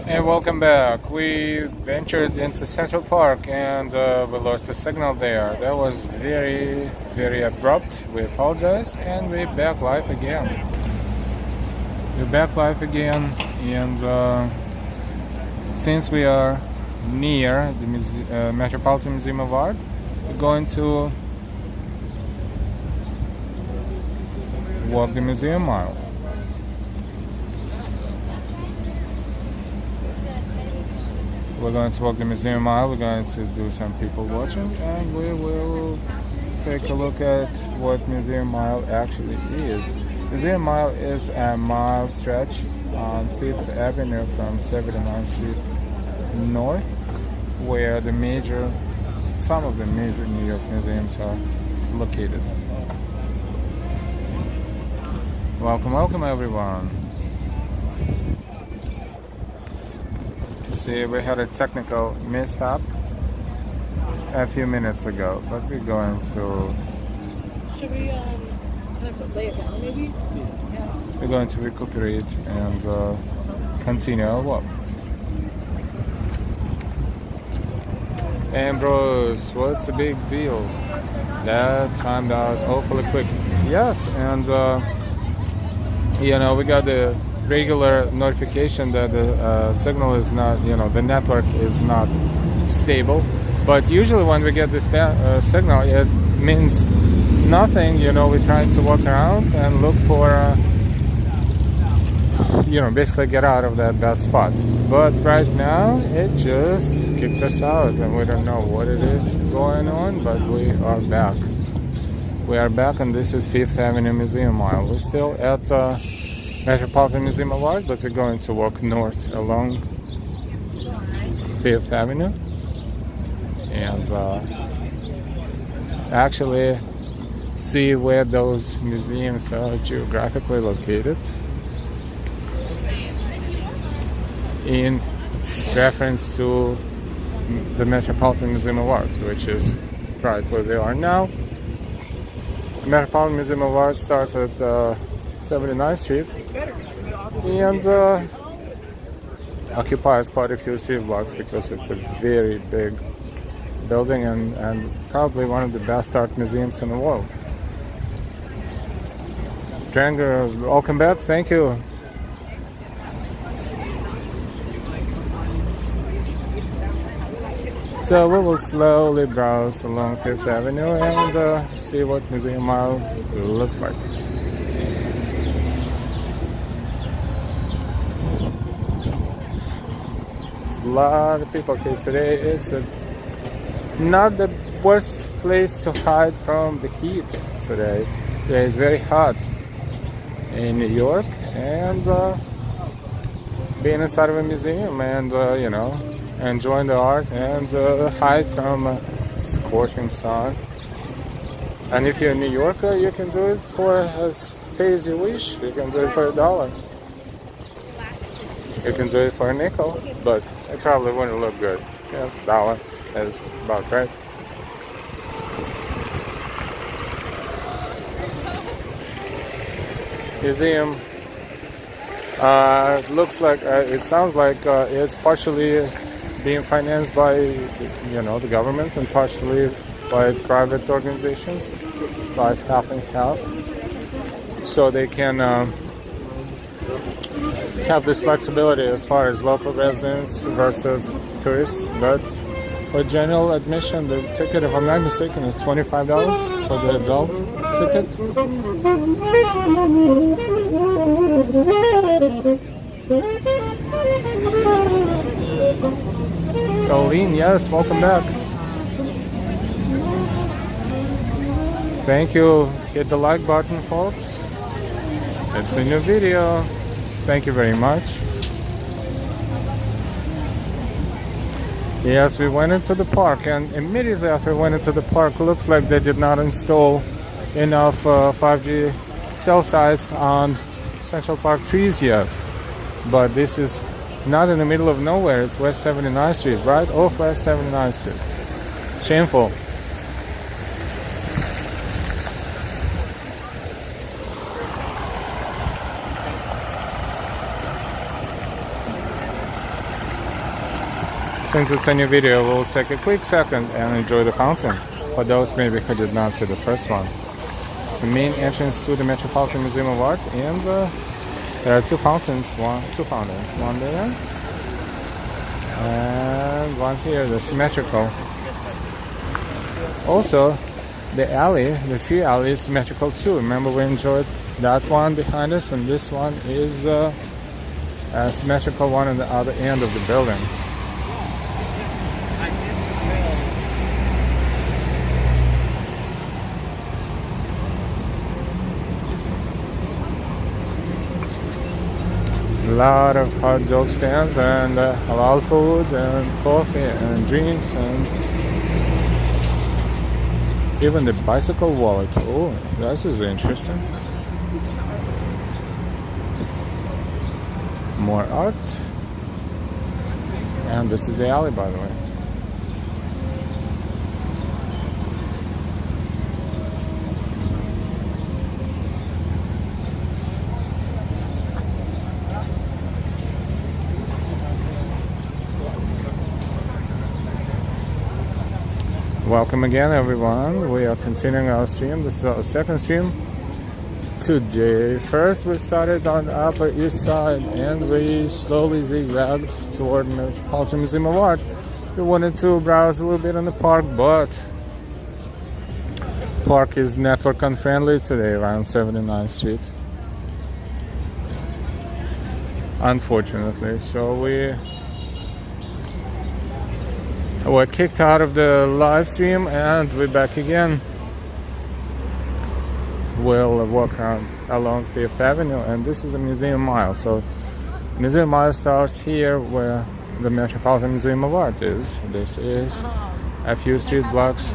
And welcome back. We ventured into Central Park and we lost the signal there. That was very, very abrupt. We apologize and we're back live again. And since we are near the Metropolitan Museum of Art, we're going to walk the museum mile. We're going to walk the museum mile, we're going to do some people watching, and we will take a look at what museum mile actually is. Museum mile is a mile stretch on Fifth Avenue from 79th Street north, where some of the major New York museums are located. Welcome everyone. See, we had a technical mishap a few minutes ago, but we're going to... Should we kind of lay it down maybe? Yeah. We're going to recuperate and continue our walk. Ambrose, what's the big deal? That timed out awfully quick. Yes, and we got the regular notification that the signal is not, the network is not stable. But usually when we get this signal, it means nothing. We're trying to walk around and look for, basically get out of that bad spot. But right now, it just kicked us out, and we don't know what it is going on, but we are back. We are back, and this is Fifth Avenue Museum Mile. We're still at Metropolitan Museum of Art, but we're going to walk north along Fifth Avenue and actually see where those museums are geographically located in reference to the Metropolitan Museum of Art, which is right where they are now. The Metropolitan Museum of Art starts at 79th Street and occupies quite a few street blocks because it's a very big building and probably one of the best art museums in the world. Dranger, welcome back, thank you. So we will slowly browse along Fifth Avenue and see what Museum Mile looks like. A lot of people here today. It's not the worst place to hide from the heat today. It's very hot in New York, and being inside of a museum and enjoying the art and hide from scorching sun. And if you're a New Yorker, you can do it for as pay as you wish. You can do it for $1. You can do it for a nickel, but it probably wouldn't look good. Yeah, $1 is about right. Museum looks like it sounds like it's partially being financed by the government and partially by private organizations, like half and half, so they can have this flexibility as far as local residents versus tourists. But for general admission, the ticket, if I'm not mistaken, is $25 for the adult ticket. Colleen, yes, welcome back. Thank you. Hit the like button, folks. It's a new video. Thank you very much. Yes, we went into the park, and immediately after we went into the park, looks like they did not install enough 5G cell sites on Central Park trees yet. But this is not in the middle of nowhere. It's West 79th Street, right off West 79th Street. Shameful. Since it's a new video, we'll take a quick second and enjoy the fountain. For those maybe who did not see the first one. It's the main entrance to the Metropolitan Museum of Art, and there are two fountains, one there and one here, the symmetrical. Also, the alley, the tree alley is symmetrical too. Remember we enjoyed that one behind us, and this one is a symmetrical one on the other end of the building. A lot of hot dog stands and halal foods and coffee and drinks and even the bicycle wallet. Oh, this is interesting. More art. And this is the alley, by the way. Welcome again, everyone. We are continuing our stream. This is our second stream today. First, we started on the Upper East Side and we slowly zigzagged toward Metropolitan Museum of Art. We wanted to browse a little bit on the park, but park is network unfriendly today around 79th Street. Unfortunately, so we're kicked out of the live stream and we're back again. We'll walk around along Fifth Avenue, and this is a museum mile. So museum mile starts here where the Metropolitan Museum of Art is. This is a few street blocks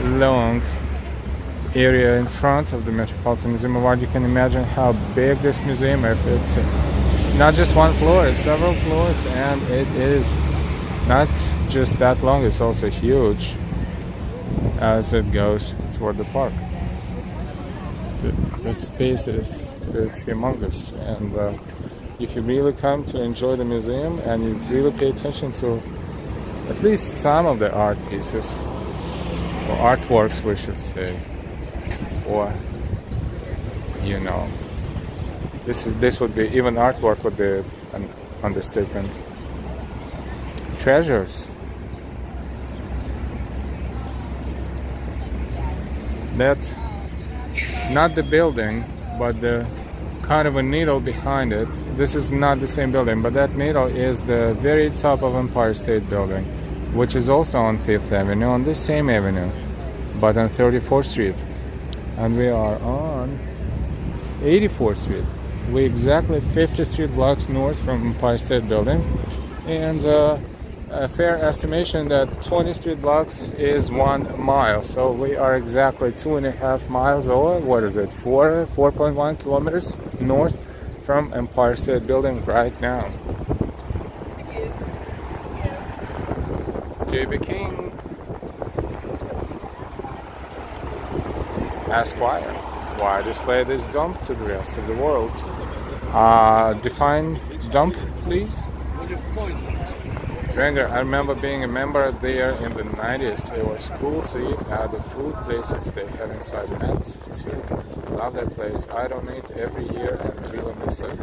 long area in front of the Metropolitan Museum of Art. You can imagine how big this museum is. It's not just one floor, it's several floors, and it is not just that long, it's also huge as it goes toward the park. The space is humongous, and if you really come to enjoy the museum and you really pay attention to at least some of the art pieces, or artworks we should say, or you know, this would be, even artwork would be an understatement. Treasures. That, not the building, but the kind of a needle behind it. This is not the same building, but that needle is the very top of Empire State Building, which is also on Fifth Avenue, on the same avenue, but on 34th Street. And we are on 84th Street. We're exactly 50 street blocks north from Empire State Building, and a fair estimation that 20 street blocks is 1 mile. So we are exactly 2.5 miles, or what is it, 4.1 kilometers north from Empire State Building right now. J.B. King. Ask why display this dump to the rest of the world? Define dump, please. Ranger, I remember being a member there in the 90s. It was cool to eat at the food places they had inside Met too. Love that place. I donate every year and really miss it.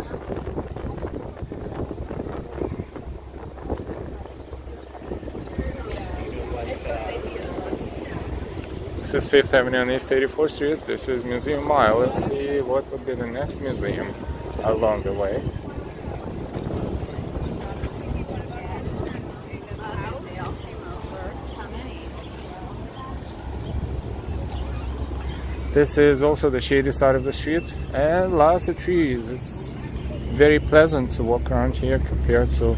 This is Fifth Avenue on East 84th Street. This is Museum Mile. Let's see what would be the next museum along the way. This is also the shady side of the street, and lots of trees. It's very pleasant to walk around here compared to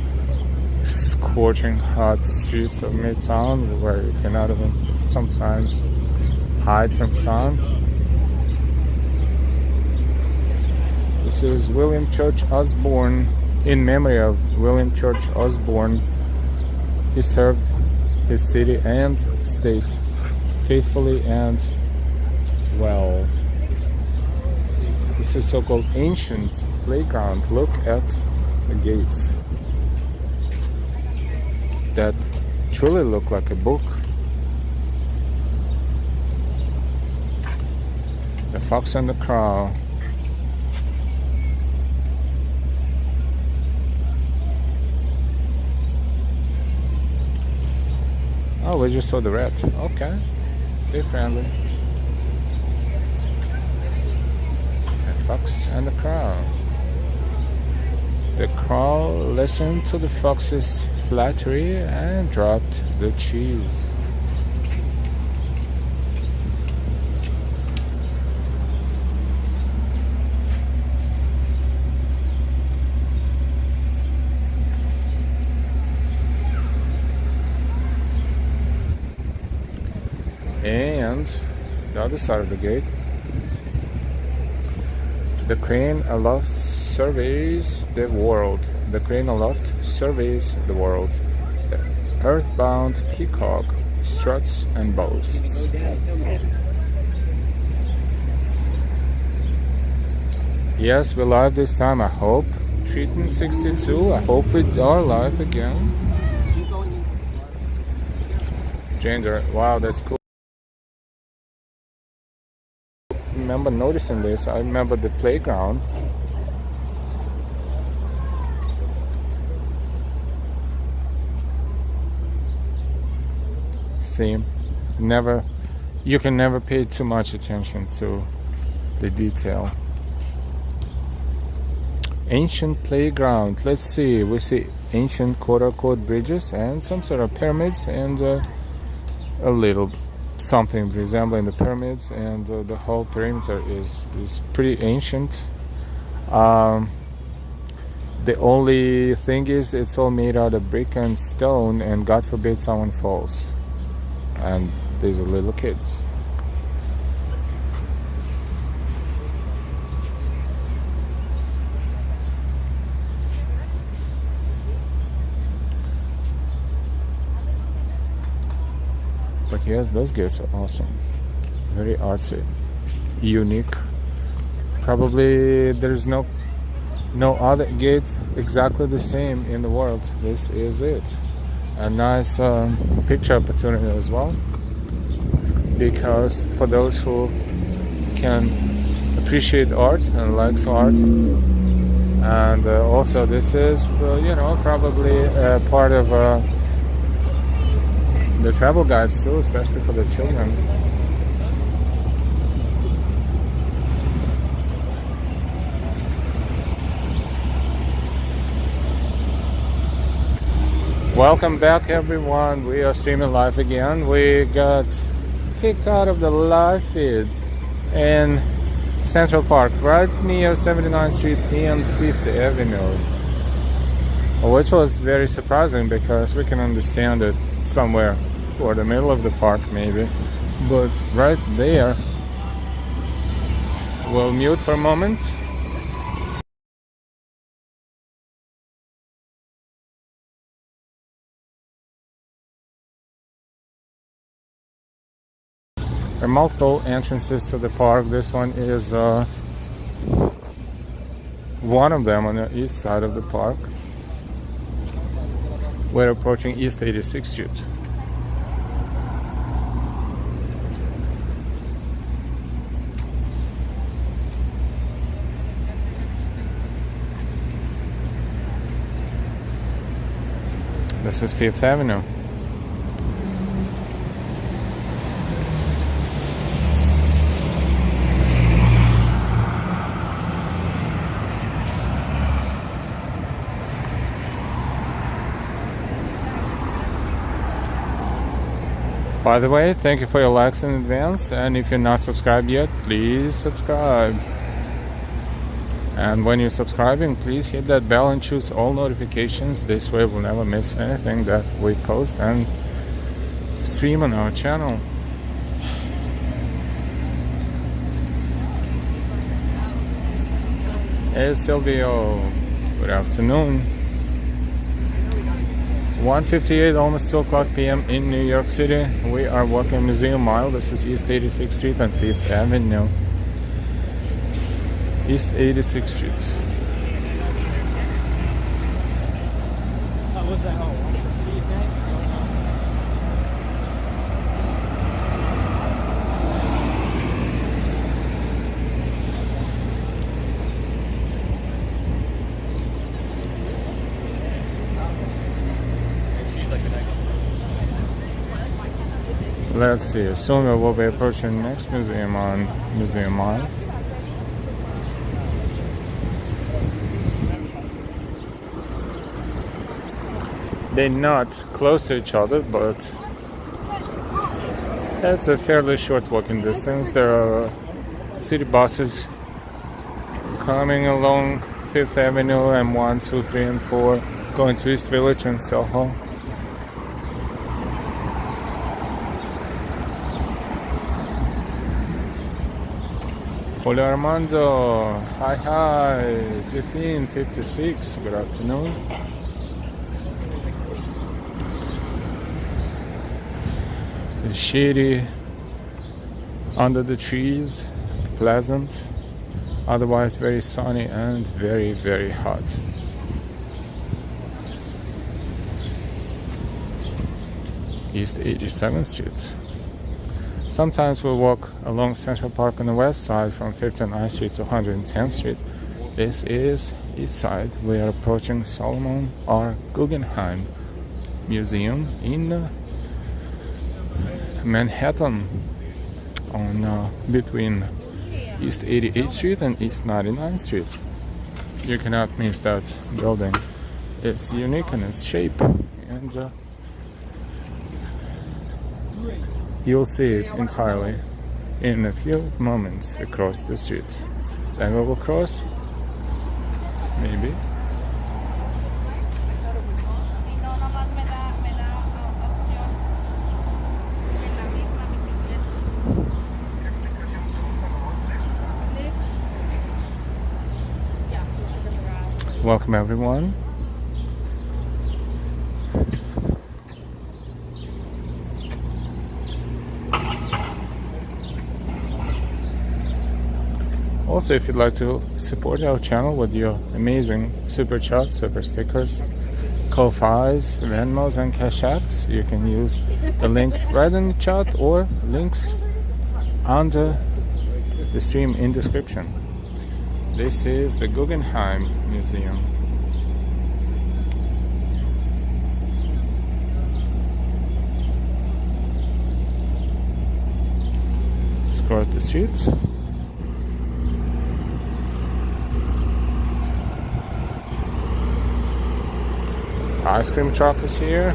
scorching hot streets of Midtown, where you cannot even sometimes hide from sun. This is William Church Osborne, in memory of William Church Osborne. He served his city and state faithfully and well. This is so-called ancient playground. Look at the gates. that truly look like a book. The Fox and the Crow. Oh, we just saw the rat. Okay. Be friendly. The Fox and the Crow. The crow listened to the fox's flattery and dropped the cheese. And the other side of the gate, the crane aloft surveys the world. The crane aloft surveys the world. The earthbound peacock struts and boasts. Yes, we're live this time, I hope. Treatment 62, I hope we are live again. Gender, wow, that's cool. I remember noticing this. I remember the playground. See, you can never pay too much attention to the detail. Ancient playground. Let's see. We see ancient quote-unquote bridges and some sort of pyramids and a little something resembling the pyramids, and the whole perimeter is pretty ancient. The only thing is it's all made out of brick and stone, and God forbid someone falls and these are little kids. But yes, those gates are awesome. Very artsy, unique. Probably there's no other gate exactly the same in the world. This is it. A nice picture opportunity as well, because for those who can appreciate art and likes art, and also this is probably part of the travel guides too, especially for the children. Welcome back, everyone. We are streaming live again. We got kicked out of the live feed in Central Park, right near 79th Street and Fifth Avenue, which was very surprising because we can understand it somewhere toward the middle of the park maybe, but right there. We'll mute for a moment. There are multiple entrances to the park. This one is one of them on the east side of the park. We're approaching East 86th Street. This is Fifth Avenue. By the way, thank you for your likes in advance, and if you're not subscribed yet, please subscribe. And when you're subscribing, please hit that bell and choose all notifications. This way we'll never miss anything that we post and stream on our channel. Hey Silvio, good afternoon. 1:58, almost 2 o'clock p.m. in New York City. We are walking Museum Mile. This is East 86th Street and Fifth Avenue. East 86th Street. What's that? Oh, what did you say? Let's see. Soon we will be approaching next museum on Museum Mile. They're not close to each other, but it's a fairly short walking distance. There are city buses coming along Fifth Avenue and 1, 2, 3, and 4, going to East Village and Soho. Hola Armando, hi, Jacqueline 56, good afternoon. It's shady under the trees, pleasant, otherwise very sunny and very, very hot. East 87th Street. Sometimes we'll walk along Central Park on the west side from 59th Street to 110th Street. This is east side. We are approaching Solomon R. Guggenheim Museum in Manhattan on between East 88th Street and East 99th Street. You cannot miss that building. It's unique in its shape, and you'll see it entirely in a few moments across the street. Then we will cross, maybe. Welcome everyone. Also, if you'd like to support our channel with your amazing super chats, super stickers, Ko-Fis, Venmos, and Cash Apps, you can use the link right in the chat or links under the stream in description. This is the Guggenheim Museum. Let's cross the street. Ice cream truck is here.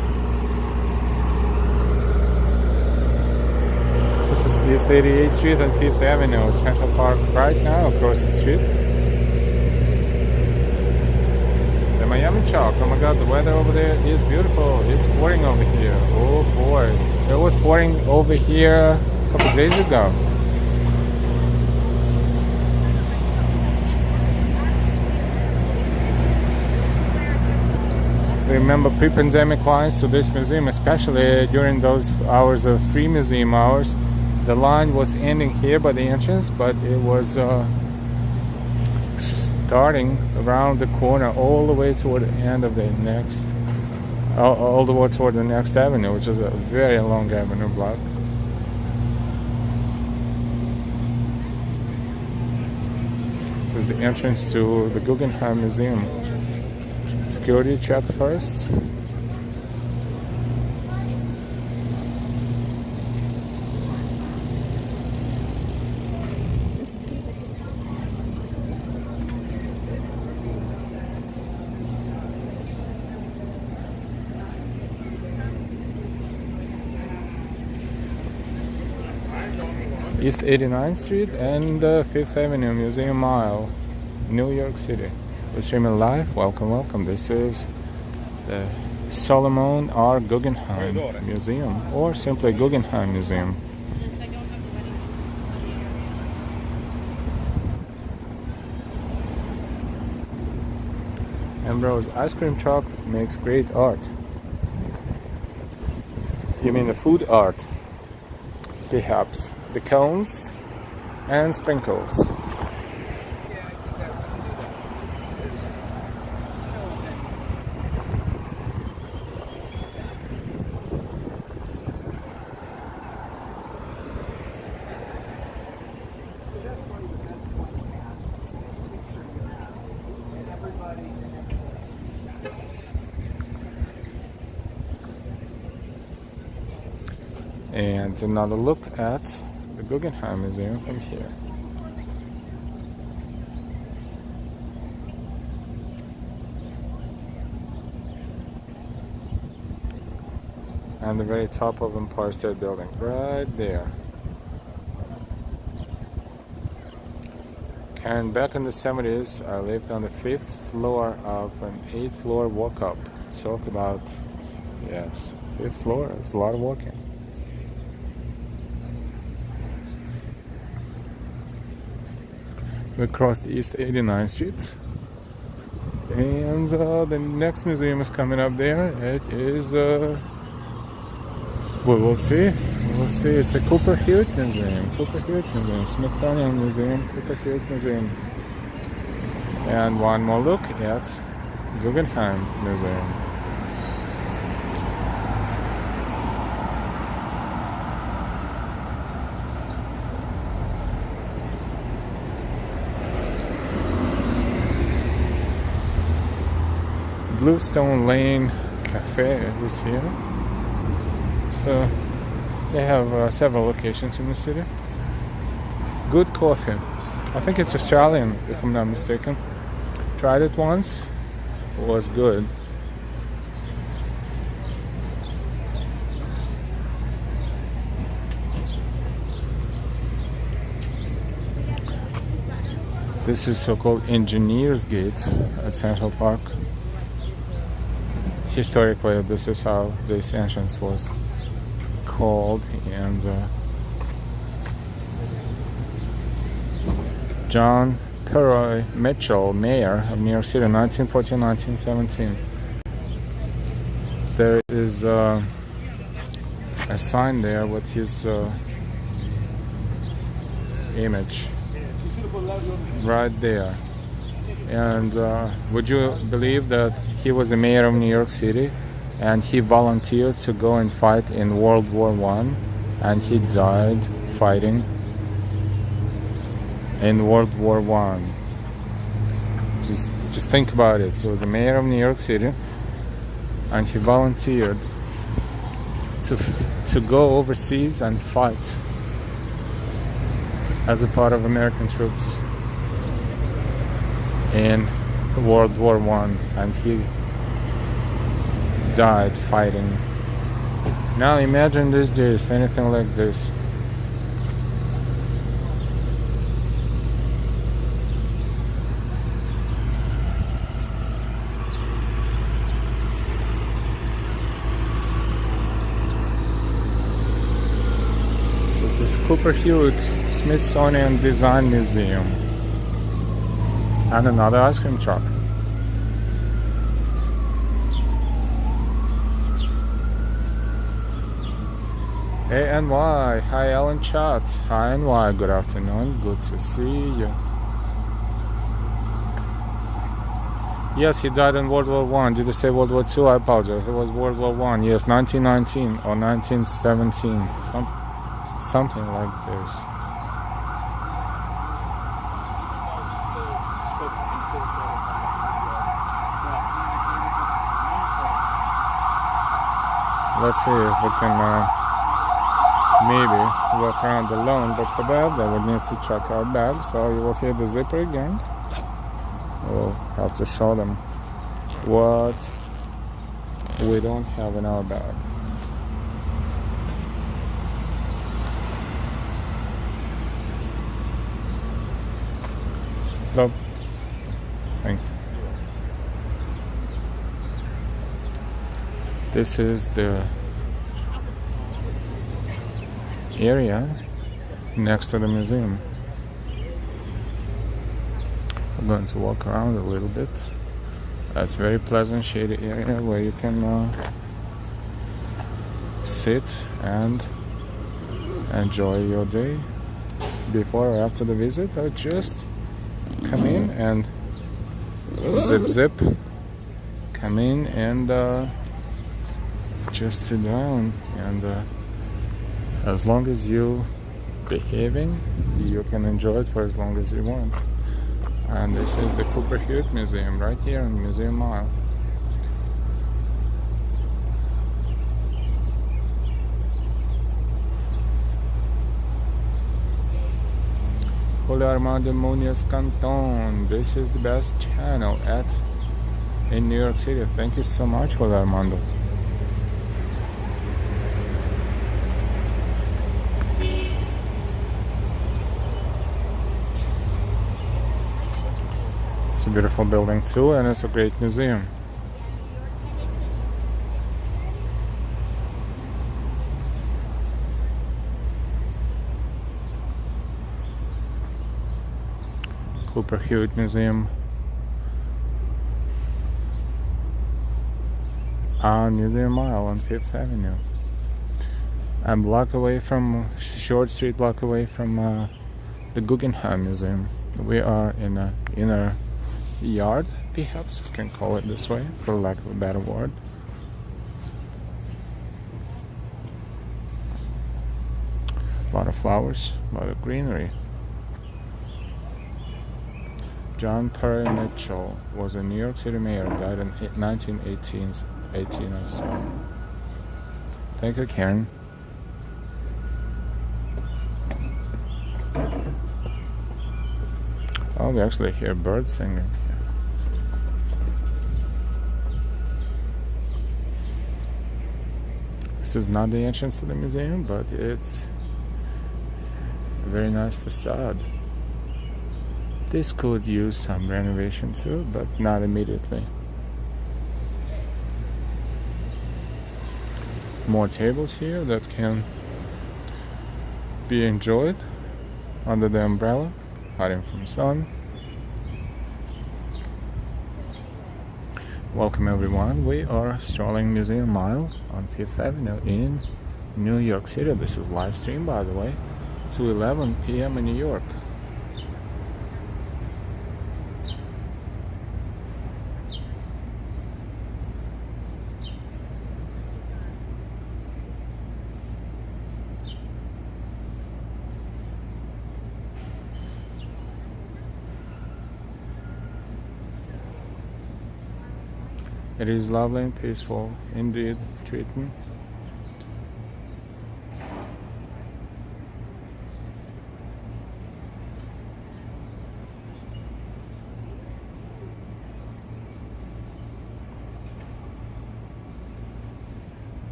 This is East 88th Street and Fifth Avenue, Central Park right now across the street. The Miami Chalk, oh my god, the weather over there is beautiful. It's pouring over here. Oh boy. It was pouring over here a couple days ago. Remember pre-pandemic lines to this museum, especially during those hours of free museum hours. The line was ending here by the entrance, but it was starting around the corner all the way toward the end of the next, all the way toward the next avenue, which is a very long avenue block. This is the entrance to the Guggenheim Museum. Security check first. East 89th Street and 5th Avenue, Museum Mile, New York City. We're streaming live. Welcome, welcome. This is the Solomon R. Guggenheim Museum, or simply Guggenheim Museum. Ambrose ice cream truck makes great art. You mean the food art? Perhaps the cones and sprinkles. And another look at the Guggenheim Museum from here. And the very top of Empire State Building, right there. And back in the 70s, I lived on the 5th floor of an 8th floor walk-up. Talk about, yes, 5th floor, it's a lot of walking. We crossed East 89th Street. And the next museum is coming up there. It is, we'll see. We'll see. It's a Cooper Hewitt Museum. Cooper Hewitt Museum. Smithsonian Museum. Cooper Hewitt Museum. And one more look at Guggenheim Museum. Bluestone Lane Cafe is here. So they have several locations in the city. Good coffee. I think it's Australian, if I'm not mistaken. Tried it once. It was good. This is so-called Engineers Gate at Central Park. Historically, this is how this entrance was called, and John Perroy Mitchell, mayor of New York City, 1914-1917. There is a sign there with his image right there. And would you believe that he was the mayor of New York City and he volunteered to go and fight in World War I, and he died fighting in World War I. Just think about it. He was the mayor of New York City and he volunteered to go overseas and fight as a part of American troops in World War I, and he died fighting. Now imagine these days, anything like this. This is Cooper Hewitt Smithsonian Design Museum. And another ice cream truck. ANY, hi Alan Chat. Hi NY, good afternoon, good to see you. Yes, he died in World War I. Did you say World War II? I apologize. It was World War I. Yes, 1919 or 1917. Something like this. Let's see if we can maybe walk around alone, but for that I would need to check our bag. So you will hear the zipper again. We'll have to show them what we don't have in our bag. Hello. Thank you. This is the area next to the museum. I'm going to walk around a little bit. It's a very pleasant, shady area where you can sit and enjoy your day before or after the visit, or just come in and zip, come in and just sit down, and as long as you behaving, you can enjoy it for as long as you want. And this is the Cooper Hewitt Museum right here in Museum Mile. Julio Armando Munoz Canton. This is the best channel in New York City. Thank you so much, Julio Armando. It's a beautiful building too, and it's a great museum. Cooper Hewitt Museum. On Museum Mile on Fifth Avenue. A block away from, short street block away from the Guggenheim Museum. We are in an inner yard, perhaps we can call it this way, for lack of a better word. A lot of flowers, a lot of greenery. John Perry Mitchell was a New York City mayor, died in 1807. Thank you, Karen. Oh, we actually hear birds singing. This is not the entrance to the museum, but it's a very nice facade. This could use some renovation too, but not immediately. More tables here that can be enjoyed under the umbrella, hiding from sun. Welcome everyone. We are strolling Museum Mile on Fifth Avenue in New York City. This is live stream, by the way, to 11 p.m. in New York. It is lovely and peaceful indeed, Triton.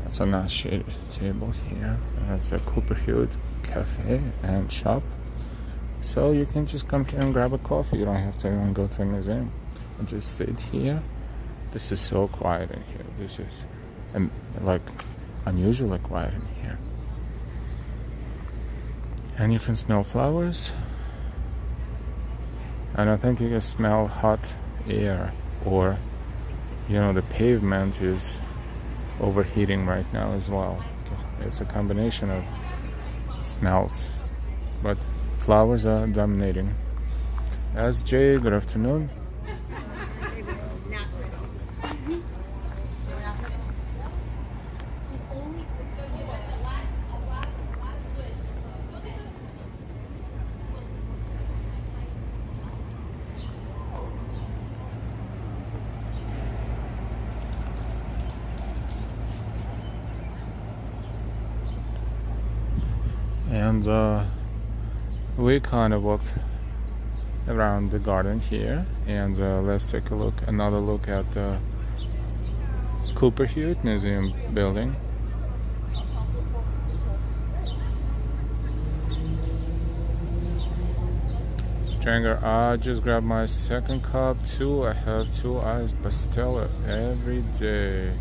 That's a nice shaded table here. That's a Cooper Hewitt cafe and shop. So you can just come here and grab a coffee. You don't have to even go to a museum. And just sit here. This is so quiet in here. This is like unusually quiet in here. And you can smell flowers. And I think you can smell hot air, or the pavement is overheating right now as well. It's a combination of smells, but flowers are dominating. SJ, good afternoon. And we kind of walked around the garden here, and let's take another look at the Cooper Hewitt Museum building. Stranger, I just grabbed my second cup too. I have 2 iced Bustelo every day,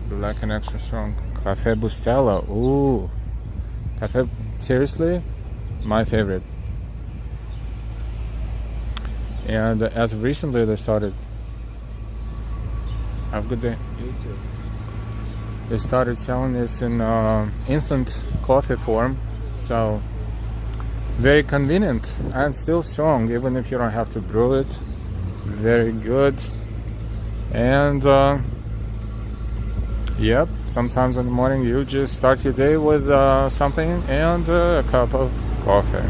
black and extra strong. Cafe Bustelo, ooh, cafe. Seriously, my favorite. And as of recently, they started. Have a good day. You too. They started selling this in instant coffee form, so very convenient and still strong, even if you don't have to brew it. Very good. And yep, sometimes in the morning you just start your day with something and a cup of coffee.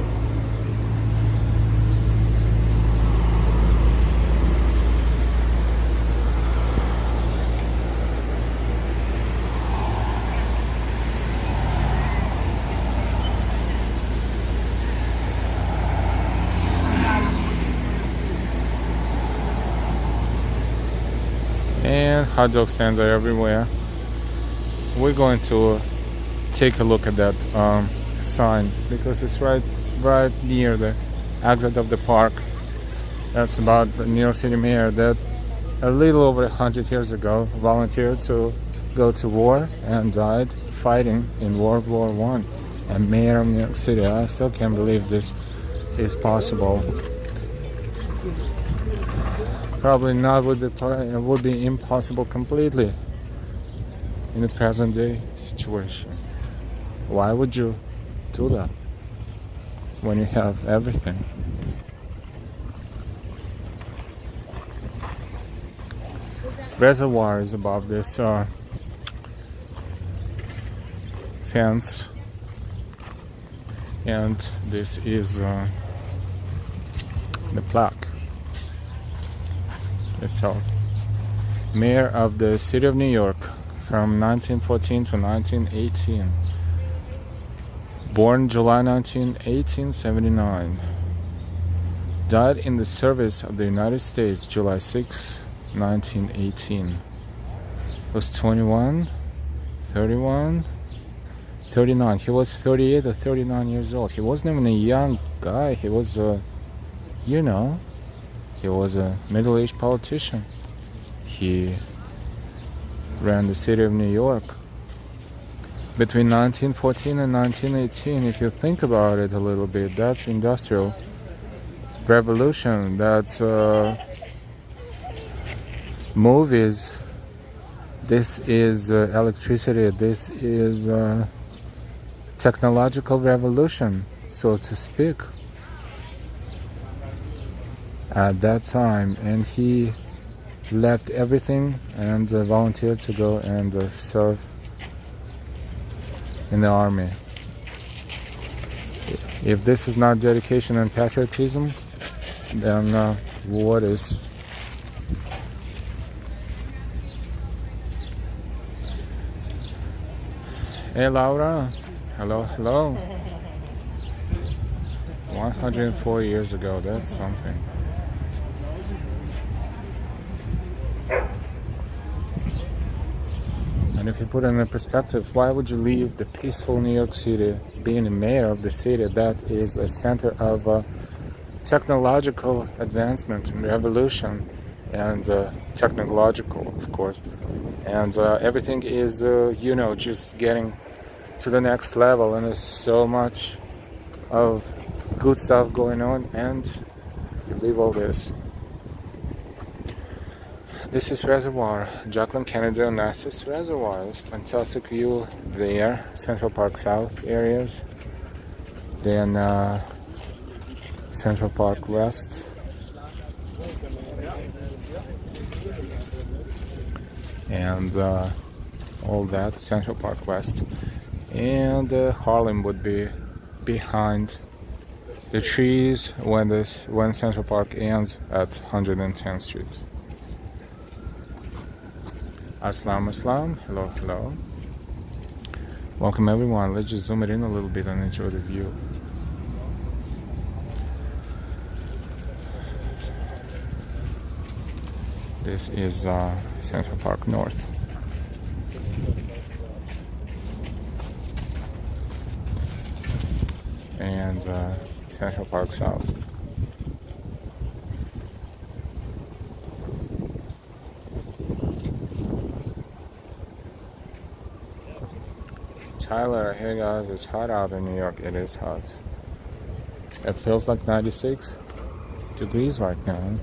and hot dog stands are everywhere. We're going to take a look at that sign because it's right near the exit of the park. That's about the New York City mayor that a little over 100 years ago volunteered to go to war and died fighting in World War I. And mayor of New York City. I still can't believe this is possible. Probably not would be impossible completely in the present day situation. Why would you do that when you have everything? Reservoir is above this fence, and this is the plaque itself. Mayor of the City of New York from 1914 to 1918. Born July 19, 1879. Died in the service of the United States July 6, 1918. Was 21, 31, 39. He was 38 or 39 years old. He wasn't even a young guy. He was he was a middle-aged politician. He ran the city of New York between 1914 and 1918. If you think about it a little bit, that's industrial revolution. That's movies. This is electricity. This is technological revolution, so to speak, at that time. And he left everything and volunteered to go and serve in the army. If this is not dedication and patriotism, then what is? Hey Laura, hello. 104 years ago, that's something. And if you put it in perspective, why would you leave the peaceful New York City, being the mayor of the city that is a center of technological advancement and revolution, and technological, of course, and everything is just getting to the next level, and there's so much of good stuff going on, and you leave all this. This is Reservoir, Jacqueline Kennedy Onassis Reservoir. It's fantastic view there, Central Park South areas, then Central Park West, and all that, Central Park West, and Harlem would be behind the trees when Central Park ends at 110th Street. Aslam, hello. Welcome everyone. Let's just zoom it in a little bit and enjoy the view. This is Central Park North. And Central Park South. Tyler, hey guys, it's hot out in New York. It is hot. It feels like 96 degrees right now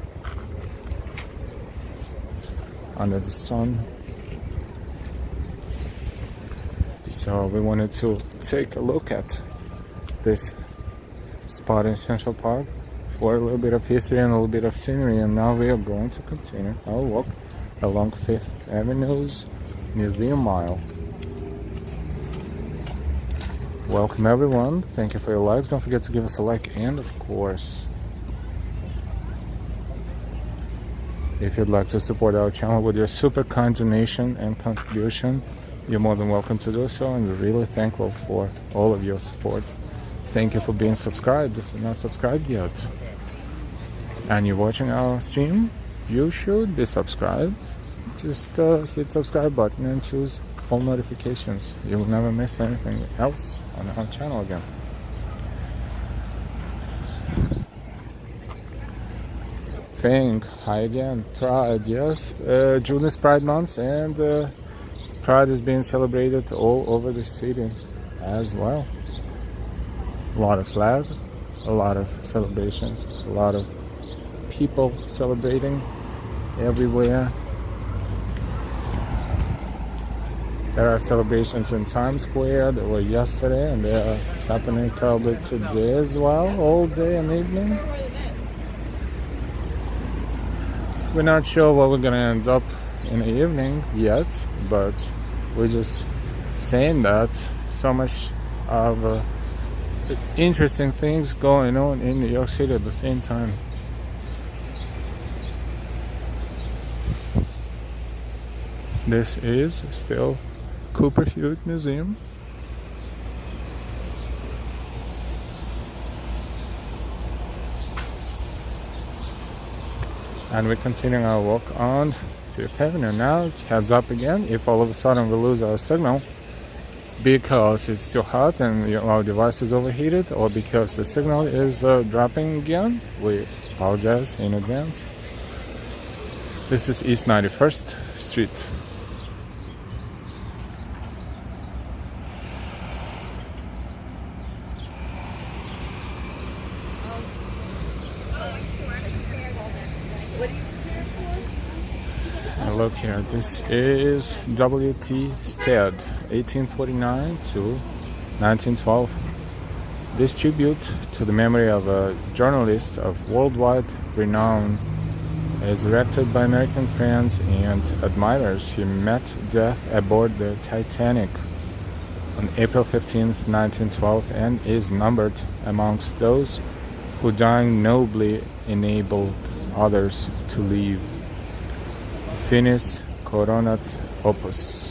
under the sun. So we wanted to take a look at this spot in Central Park for a little bit of history and a little bit of scenery, and now we are going to continue our walk along Fifth Avenue's Museum Mile. Welcome everyone, thank you for your likes, don't forget to give us a like, and of course, if you'd like to support our channel with your super kind donation and contribution, you're more than welcome to do so, and we're really thankful for all of your support. Thank you for being subscribed. If you're not subscribed yet and you're watching our stream, you should be subscribed. just hit subscribe button and choose all notifications. You'll never miss anything else on our channel again. Thing, hi again. Pride, yes. June is Pride Month, and Pride is being celebrated all over the city as well. A lot of flags, a lot of celebrations, a lot of people celebrating everywhere. There are celebrations in Times Square. There were yesterday, and they are happening probably today as well, all day and evening. We're not sure what we're gonna end up in the evening yet, but we're just saying that so much of interesting things going on in New York City at the same time. This is still Cooper Hewitt Museum. And we're continuing our walk on Fifth Avenue now. Heads up again, if all of a sudden we lose our signal because it's too hot and our device is overheated, or because the signal is dropping again, we apologize in advance. This is East 91st Street. Look here, this is W.T. Stead, 1849 to 1912. This tribute to the memory of a journalist of worldwide renown is erected by American fans and admirers. He met death aboard the Titanic on April 15th, 1912, and is numbered amongst those who, dying nobly, enabled others to live. Finis coronat opus.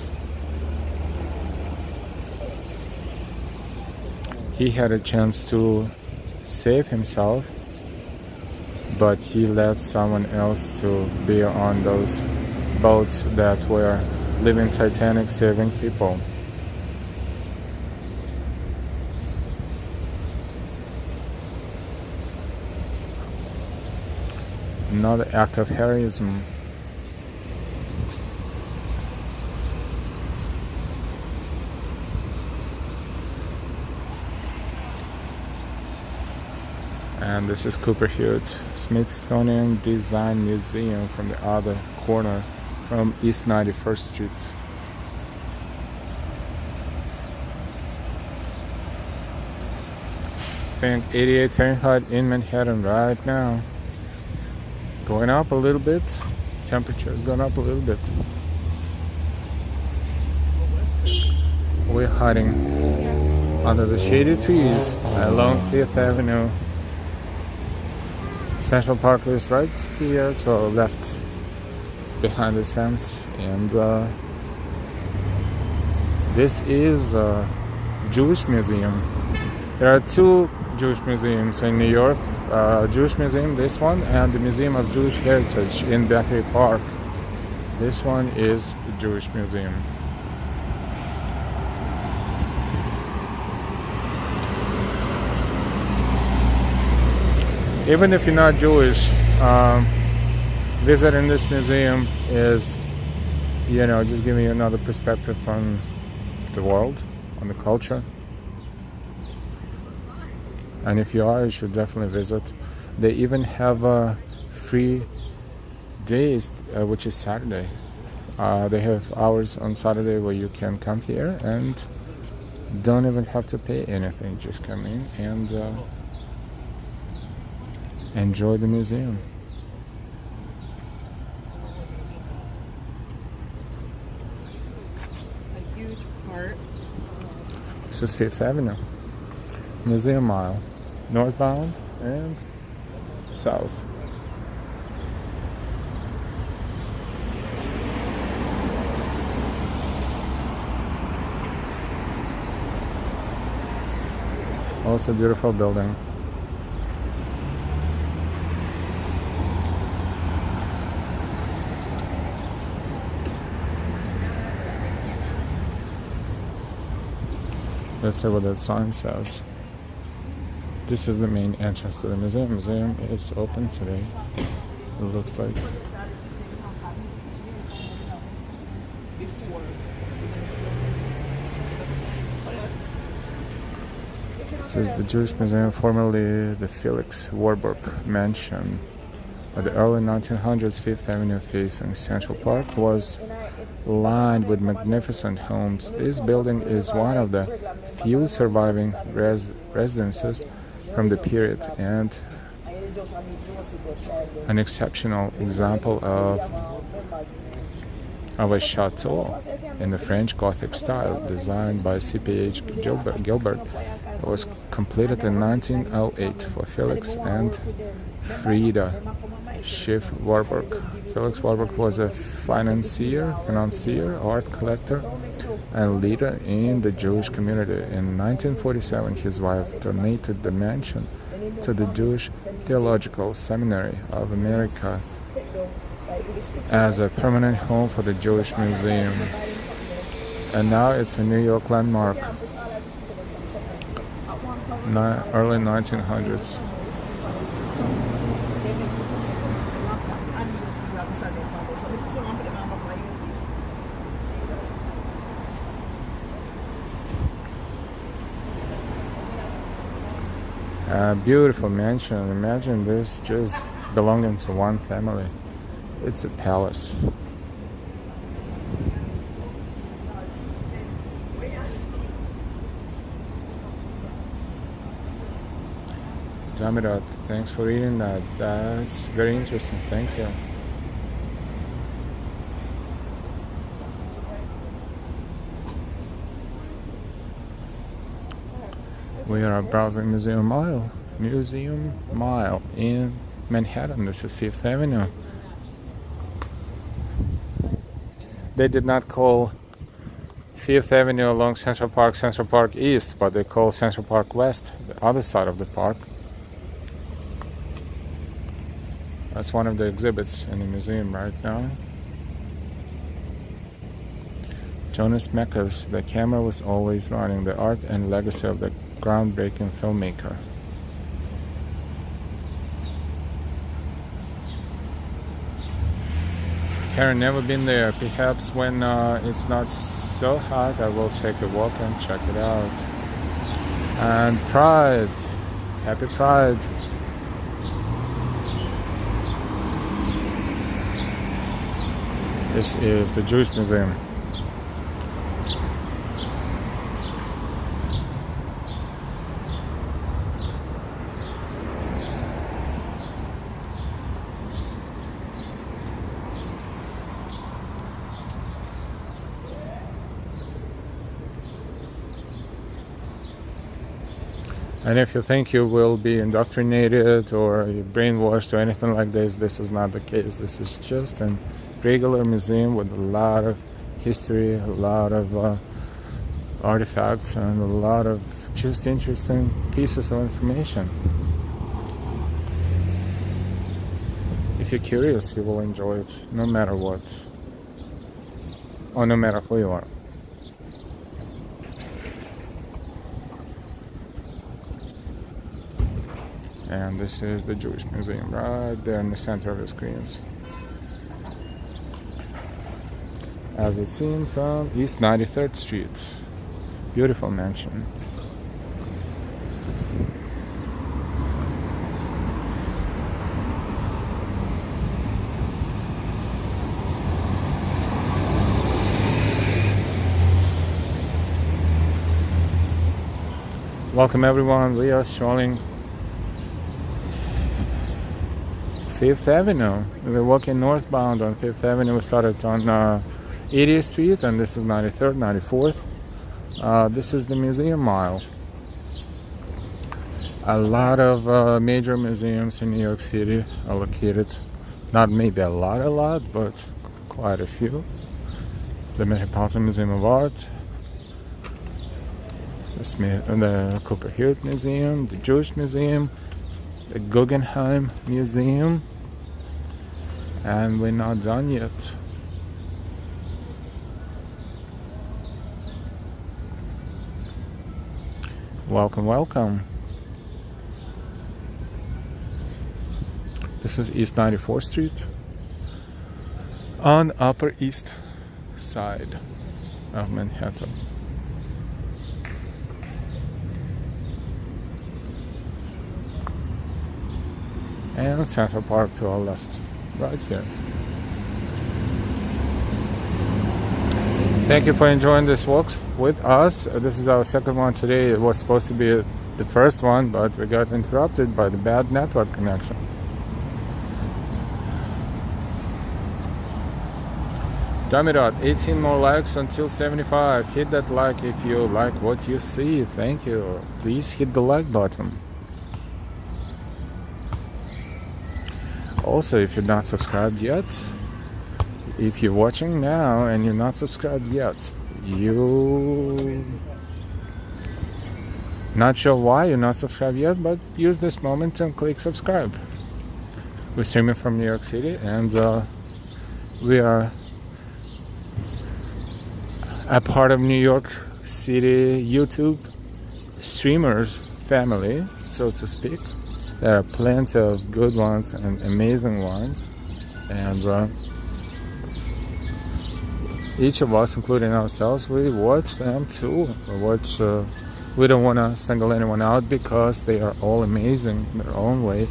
He had a chance to save himself, but he let someone else to be on those boats that were leaving Titanic, saving people. Another act of heroism. And this is Cooper Hewitt Smithsonian Design Museum from the other corner from East 91st Street. I think 88 Fahrenheit in Manhattan right now. Going up a little bit. Temperature is going up a little bit. We're hiding under the shady trees along Fifth Avenue. Central Park is right here to our left behind this fence, and this is a Jewish museum. There are two Jewish museums in New York, Jewish Museum, this one, and the Museum of Jewish Heritage in Battery Park. This one is a Jewish museum. Even if you're not Jewish, visiting this museum is, just giving you another perspective on the world, on the culture. And if you are, you should definitely visit. They even have free days, which is Saturday. They have hours on Saturday where you can come here and don't even have to pay anything. Just come in and enjoy the museum. A huge part. This is Fifth Avenue, Museum Mile, northbound and south. Also a beautiful building. Let's see what that sign says. This is the main entrance to the museum. Museum is open today, it looks like. This is the Jewish Museum, formerly the Felix Warburg Mansion. By the early 1900s, Fifth Avenue facing Central Park was lined with magnificent homes. This building is one of the few surviving residences from the period and an exceptional example of a chateau in the French Gothic style, designed by C.P.H. Gilbert. It was completed in 1908 for Felix and Frieda Schiff Warburg. Felix Warburg was a financier, art collector, and leader in the Jewish community. In 1947, his wife donated the mansion to the Jewish Theological Seminary of America as a permanent home for the Jewish Museum. And now it's a New York landmark. Early 1900s. A beautiful mansion. Imagine this just belonging to one family. It's a palace. Damirad, thanks for reading that. That's very interesting. Thank you. We are browsing Museum Mile in Manhattan. This is Fifth Avenue. They did not call Fifth Avenue along Central Park East, but they call Central Park West, the other side of the park. That's one of the exhibits in the museum right now. Jonas Mekas, the camera was always running, the art and legacy of the groundbreaking filmmaker. Karen, never been there. Perhaps when it's not so hot, I will take a walk and check it out. And Pride, happy Pride. This is the Jewish Museum. And if you think you will be indoctrinated or brainwashed or anything like this, this is not the case. This is just a regular museum with a lot of history, a lot of artifacts, and a lot of just interesting pieces of information. If you're curious, you will enjoy it no matter what, or no matter who you are. And this is the Jewish Museum right there in the center of the screens, as it's seen from East 93rd Street. Beautiful mansion. Welcome everyone, we are strolling Fifth Avenue. We're walking northbound on Fifth Avenue. We started on 80th Street, and this is 93rd, 94th. This is the Museum Mile. A lot of major museums in New York City are located, not maybe a lot, but quite a few. The Metropolitan Museum of Art, the Cooper Hewitt Museum, the Jewish Museum, the Guggenheim Museum, and we're not done yet. Welcome, welcome. This is East 94th Street on Upper East Side of Manhattan. And Central Park to our left, right here. Thank you for enjoying this walk with us. This is our second one today. It was supposed to be the first one, but we got interrupted by the bad network connection. Dummy Dot, 18 more likes until 75. Hit that like if you like what you see. Thank you. Please hit the like button. Also, if you're not subscribed yet, if you're watching now and you're not subscribed yet, you not sure why you're not subscribed yet, but use this moment and click subscribe. We're streaming from New York City, and we are a part of New York City YouTube streamers family, so to speak. There are plenty of good ones and amazing ones, and each of us, including ourselves, we watch them too. We don't want to single anyone out because they are all amazing in their own way.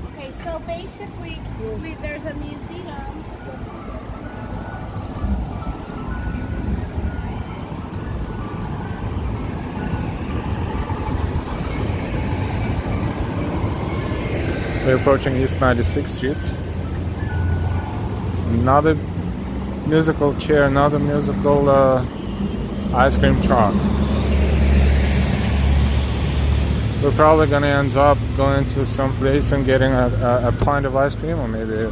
Okay, so basically, there's a museum. We're approaching East 96th Street. Another musical chair, another musical ice cream truck. We're probably gonna end up going to some place and getting a pint of ice cream, or maybe,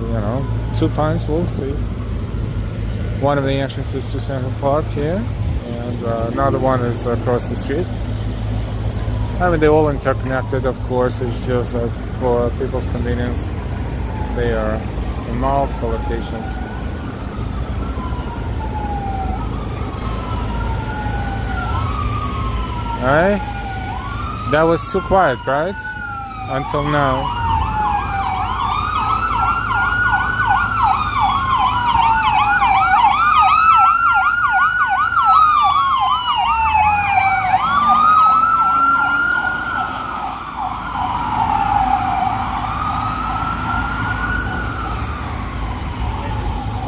2 pints, we'll see. One of the entrances to Central Park here, and another one is across the street. I mean, they're all interconnected, of course. It's just like for people's convenience, they are in multiple locations. Alright? That was too quiet, right? Until now.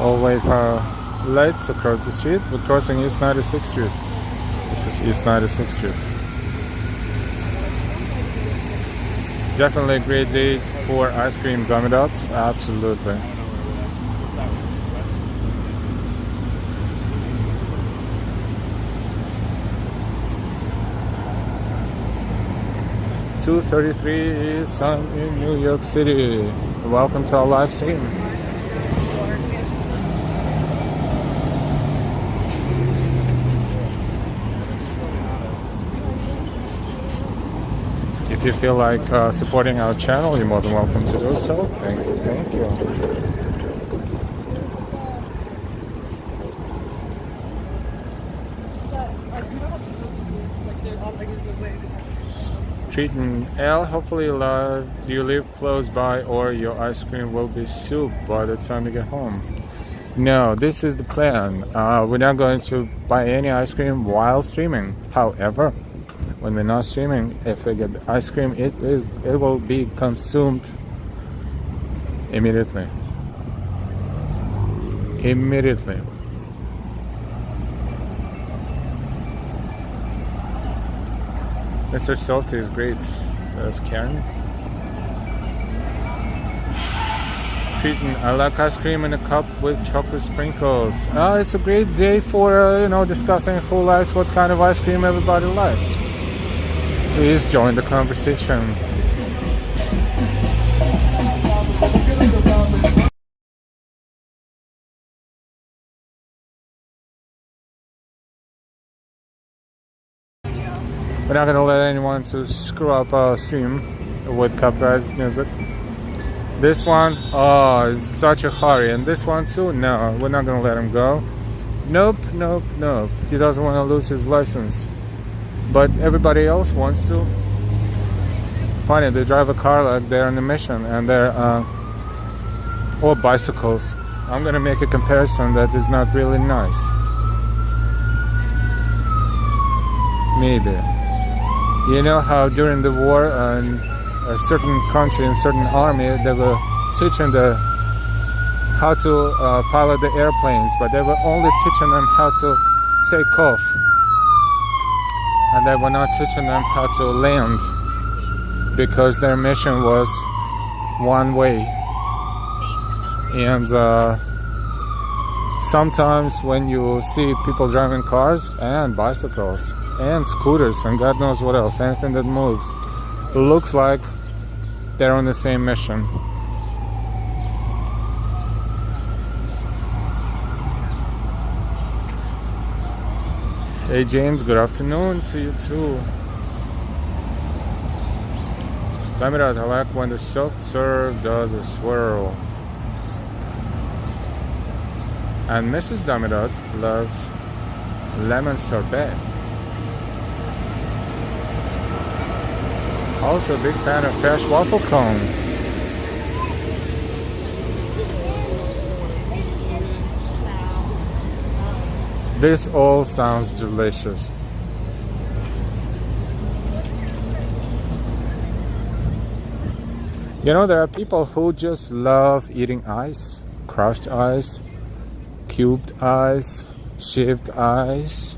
Always lights across the street. We're crossing East 96th Street. This is East 96th Street. Definitely a great day for ice cream, Dummy Dot. Absolutely. .233 is in New York City. Welcome to our live stream. If you feel like supporting our channel, you're more than welcome to do so. Thank you, thank you. Treating L, hopefully you live close by or your ice cream will be soup by the time you get home. No, this is the plan. We're not going to buy any ice cream while streaming. However, when we're not streaming, if we get ice cream, it will be consumed immediately. Immediately. Mr. Salty is great. That's Karen. I like ice cream in a cup with chocolate sprinkles. It's a great day for discussing who likes what kind of ice cream everybody likes. Please join the conversation. We're not gonna let anyone to screw up our stream with copyright music. This one, it's such a hurry, and this one too. No, we're not gonna let him go. Nope, nope, nope. He doesn't want to lose his license. But everybody else wants to. Funny, they drive a car like they're on a mission, and they're or bicycles. I'm gonna make a comparison that is not really nice. Maybe. You know how during the war in a certain country, in certain army, they were teaching how to pilot the airplanes, but they were only teaching them how to take off, and they were not teaching them how to land, because their mission was one way. And sometimes when you see people driving cars and bicycles and scooters and God knows what else, anything that moves, it looks like they're on the same mission. Hey James, good afternoon to you too. Time it out, I like when the soft serve does a swirl. And Mrs. Damidot loves lemon sorbet. Also a big fan of fresh waffle cone. This all sounds delicious. You know, there are people who just love eating ice, crushed ice, cubed ice, shaved ice,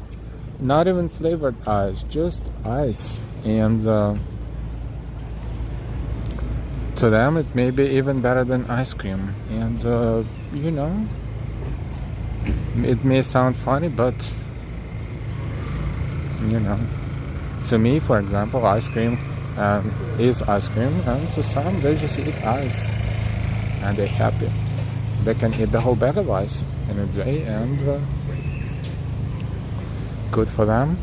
not even flavored ice, just ice. And to them it may be even better than ice cream. And you know, it may sound funny, but you know, to me, for example, ice cream is ice cream, and to some they just eat ice and they're happy. They can eat the whole bag of ice in a day, and good for them.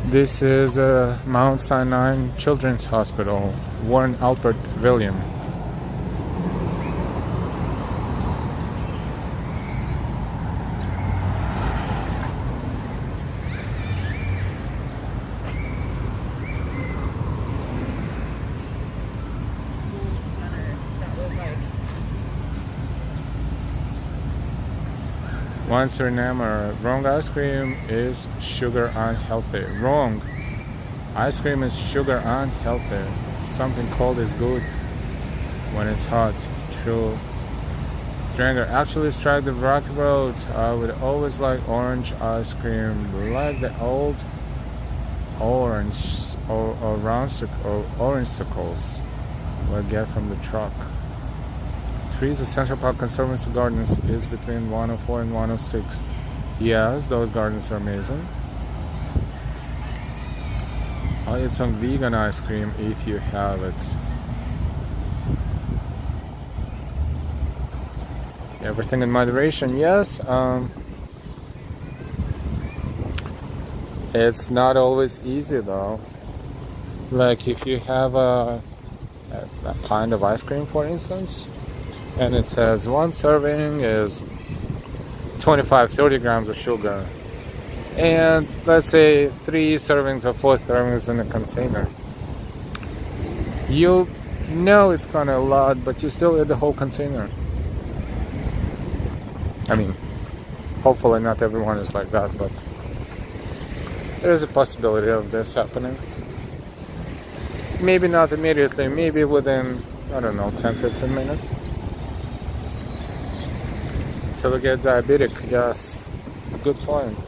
This is Mount Sinai Children's Hospital, Warren Alpert Pavilion. Once remember, wrong ice cream is sugar unhealthy. Wrong. Ice cream is sugar unhealthy. Something cold is good when it's hot. True. Stranger, actually strike the rock road. I would always like orange ice cream, like the old orange or orangecicles we get from the truck. Trees, the Central Park Conservancy Gardens is between 104 and 106. Yes, those gardens are amazing. I'll eat some vegan ice cream if you have it. Everything in moderation, yes. It's not always easy though. Like if you have a pint of ice cream, for instance, and it says one serving is 25-30 grams of sugar, and let's say 3 servings or 4 servings in a container. You know it's kind of a lot, but you still eat the whole container. I mean, hopefully not everyone is like that, but there is a possibility of this happening. Maybe not immediately, maybe within, I don't know, 10-15 minutes. Till we get diabetic, yes. Good point.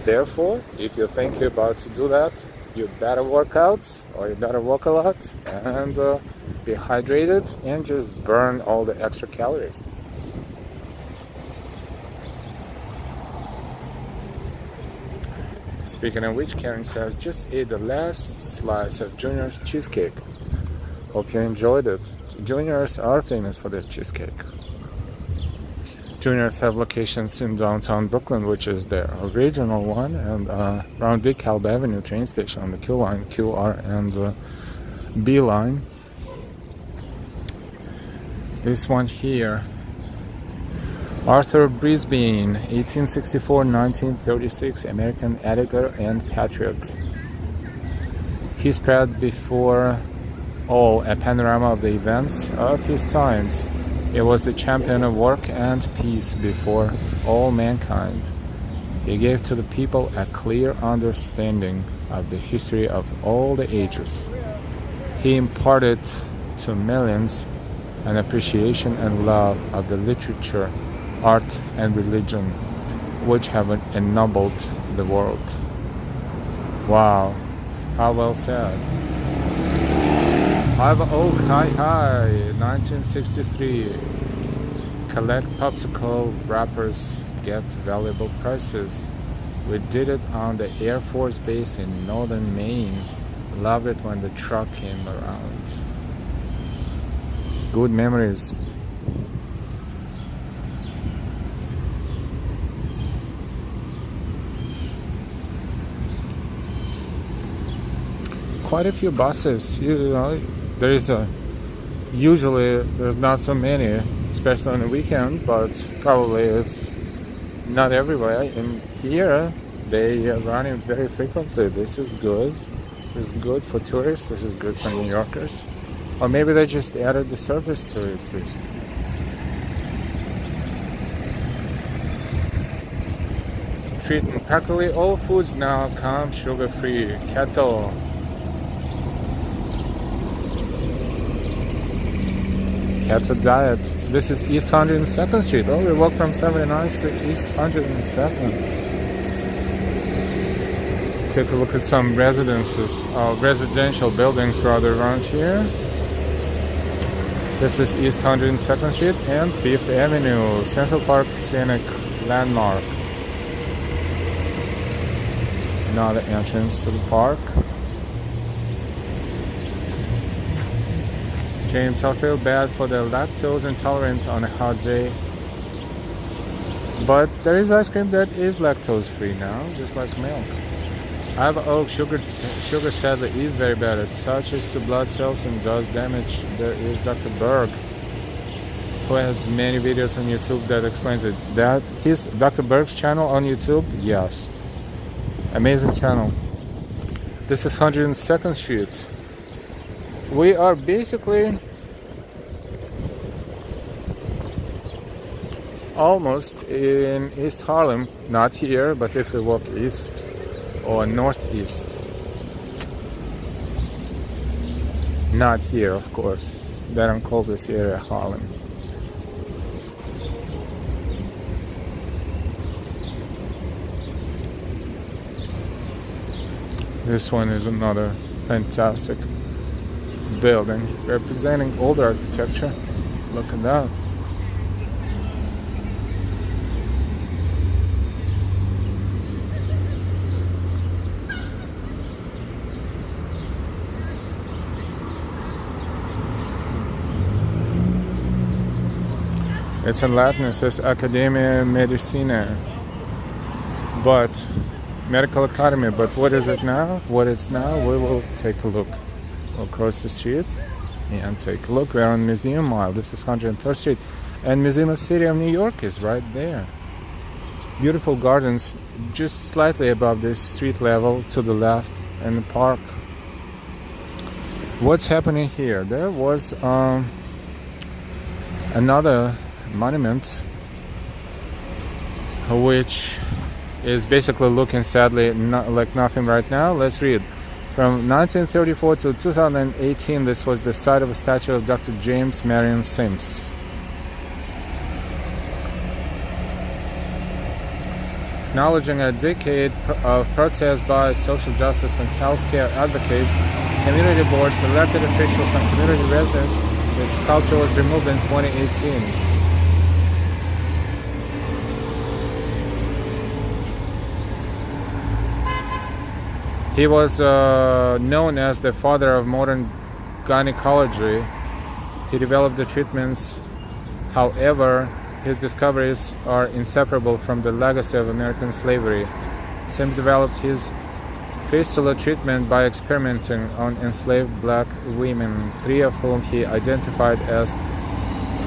Therefore, if you're thinking about to do that, you better work out, or you better walk a lot, and be hydrated, and just burn all the extra calories. Speaking of which, Karen says, just ate the last slice of Junior's cheesecake. Hope you enjoyed it. Juniors are famous for their cheesecake. Juniors have locations in downtown Brooklyn, which is their original one, and around DeKalb Avenue train station on the Q line, QR, and beeline. This one here, Arthur Brisbane, 1864-1936, American editor and patriot. He spread before all a panorama of the events of his times. He was the champion of work and peace before all mankind. He gave to the people a clear understanding of the history of all the ages. He imparted to millions an appreciation and love of the literature, art, and religion which have ennobled the world. Wow, how well said. Live Oak, hi, 1963. Collect popsicle wrappers, get valuable prices. We did it on the Air Force Base in northern Maine. Loved it when the truck came around. Good memories. Quite a few buses, you know. Usually there's not so many, especially on the weekend, but probably it's not everywhere. In here, they are running very frequently. This is good. This is good for tourists. This is good for New Yorkers. Or maybe they just added the service to it. Treating practically all foods now come sugar-free. Keto. Keto diet. This is East 102nd Street. Oh, we walk from 79th to East 102nd. Take a look at some residential buildings rather around here. This is East 102nd Street and Fifth Avenue, Central Park Scenic Landmark. Another entrance to the park. James, I feel bad for the lactose intolerant on a hot day. But there is ice cream that is lactose free now, just like milk. Live Oak, sugar sadly is very bad. It touches to blood cells and does damage. There is Dr. Berg, who has many videos on YouTube that explains it. That his Dr. Berg's channel on YouTube, yes. Amazing channel. This is 102nd Street. We are basically almost in East Harlem. Not here, but if we walk east or northeast. Not here, of course. They don't call this area Harlem. This one is another fantastic building representing old architecture. Look at that. It's in Latin, it says Academia Medicina, but Medical Academy, but what is it now? What it's now, we will take a look. We'll cross the street and take a look. We're on Museum Mile. This is 103rd Street. And Museum of City of New York is right there. Beautiful gardens just slightly above the street level to the left in the park. What's happening here? There was another monument which is basically looking sadly like nothing right now. Let's read. From 1934 to 2018, this was the site of a statue of Dr. James Marion Sims. Acknowledging a decade of protest by social justice and healthcare advocates, community boards, elected officials, and community residents, the sculpture was removed in 2018. He was known as the father of modern gynecology. He developed the treatments. However, his discoveries are inseparable from the legacy of American slavery. Sims developed his fistula treatment by experimenting on enslaved black women, 3 of whom he identified as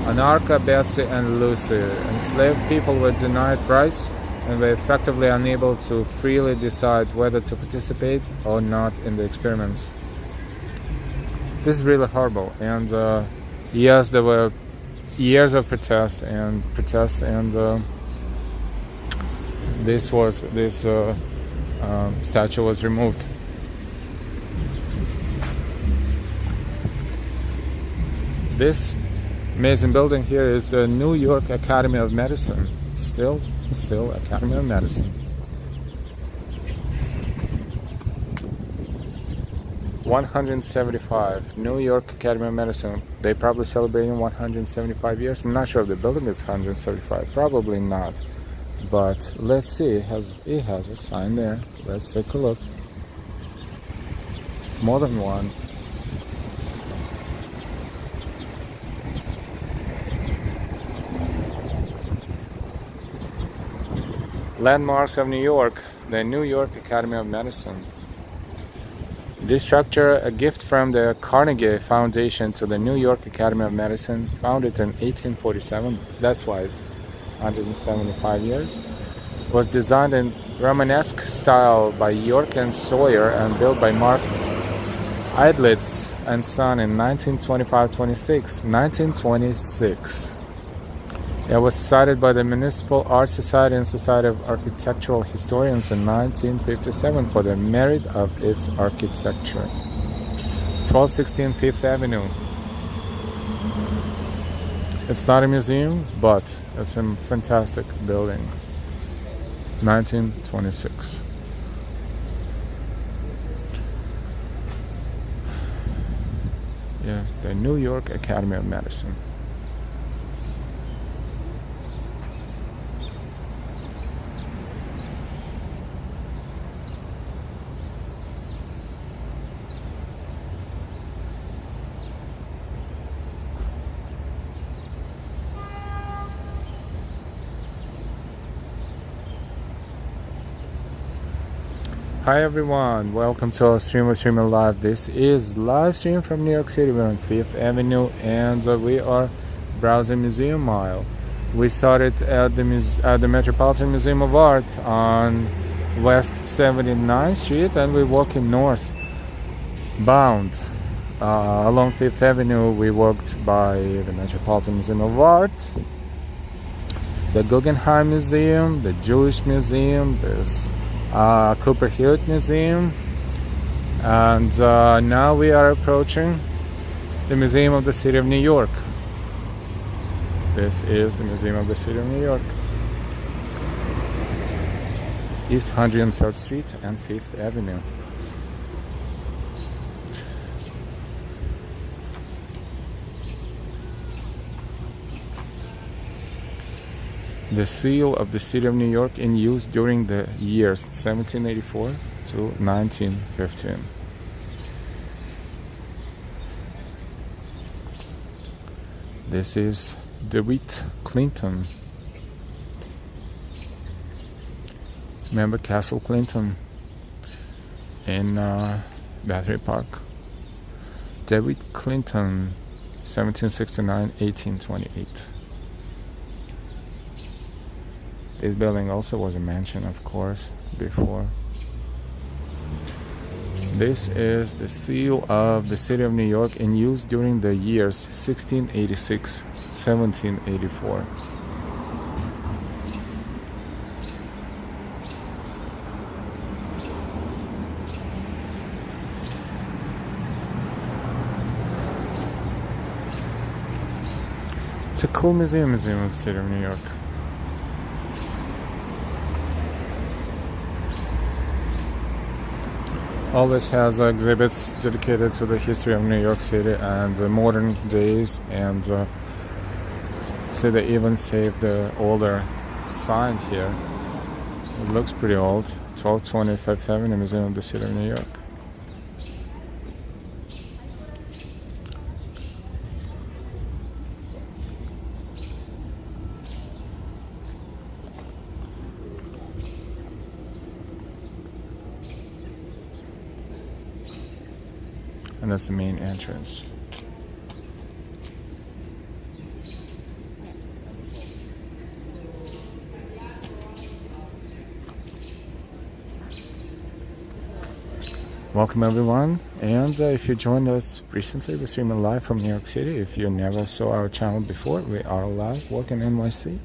Anarcha, Betsy, and Lucy. Enslaved people were denied rights and were effectively unable to freely decide whether to participate or not in the experiments. This is really horrible, and yes, there were years of protest and this statue was removed. This amazing building here is the New York Academy of Medicine. Still Academy of Medicine. 175, New York Academy of Medicine. They probably celebrating 175 years. I'm not sure if the building is 175. Probably not. But let's see. It has a sign there. Let's take a look. More than one. Landmarks of New York, the New York Academy of Medicine. This structure, a gift from the Carnegie Foundation to the New York Academy of Medicine, founded in 1847, that's why it's 175 years, was designed in Romanesque style by York and Sawyer and built by Mark Eidlitz and Son in 1925-26. It was cited by the Municipal Art Society and Society of Architectural Historians in 1957 for the merit of its architecture. 1216 Fifth Avenue. It's not a museum, but it's a fantastic building. 1926. Yeah, the New York Academy of Medicine. Hi everyone, welcome to our streaming live. This is live stream from New York City. We're on Fifth Avenue and we are browsing Museum Mile. We started at the Metropolitan Museum of Art on West 79th Street and we're walking northbound. Along Fifth Avenue we walked by the Metropolitan Museum of Art, the Guggenheim Museum, the Jewish Museum, this Cooper Hewitt Museum, and now we are approaching the Museum of the City of New York. This is the Museum of the City of New York. East 103rd Street and 5th Avenue. The seal of the City of New York in use during the years 1784 to 1915. This is DeWitt Clinton. Remember Castle Clinton in Battery Park? DeWitt Clinton, 1769-1828. This building also was a mansion, of course, before. This is the seal of the City of New York in use during the years 1686-1784. It's a cool museum of the City of New York. Always has exhibits dedicated to the history of New York City and modern days, and see they even saved the older sign here. It looks pretty old. 1220 Fifth Avenue, Museum of the City of New York. and that's the main entrance. Welcome everyone, and if you joined us recently, we're streaming live from New York City. If you never saw our channel before, we are live working NYC.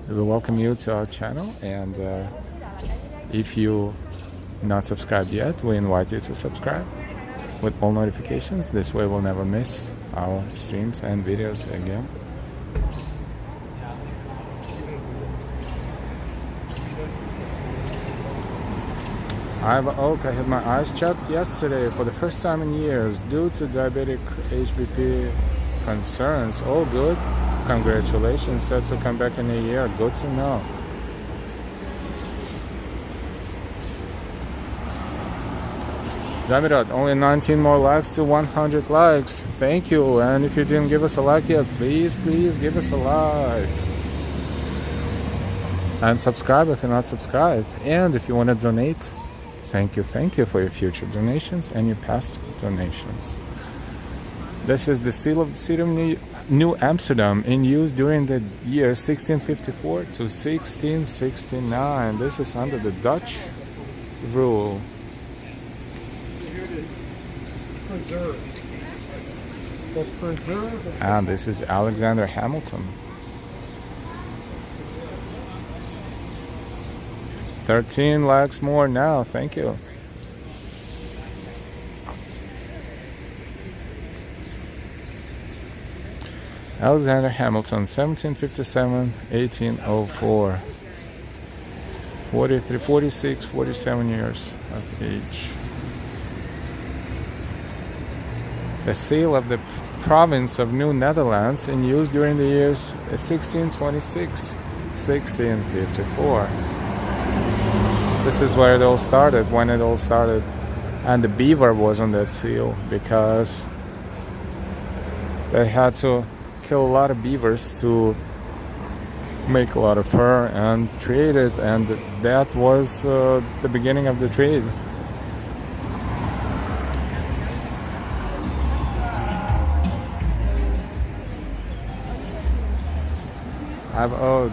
We will welcome you to our channel, and if you not subscribed yet, we invite you to subscribe with all notifications. This way we'll never miss our streams and videos again. I had my eyes checked yesterday for the first time in years due to diabetic HBP concerns. All good. Congratulations. Set to come back in a year. Good to know. Damirad, only 19 more likes to 100 likes. Thank you. And if you didn't give us a like yet, please give us a like. And subscribe if you're not subscribed. And if you want to donate, thank you for your future donations and your past donations. This is the seal of the city of New Amsterdam in use during the year 1654 to 1669. This is under the Dutch rule. And this is Alexander Hamilton. 13 likes more now, thank you. Alexander Hamilton, 1757, 1804. 43, 46, 47 years of age. The seal of the province of New Netherlands in use during the years 1626, 1654. This is where it all started, when it all started. And the beaver was on that seal because they had to kill a lot of beavers to make a lot of fur and trade it, and that was the beginning of the trade.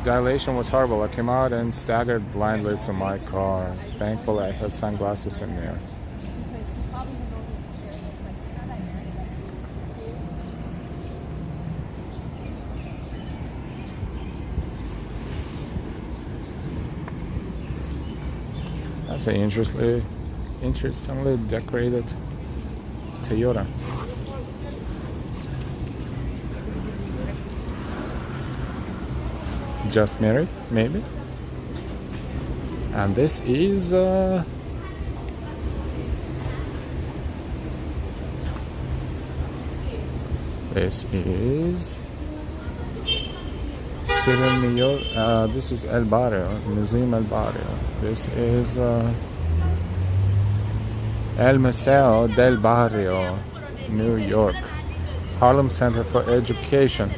Dilation was horrible. I came out and staggered blindly to my car. Thankfully I had sunglasses in there. That's an interestingly decorated Toyota. Just married, maybe. And this is City of New York. This is El Barrio, Museum El Barrio. This is El Museo del Barrio, New York. Harlem Center for Education.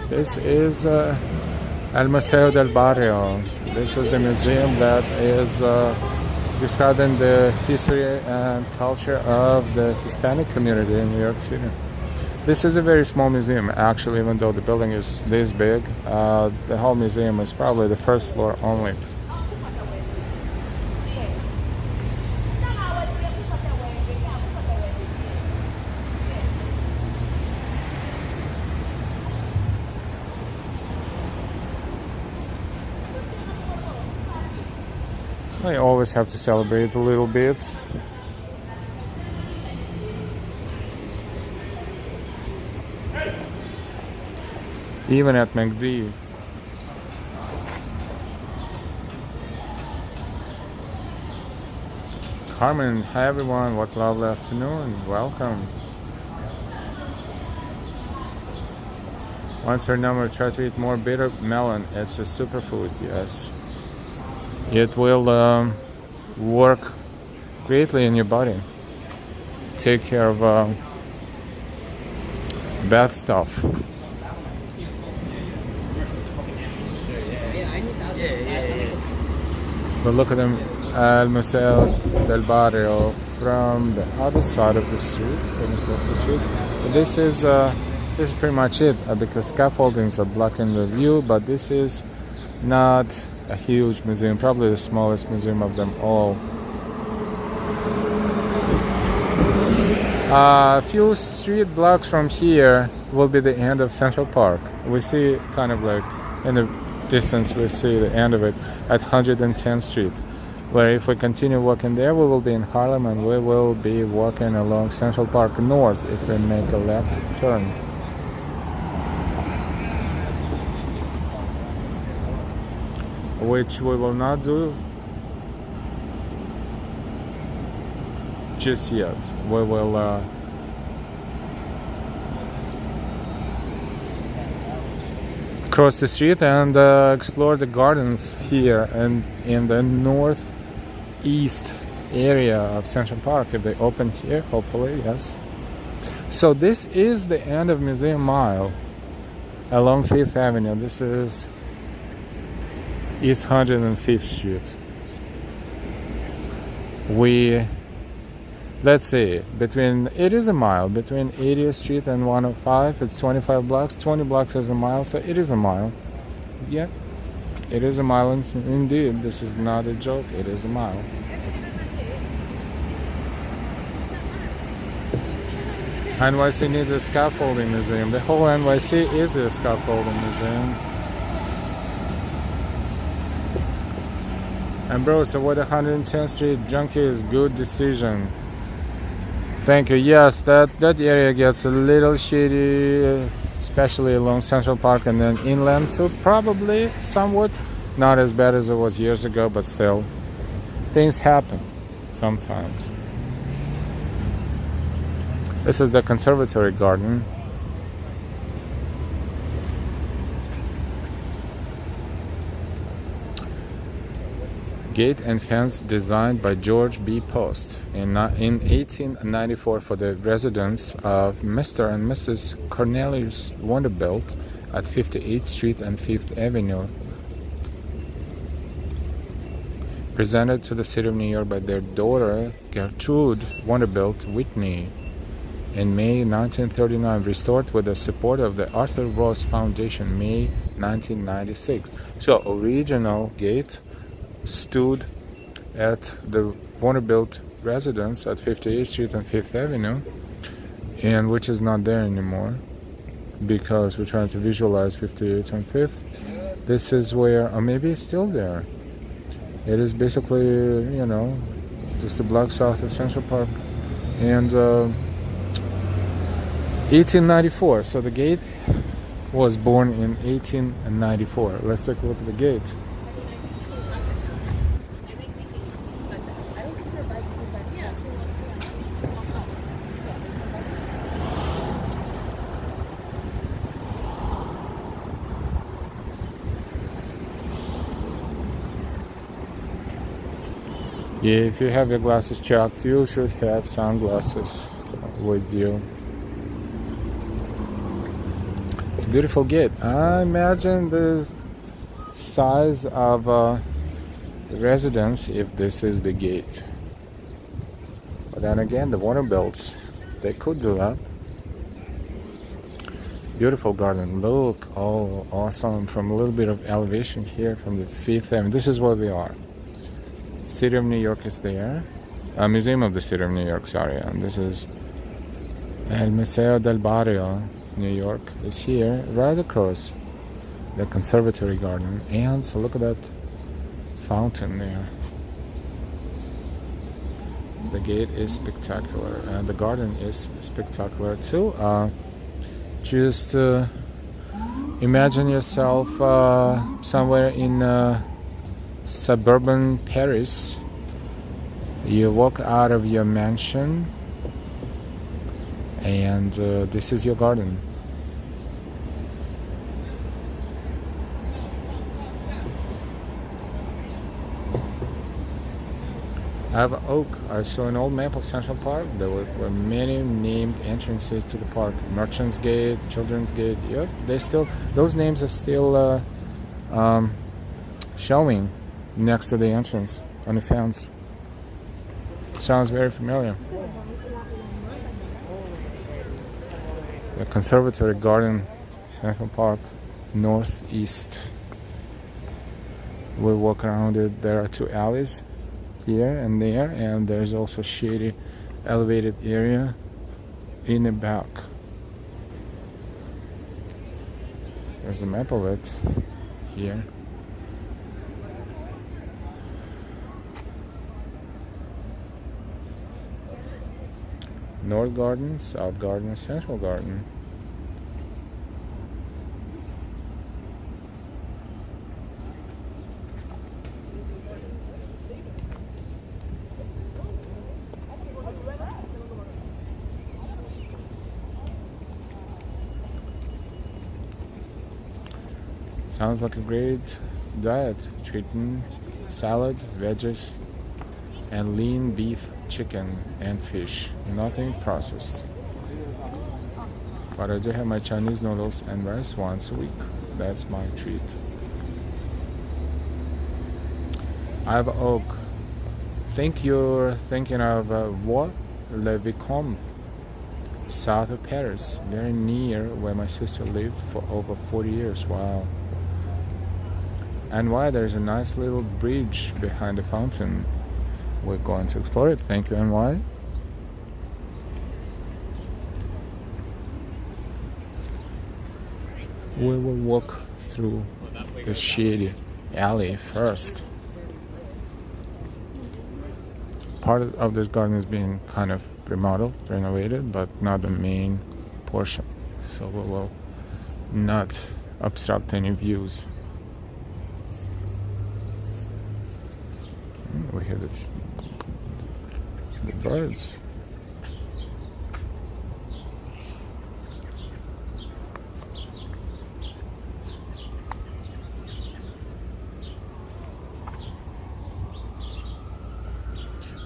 This is El Museo del Barrio. This is the museum that is describing the history and culture of the Hispanic community in New York City. This is a very small museum, actually, even though the building is this big. The whole museum is probably the first floor only. I always have to celebrate a little bit. Even at McD. Carmen, hi everyone, what lovely afternoon, welcome. What's her number? Try to eat more bitter melon, it's a superfood, yes. It will work greatly in your body. Take care of bad stuff. But look at them, El Museo del Barrio from the other side of the street, across the street. But this is pretty much it, because scaffoldings are blocking the view. But this is not a huge museum, probably the smallest museum of them all. A few street blocks from here will be the end of Central Park. We see kind of like in the distance, we see the end of it at 110th Street, where if we continue walking there, we will be in Harlem, and we will be walking along Central Park North if we make a left turn. Which we will not do just yet. We will cross the street and explore the gardens here and in the northeast area of Central Park, if they open here, hopefully, yes. So this is the end of Museum Mile along Fifth Avenue. This is East 105th Street. Let's see, it is a mile between 80th Street and 105. It's 25 blocks. 20 blocks is a mile, so it is a mile. Yeah, it is a mile indeed. This is not a joke. It is a mile. NYC needs a scaffolding museum. The whole NYC is a scaffolding museum. And bro, so what 110th Street junkie is good decision. Thank you. Yes, that area gets a little shady, especially along Central Park and then inland too. Probably somewhat not as bad as it was years ago, but still, things happen sometimes. This is the conservatory garden. Gate and fence designed by George B. Post in 1894 for the residence of Mr. and Mrs. Cornelius Vanderbilt at 58th Street and 5th Avenue. Presented to the city of New York by their daughter Gertrude Vanderbilt Whitney in May 1939. Restored with the support of the Arthur Ross Foundation, May 1996. So original gate stood at the Vanderbilt residence at 58th Street and 5th Avenue, and which is not there anymore because we're trying to visualize 58th and 5th. This is where, or maybe it's still there. It is basically, you know, just a block south of Central Park. And 1894, so the gate was born in 1894. Let's take a look at the gate. If you have your glasses checked, you should have sunglasses with you. It's a beautiful gate. I imagine the size of the residence if this is the gate. But then again, the Vanderbilts, they could do that. Beautiful garden. Look, oh, awesome. From a little bit of elevation here from the Fifth Avenue. This is where we are. City of New York is there. Museum of the City of New York, sorry. And this is El Museo del Barrio, New York, is here, right across the Conservatory Garden. And so look at that fountain there. The gate is spectacular, and the garden is spectacular too. Just imagine yourself somewhere in suburban Paris. You walk out of your mansion and this is your garden. I have an oak. I saw an old map of Central Park. There were many named entrances to the park. Merchants Gate, Children's Gate. Yep, those names are still showing next to the entrance on the fence. Sounds very familiar. The Conservatory Garden, Central Park, northeast. We walk around it. There are two alleys here and there, and there's also shady elevated area in the back. There's a map of it here. North Garden, South Garden, Central Garden. Sounds like a great diet. Chicken, salad, veggies, and lean beef, chicken, and fish. Nothing processed. But I do have my Chinese noodles and rice once a week. That's my treat. I have oak. Think you're thinking of what? Le Vicomte, south of Paris, very near where my sister lived for over 40 years. Wow. And why there's a nice little bridge behind the fountain. We're going to explore it. Thank you, NY. We will walk through the shady alley first. Part of this garden is being kind of remodeled, renovated, but not the main portion. So we will not obstruct any views. We hear the birds.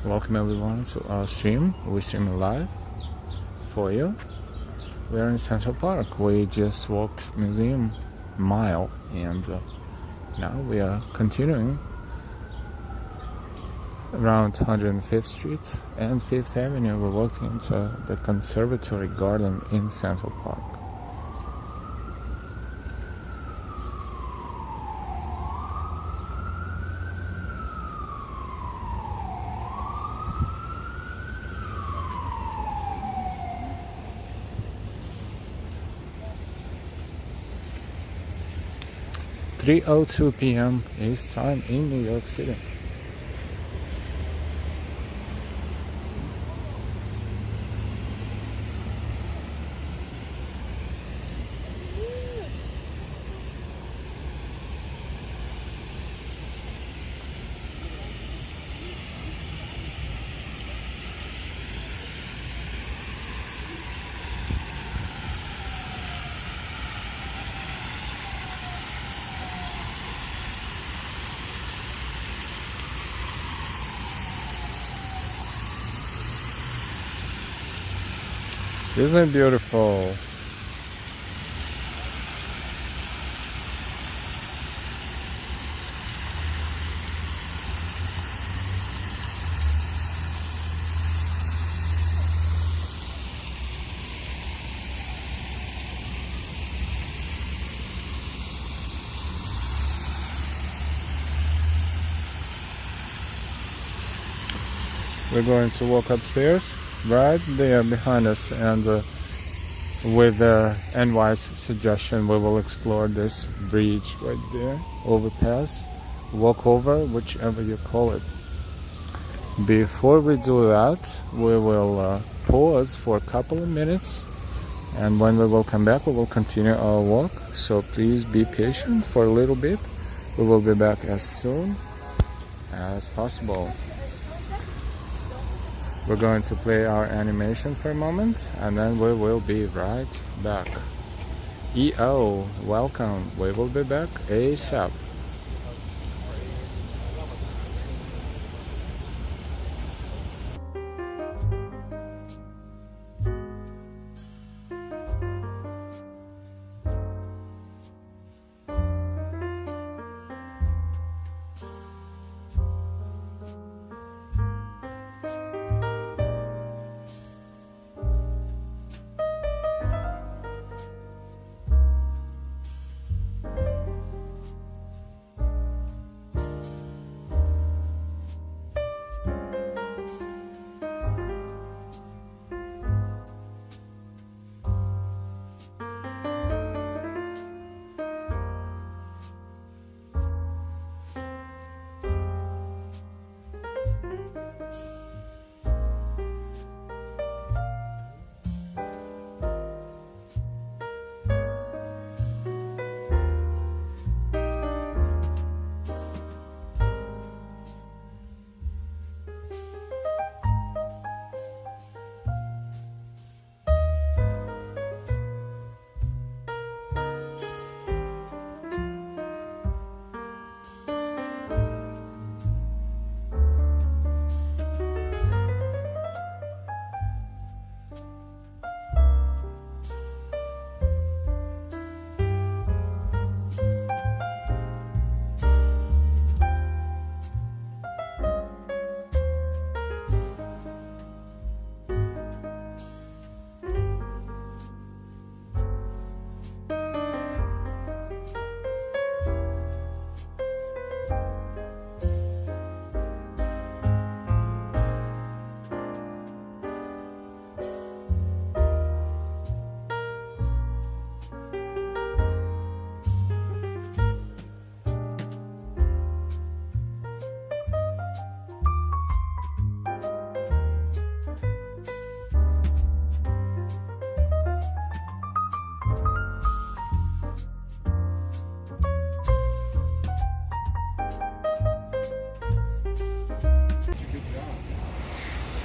Welcome everyone to our stream. We stream live for you. We're in Central Park. We just walked Museum Mile, and now we are continuing around 105th Street and Fifth Avenue. We're walking into the Conservatory Garden in Central Park. (3:02 p.m.) is time in New York City. Isn't it beautiful? We're going to walk upstairs right there behind us, and with NY's suggestion, we will explore this bridge right there, overpass, walk over, whichever you call it. Before we do that, we will pause for a couple of minutes, and when we will come back, we will continue our walk. So please be patient for a little bit. We will be back as soon as possible. We're going to play our animation for a moment, and then we will be right back. EO, welcome. We will be back ASAP.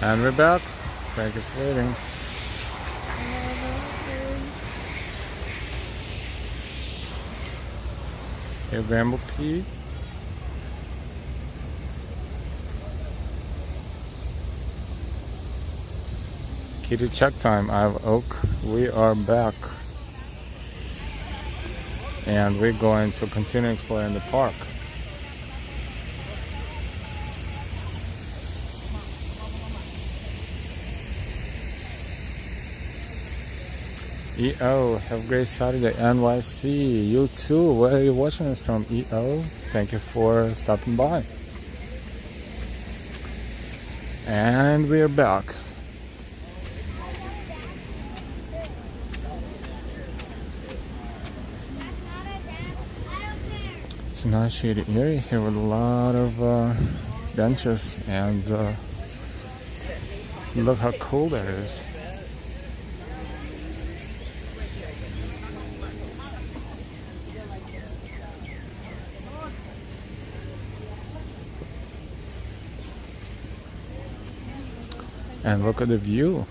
And we're back. Thank you for waiting. Hey, Bamboo Pea. Kitty check time. I have Oak. We are back. And we're going to continue exploring the park. EO, have a great Saturday. NYC, you too. Where are you watching us from, EO? Thank you for stopping by. And we're back. It's a nice shady area here with a lot of benches, and look how cool that is. And look at the view.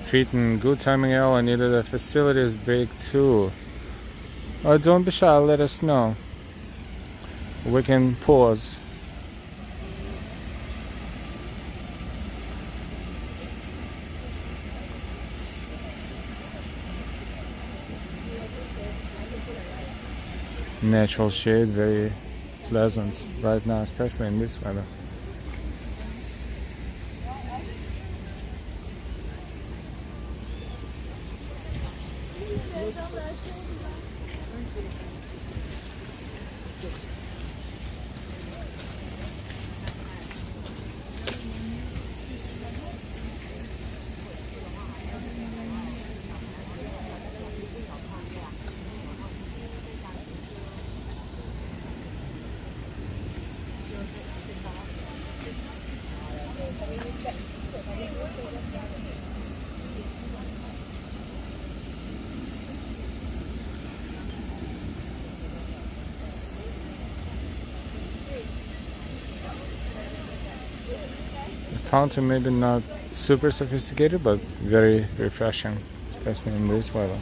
Treating good timing L. I needed a facilities break too. Oh, don't be shy, let us know. We can pause. Natural shade, very pleasant right now, especially in this weather. Fountain maybe not super sophisticated, but very refreshing, especially in this weather.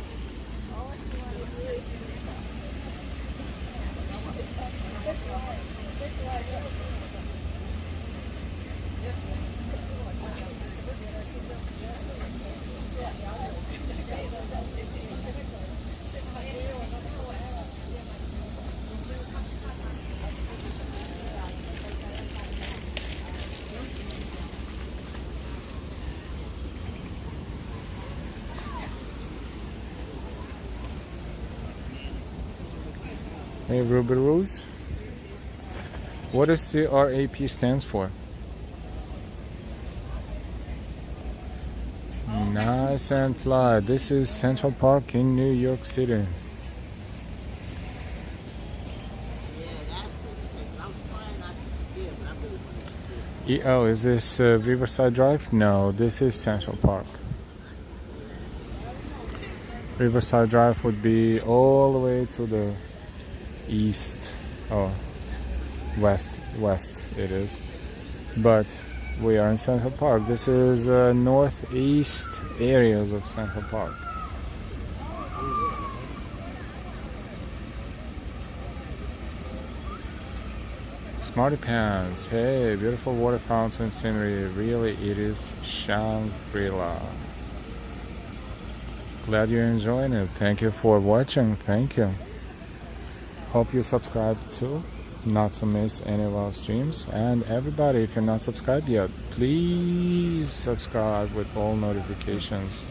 Hey, Ruby Rose. What does the RAP stands for? Nice and fly. This is Central Park in New York City. Oh, is this Riverside Drive? No, this is Central Park. Riverside Drive would be all the way to the east, or west it is. But we are in Central Park. This is northeast areas of Central Park. Smarty Pants, hey, beautiful water fountain scenery. Really, it is Shangri-La. Glad you're enjoying it. Thank you for watching. Thank you. Hope you subscribe too, not to miss any of our streams. And everybody, if you're not subscribed yet, please subscribe with all notifications.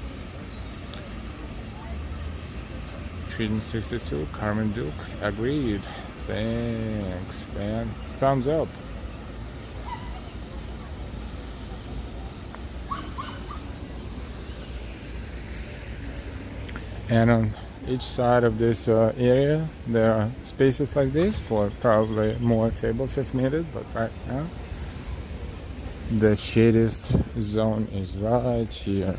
Trident62, Carmen Duke, agreed. Thanks, man. Thumbs up. And on each side of this area there are spaces like this for probably more tables if needed, but right now the shadiest zone is right here.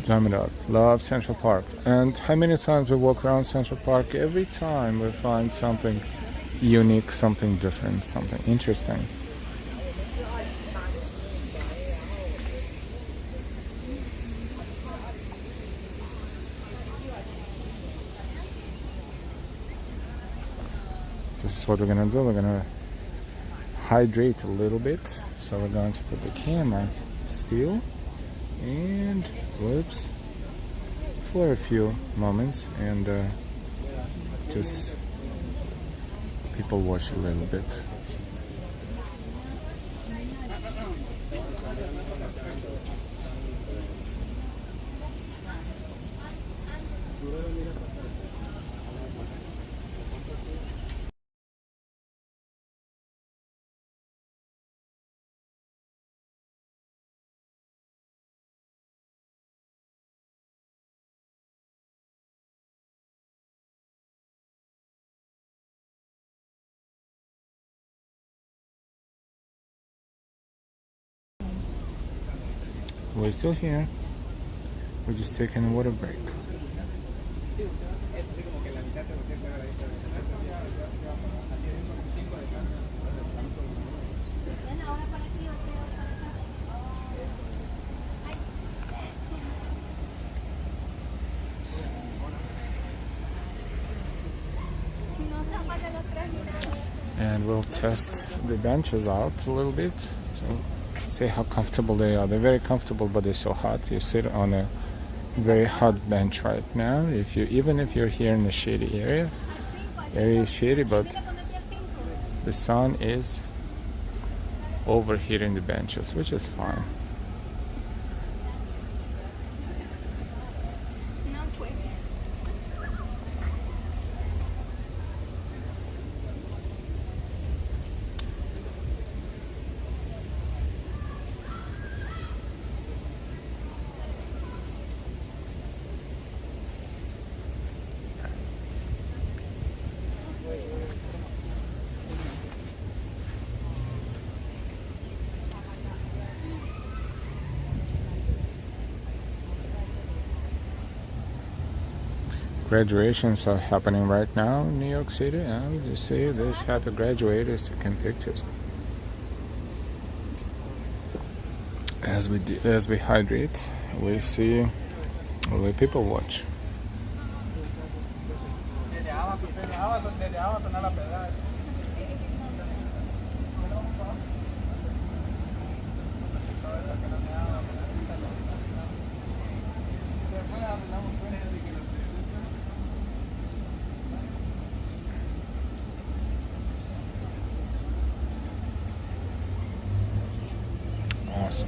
Zamidok, love Central Park. And how many times we walk around Central Park, every time we find something unique, something different, something interesting. This is what we're gonna do. We're gonna hydrate a little bit. So we're going to put the camera still and whoops for a few moments and just people watch a little bit. We're still here. We're just taking a water break. And we'll test the benches out a little bit to see how comfortable they are. They're very comfortable, but they're so hot. You sit on a very hot bench right now. Even if you're here in a shady area, very shady, but the sun is overheating the benches, which is fine. Graduations are happening right now in New York City, and you see there's happy graduators taking pictures. As we hydrate, we see the people watch. Awesome.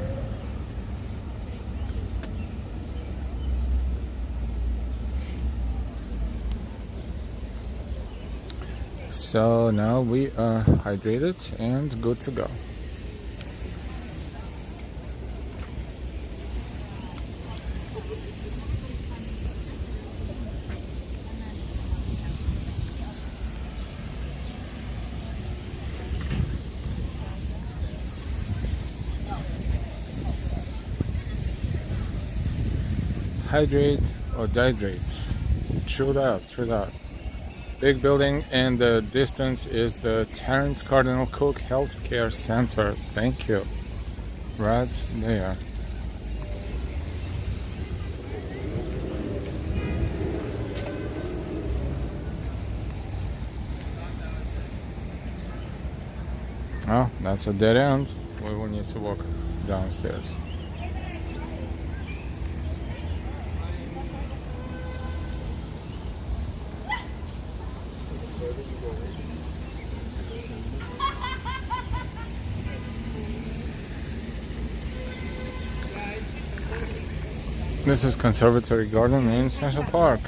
So now we are hydrated and good to go. hydrate or dehydrate. True that, true that. Big building, and the distance is the Terence Cardinal Cook Healthcare Center. Thank you. Right there. Oh, that's a dead end. We will need to walk downstairs. This is Conservatory Garden in Central Park.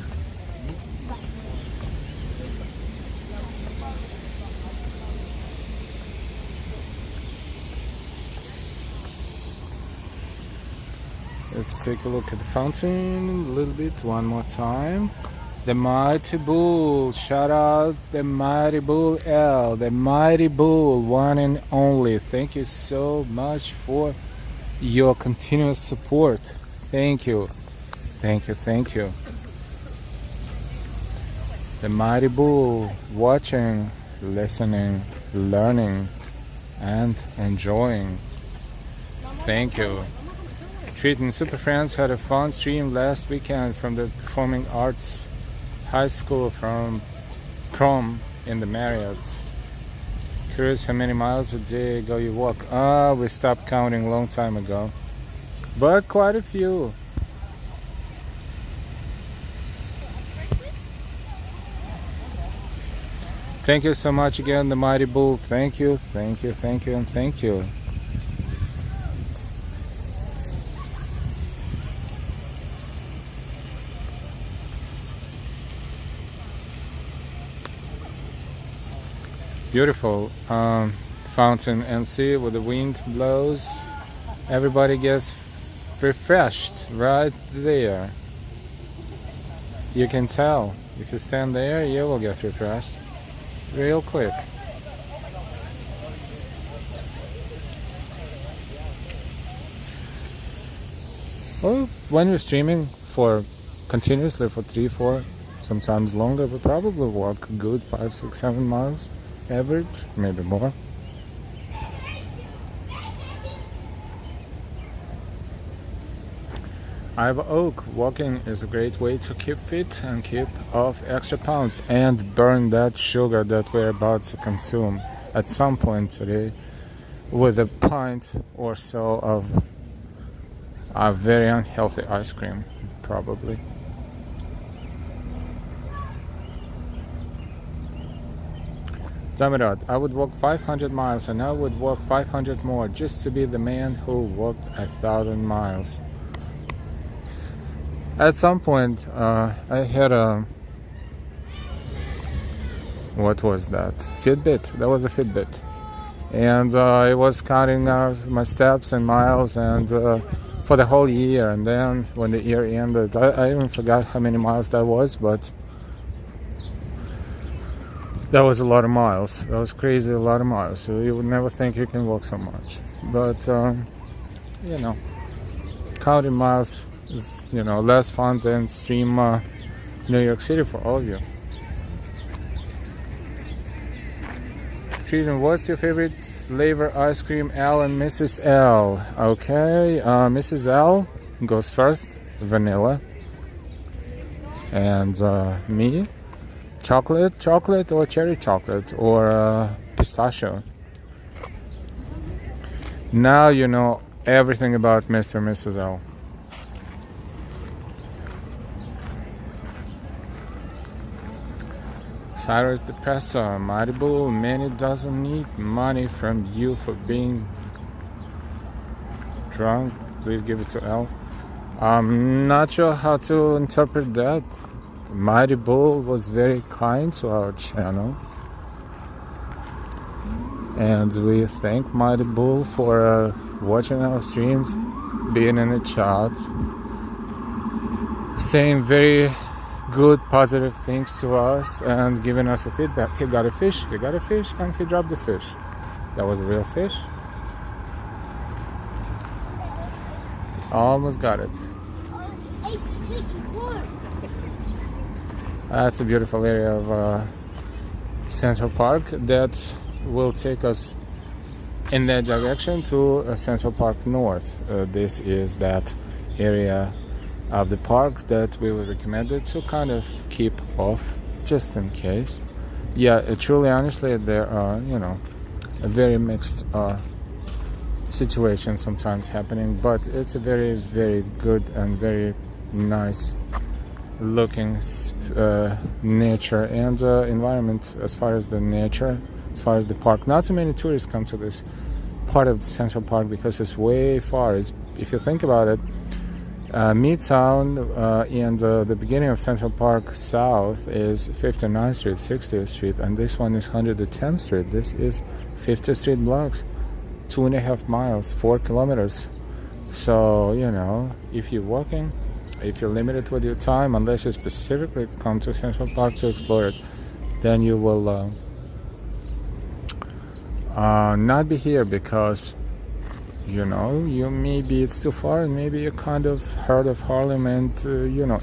Let's take a look at the fountain a little bit one more time. The Mighty Bull, shout out the Mighty Bull L, the Mighty Bull, one and only. Thank you so much for your continuous support. Thank you, thank you, thank you. The Mighty Bull, watching, listening, learning, and enjoying. Thank you. Treating Super Friends had a fun stream last weekend from the Performing Arts High School from Chrome in the Marriott. Curious how many miles a day ago you walk? We stopped counting a long time ago, but quite a few. Thank you so much again, the Mighty Bull. Thank you, thank you, thank you, and thank you. Beautiful fountain and see where the wind blows. Everybody gets refreshed right there. You can tell. If you stand there, you will get refreshed real quick. Well, when you're streaming for continuously for 3, 4, sometimes longer, we probably walk a good 5, 6, 7 miles average, maybe more. Iowa Oak, walking is a great way to keep fit and keep off extra pounds and burn that sugar that we're about to consume at some point today with a pint or so of a very unhealthy ice cream, probably. Damirad, I would walk 500 miles and I would walk 500 more just to be the man who walked 1,000 miles. At some point, I had a... What was that? Fitbit. That was a Fitbit. And I was counting my steps and miles and for the whole year. And then when the year ended, I even forgot how many miles that was, but that was a lot of miles. That was crazy, a lot of miles. So you would never think you can walk so much. But, you know, counting miles is, you know, less fun than stream New York City for all of you. Treason, what's your favorite flavor ice cream? L and Mrs. L. Okay, Mrs. L goes first, vanilla. And me? Chocolate or cherry chocolate or pistachio. Now you know everything about Mr. and Mrs. L. Cyrus the Presser, Mighty Bull, Manny doesn't need money from you for being drunk. Please give it to L. I'm not sure how to interpret that. Mighty Bull was very kind to our channel, and we thank Mighty Bull for watching our streams, being in the chat, saying very good positive things to us and giving us a feedback. He got a fish, and he dropped the fish. That was a real fish. Almost got it. That's a beautiful area of Central Park that will take us in that direction to Central Park North. This is that area of the park that we would recommend it to kind of keep off just in case. Yeah, truly honestly, there are, a very mixed situation sometimes happening, but it's a very, very good and very nice looking nature and environment as far as the nature, as far as the park. Not too many tourists come to this part of the Central Park because it's way far. If you think about it, Midtown and the beginning of Central Park South is 59th Street, 60th Street, and this one is 110th Street. This is 50th Street blocks, 2.5 miles, 4 kilometers. So, if you're walking, if you're limited with your time, unless you specifically come to Central Park to explore it, then you will not be here because maybe it's too far, and maybe you kind of heard of Harlem, and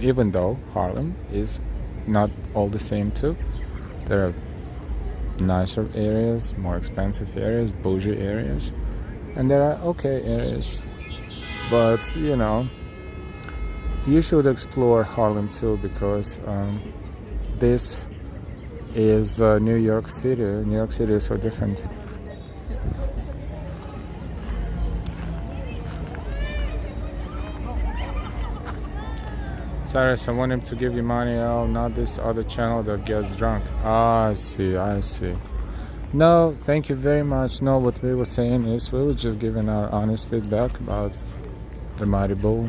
even though Harlem is not all the same too, there are nicer areas, more expensive areas, bougie areas, and there are okay areas, but you should explore Harlem too, because this is New York City. New York City is so different. Cyrus, I want him to give you money, not this other channel that gets drunk. I see. No, thank you very much. No, what we were saying is we were just giving our honest feedback about the Mighty Bull.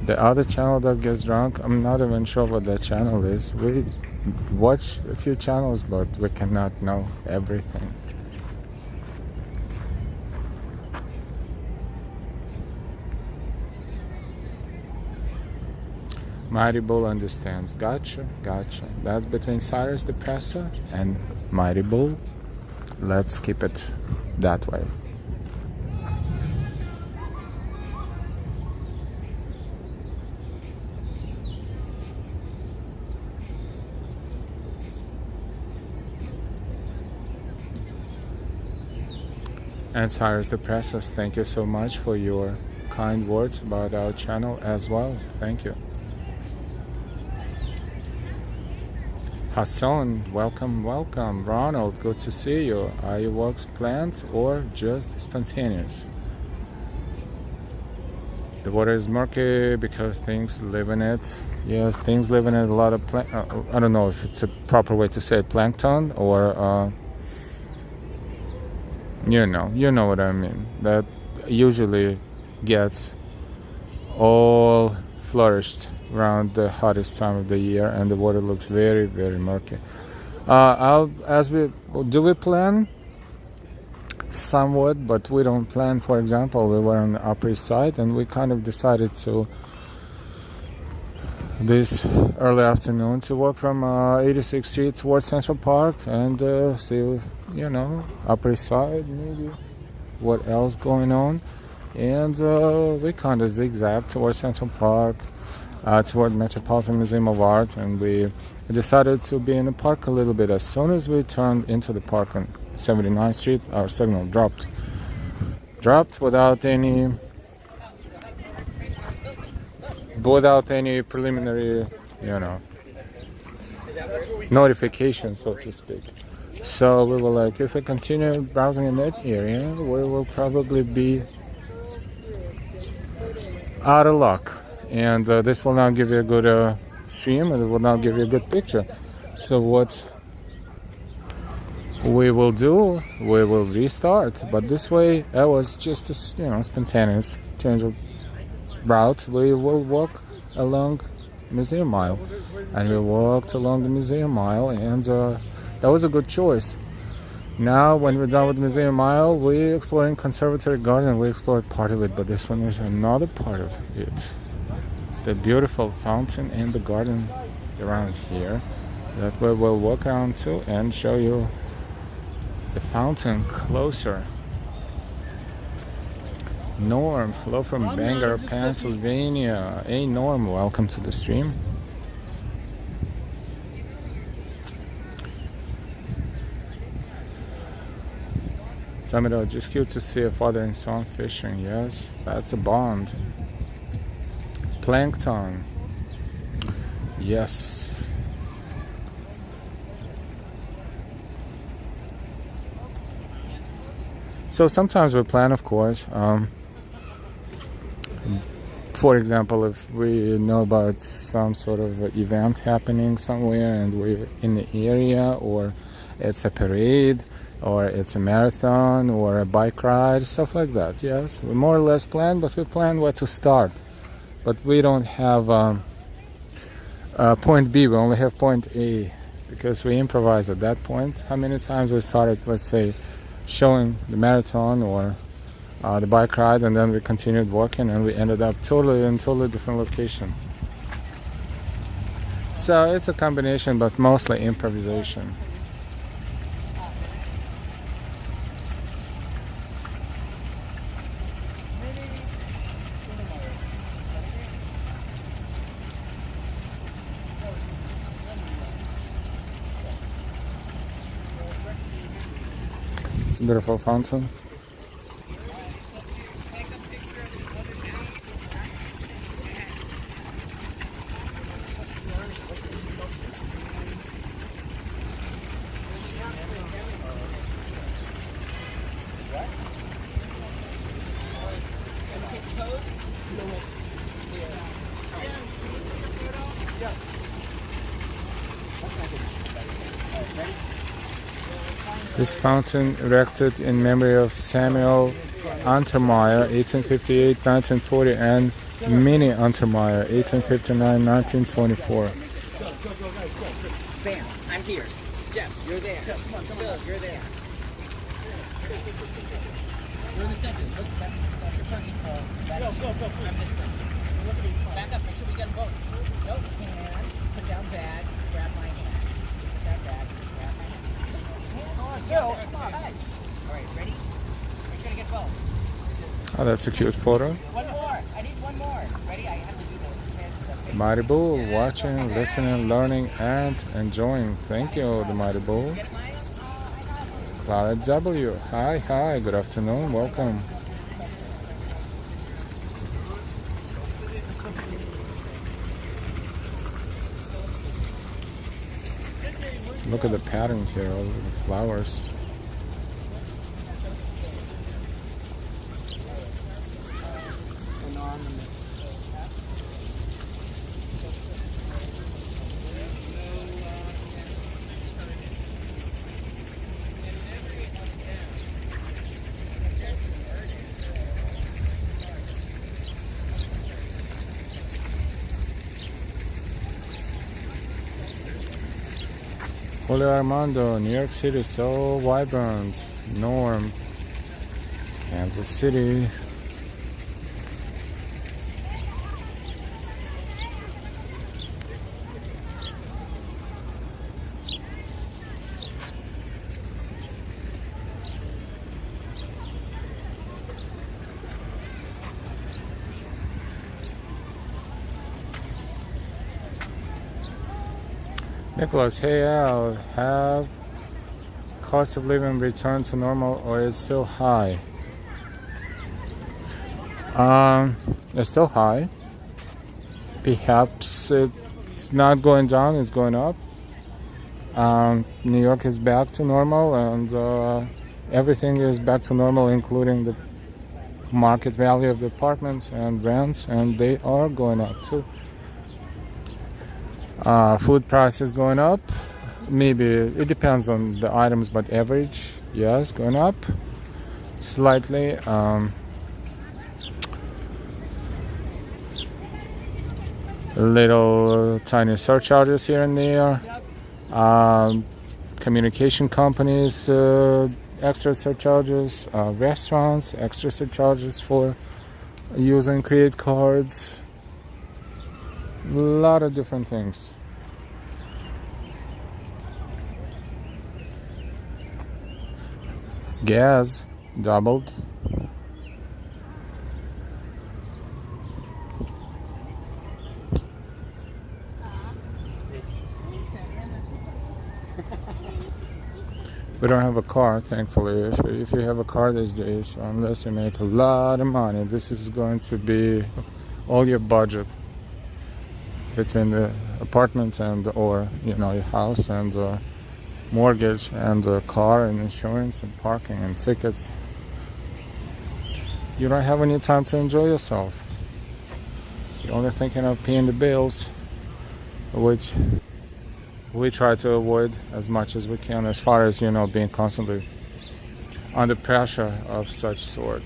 The other channel that gets drunk, I'm not even sure what that channel is. We watch a few channels, but we cannot know everything. Mighty Bull understands. Gotcha. That's between Cyrus the Presser and Mighty Bull. Let's keep it that way. And Cyrus the Presser, thank you so much for your kind words about our channel as well. Thank you. Hassan, welcome. Ronald, good to see you. Are your walks planned or just spontaneous? The water is murky because things live in it. Yes, things live in it. A lot of I don't know if it's a proper way to say plankton or you know what I mean. That usually gets all flourished around the hottest time of the year, and the water looks very, very murky. Do we plan? Somewhat, but we don't plan. For example, we were on the Upper East Side, and we kind of decided to this early afternoon to walk from 86th Street towards Central Park and see, Upper East Side, maybe what else going on, and we kind of zigzagged towards Central Park, toward Metropolitan Museum of Art, and we decided to be in the park a little bit. As soon as we turned into the park on 79th Street, our signal dropped without any preliminary, notification, so to speak. So we were like, if we continue browsing in that area, we will probably be out of luck. And this will not give you a good stream, and it will not give you a good picture. So what we will do, we will restart. But this way, it was just a spontaneous change of route. We will walk along Museum Mile, and we walked along the Museum Mile, and that was a good choice. Now, when we're done with Museum Mile, we're exploring Conservatory Garden. We explored part of it, but this one is another part of it. The beautiful fountain and the garden around here that we will walk around to and show you the fountain closer. Norm, hello from Bangor, Pennsylvania. Hey Norm, welcome to the stream. Tomato, just cute to see a father and son fishing. Yes, that's a bond. Plankton. Yes. So sometimes we plan, of course. For example, if we know about some sort of event happening somewhere and we're in the area, or it's a parade, or it's a marathon, or a bike ride, stuff like that. Yes, we more or less plan, but we plan where to start. But we don't have point B, we only have point A, because we improvise at that point. How many times we started, let's say, showing the marathon or the bike ride, and then we continued walking and we ended up in totally different location. So it's a combination, but mostly improvisation. It's a beautiful fountain. This fountain, erected in memory of Samuel Untermeyer, 1858-1940, and Minnie Untermeyer, 1859-1924. Bam, I'm here. Jeff, you're there. Jeff, come on, Bill, you're there. You're in the center. Look, that's your person. Go. I'm this person. Back up, make sure we get them both. Nope, hand, put down bag, grab my hand. Put that bag, grab my hand. Bill, come on. All right, ready? Make sure to get both. Oh, that's a cute photo. One more. I need one more. Ready? I have to do this. Mighty Bull, watching, listening, learning, and enjoying. Thank you, the Mighty Bull. Clara W. Hi, good afternoon, welcome. Look at the pattern here, all of the flowers. Julio Armando, New York City, so vibrant. Norm, Kansas City. Nicholas, hey Al, have cost of living returned to normal or is still high? It's still high. Perhaps it's not going down, it's going up. New York is back to normal, and everything is back to normal, including the market value of the apartments and rents, and they are going up too. Food prices going up. Maybe it depends on the items, but average, yes, going up slightly. Little tiny surcharges here and there. Communication companies, extra surcharges. Restaurants, extra surcharges for using credit cards. A lot of different things. Gas doubled. We don't have a car, thankfully. If you have a car these days, unless you make a lot of money, this is going to be all your budget between the apartment and or your house and mortgage and car and insurance and parking and tickets. You don't have any time to enjoy yourself. You're only thinking of paying the bills, which we try to avoid as much as we can, as far as being constantly under pressure of such sort.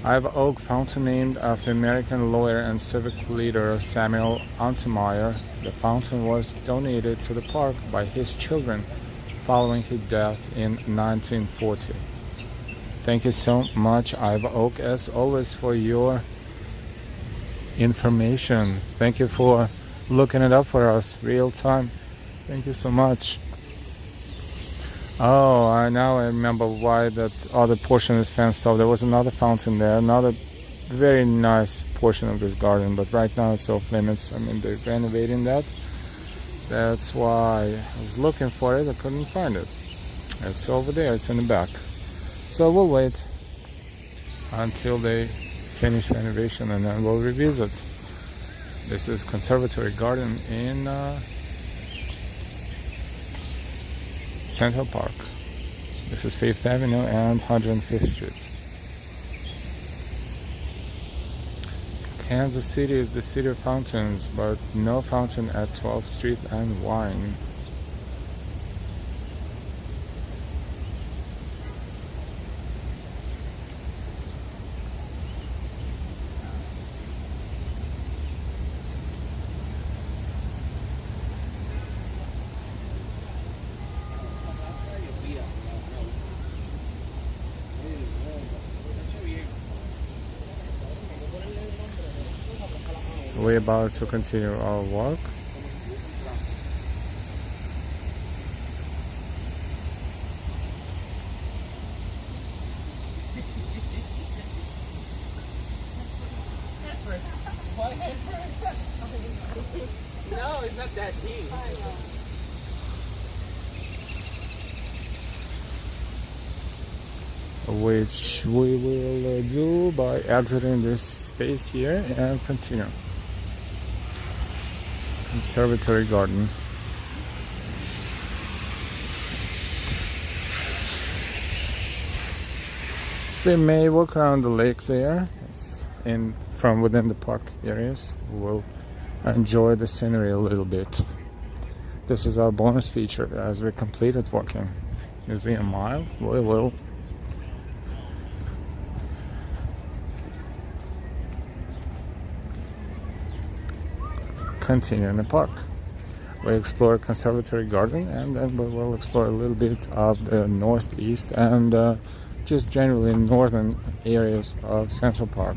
I have an oak fountain named after American lawyer and civic leader Samuel Untermeyer. The fountain was donated to the park by his children following his death in 1940. Thank you so much, Iva Oak, as always, for your information. Thank you for looking it up for us real time. Thank you so much. Oh, I remember why that other portion is fenced off. There was another fountain there, another very nice portion of this garden, but right now it's off limits. I mean, they're renovating that. That's why I was looking for it. I couldn't find it. It's over there. It's in the back. So we'll wait until they finish renovation and then we'll revisit. This is Conservatory Garden in Central Park. This is Fifth Avenue and 105th Street. Kansas City is the city of fountains, but no fountain at 12th Street and Vine. We're about to continue our walk. No, it's not that deep. Which we will do by exiting this space here and continue. Conservatory Garden. We may walk around the lake there. It's from within the park areas. We'll enjoy the scenery a little bit. This is our bonus feature as we completed walking Museum Mile. We will continue in the park. We explore Conservatory Garden and then we will explore a little bit of the northeast and just generally northern areas of Central Park.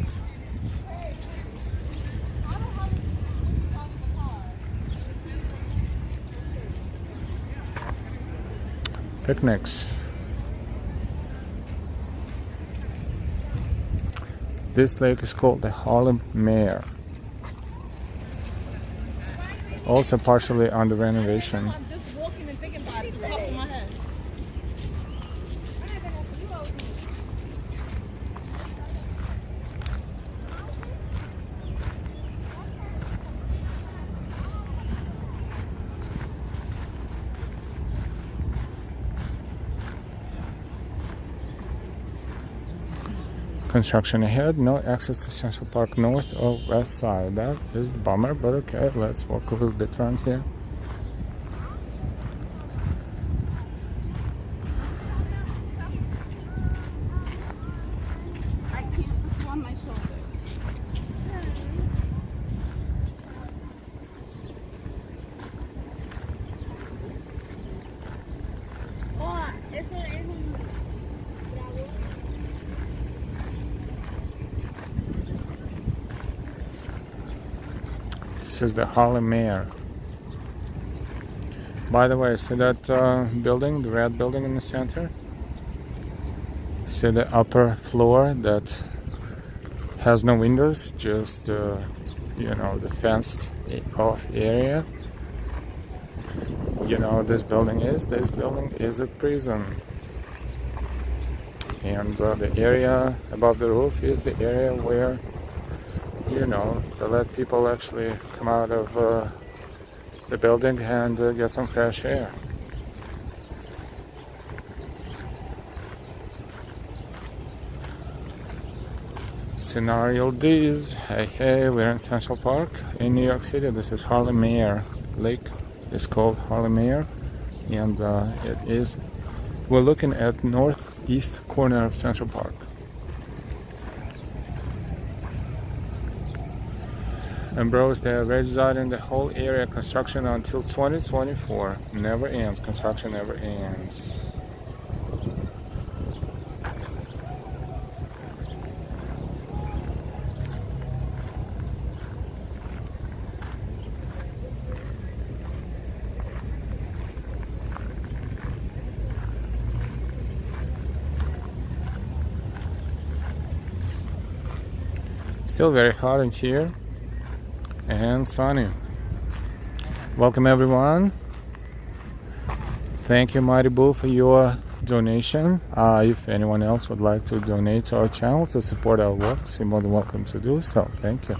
Picnics. This lake is called the Harlem Mare. Also partially under renovation. I'm just walking and thinking about it. It popped in my head. Construction ahead, no access to Central Park north or west side. That is the bummer, but okay, let's walk a little bit around here. I can't put you on my shoulders. Oh, eso es un bravo. This is the Harlem Mare. By the way, see that building, the red building in the center? See the upper floor that has no windows, just the fenced off area? you know what this building is? This building is a prison. And the area above the roof is the area where, you know, they let people actually come out of the building and get some fresh air. Scenario D's. Hey, we're in Central Park in New York City. This is Harlem Mayer Lake. It's called Harlem Mayer, and we're looking at northeast corner of Central Park. And bros, they're redesigning the whole area. Construction until 2024. Never ends. Construction never ends. Still very hot in here and sunny. Welcome everyone. Thank you, Mighty Bull, for your donation. If anyone else would like to donate to our channel to support our work, you're more than welcome to do so. Thank you.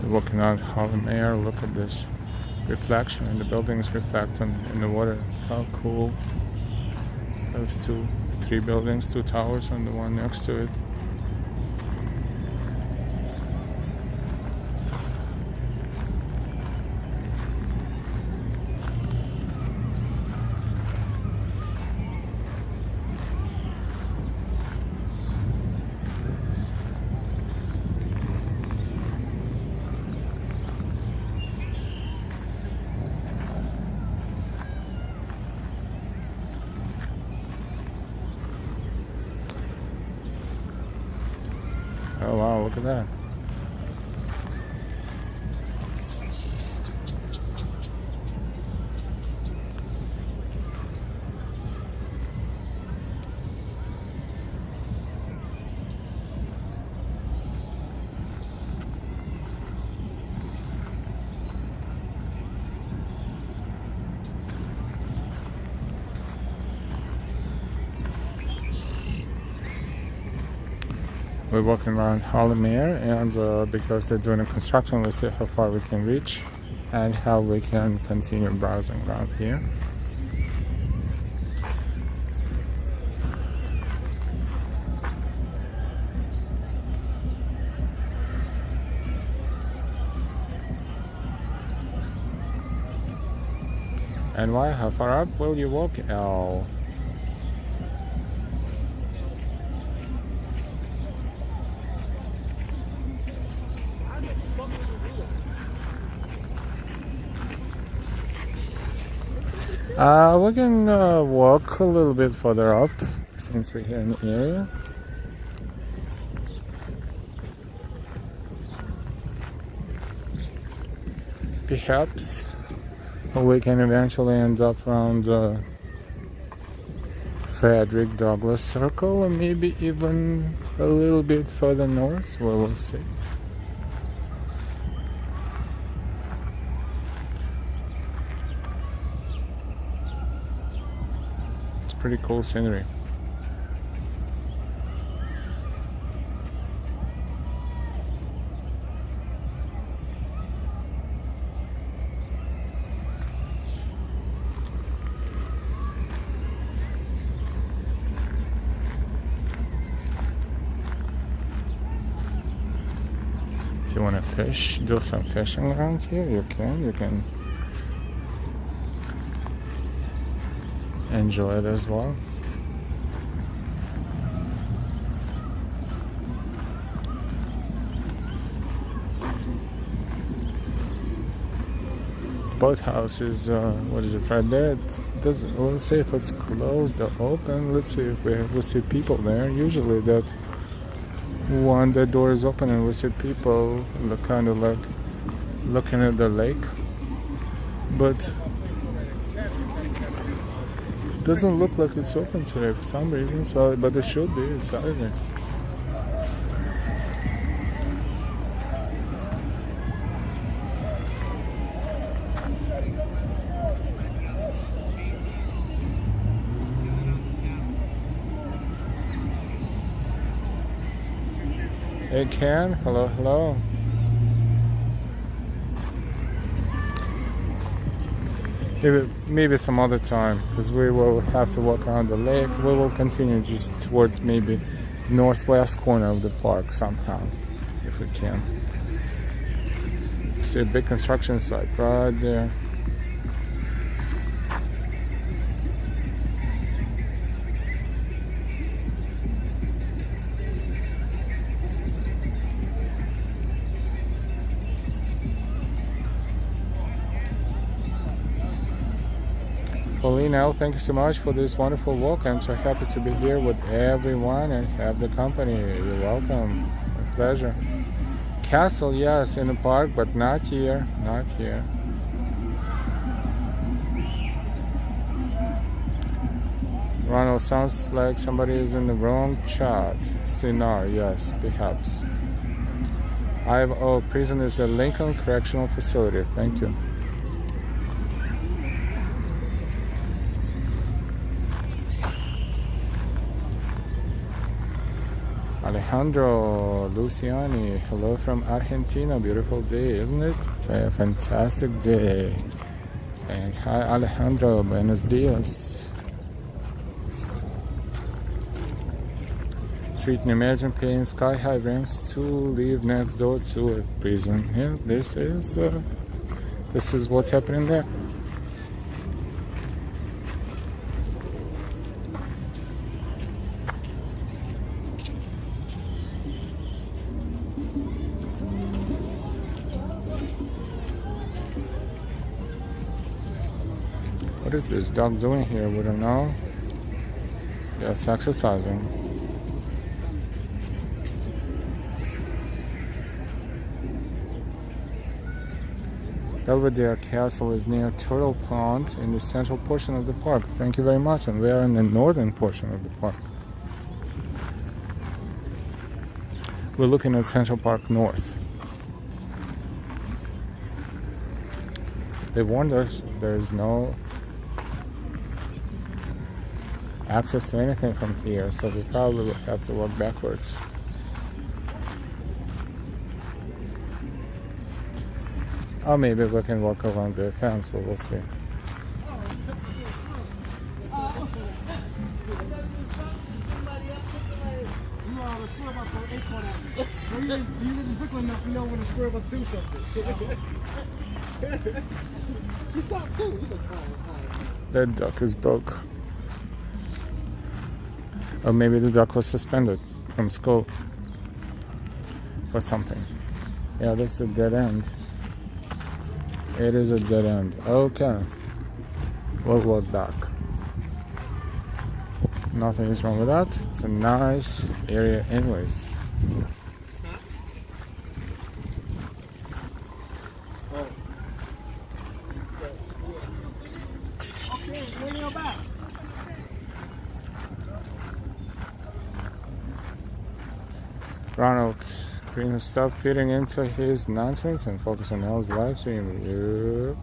Walking out Harlem Air, look at this reflection, and the buildings reflect in the water. How cool. Those three buildings, 2 towers, and the one next to it. Oh wow, look at that. We're walking around Harlem Air, and because they're doing a construction, let's see how far we can reach and how we can continue browsing around here. And why? How far up will you walk? L. We can walk a little bit further up since we're here in the area. Perhaps we can eventually end up around Frederick Douglass Circle, or maybe even a little bit further north. Well, we'll see. Pretty cool scenery. If you want to fish, do some fishing around here, you can enjoy it as well. Boathouse is what is it right there? It doesn't. We'll see if it's closed or open. Let's see if we see people there. Usually that one, the door is open and we see people kind of like looking at the lake, but it doesn't look like it's open today for some reason. So, but it should be. It's Saturday. Hey Ken, hello. Maybe some other time, because we will have to walk around the lake. We will continue just towards maybe northwest corner of the park somehow, if we can. See a big construction site right there. Paulina, thank you so much for this wonderful walk. I'm so happy to be here with everyone and have the company. You're welcome. A pleasure. Castle, yes, in the park, but not here. Not here. Ronald, sounds like somebody is in the wrong chat. Sinar, yes, perhaps. Prison is the Lincoln Correctional Facility. Thank you. Alejandro Luciani, hello from Argentina. Beautiful day, isn't it? A fantastic day. And hi Alejandro, buenos dias. Street, imagine paying sky high rents to live next door to a prison. Yeah, this is what's happening there. What is this dog doing here? We don't know. Yes, exercising. Belvedere Castle is near Turtle Pond in the central portion of the park. Thank you very much. And we are in the northern portion of the park. We're looking at Central Park North. They warned us there is no access to anything from here, so we probably will have to walk backwards. Or maybe we can walk around the fence, but we'll see. You live in Brooklyn enough, you know when a squirrel about to do something. You stop too. That duck is broke. Or maybe the duck was suspended from school for something. Yeah, that's a dead end. It is a dead end. Okay. We'll walk back. Nothing is wrong with that. It's a nice area anyways. Okay, bring your back. Ronald Green, stop feeding into his nonsense and focus on L's live stream. Yep.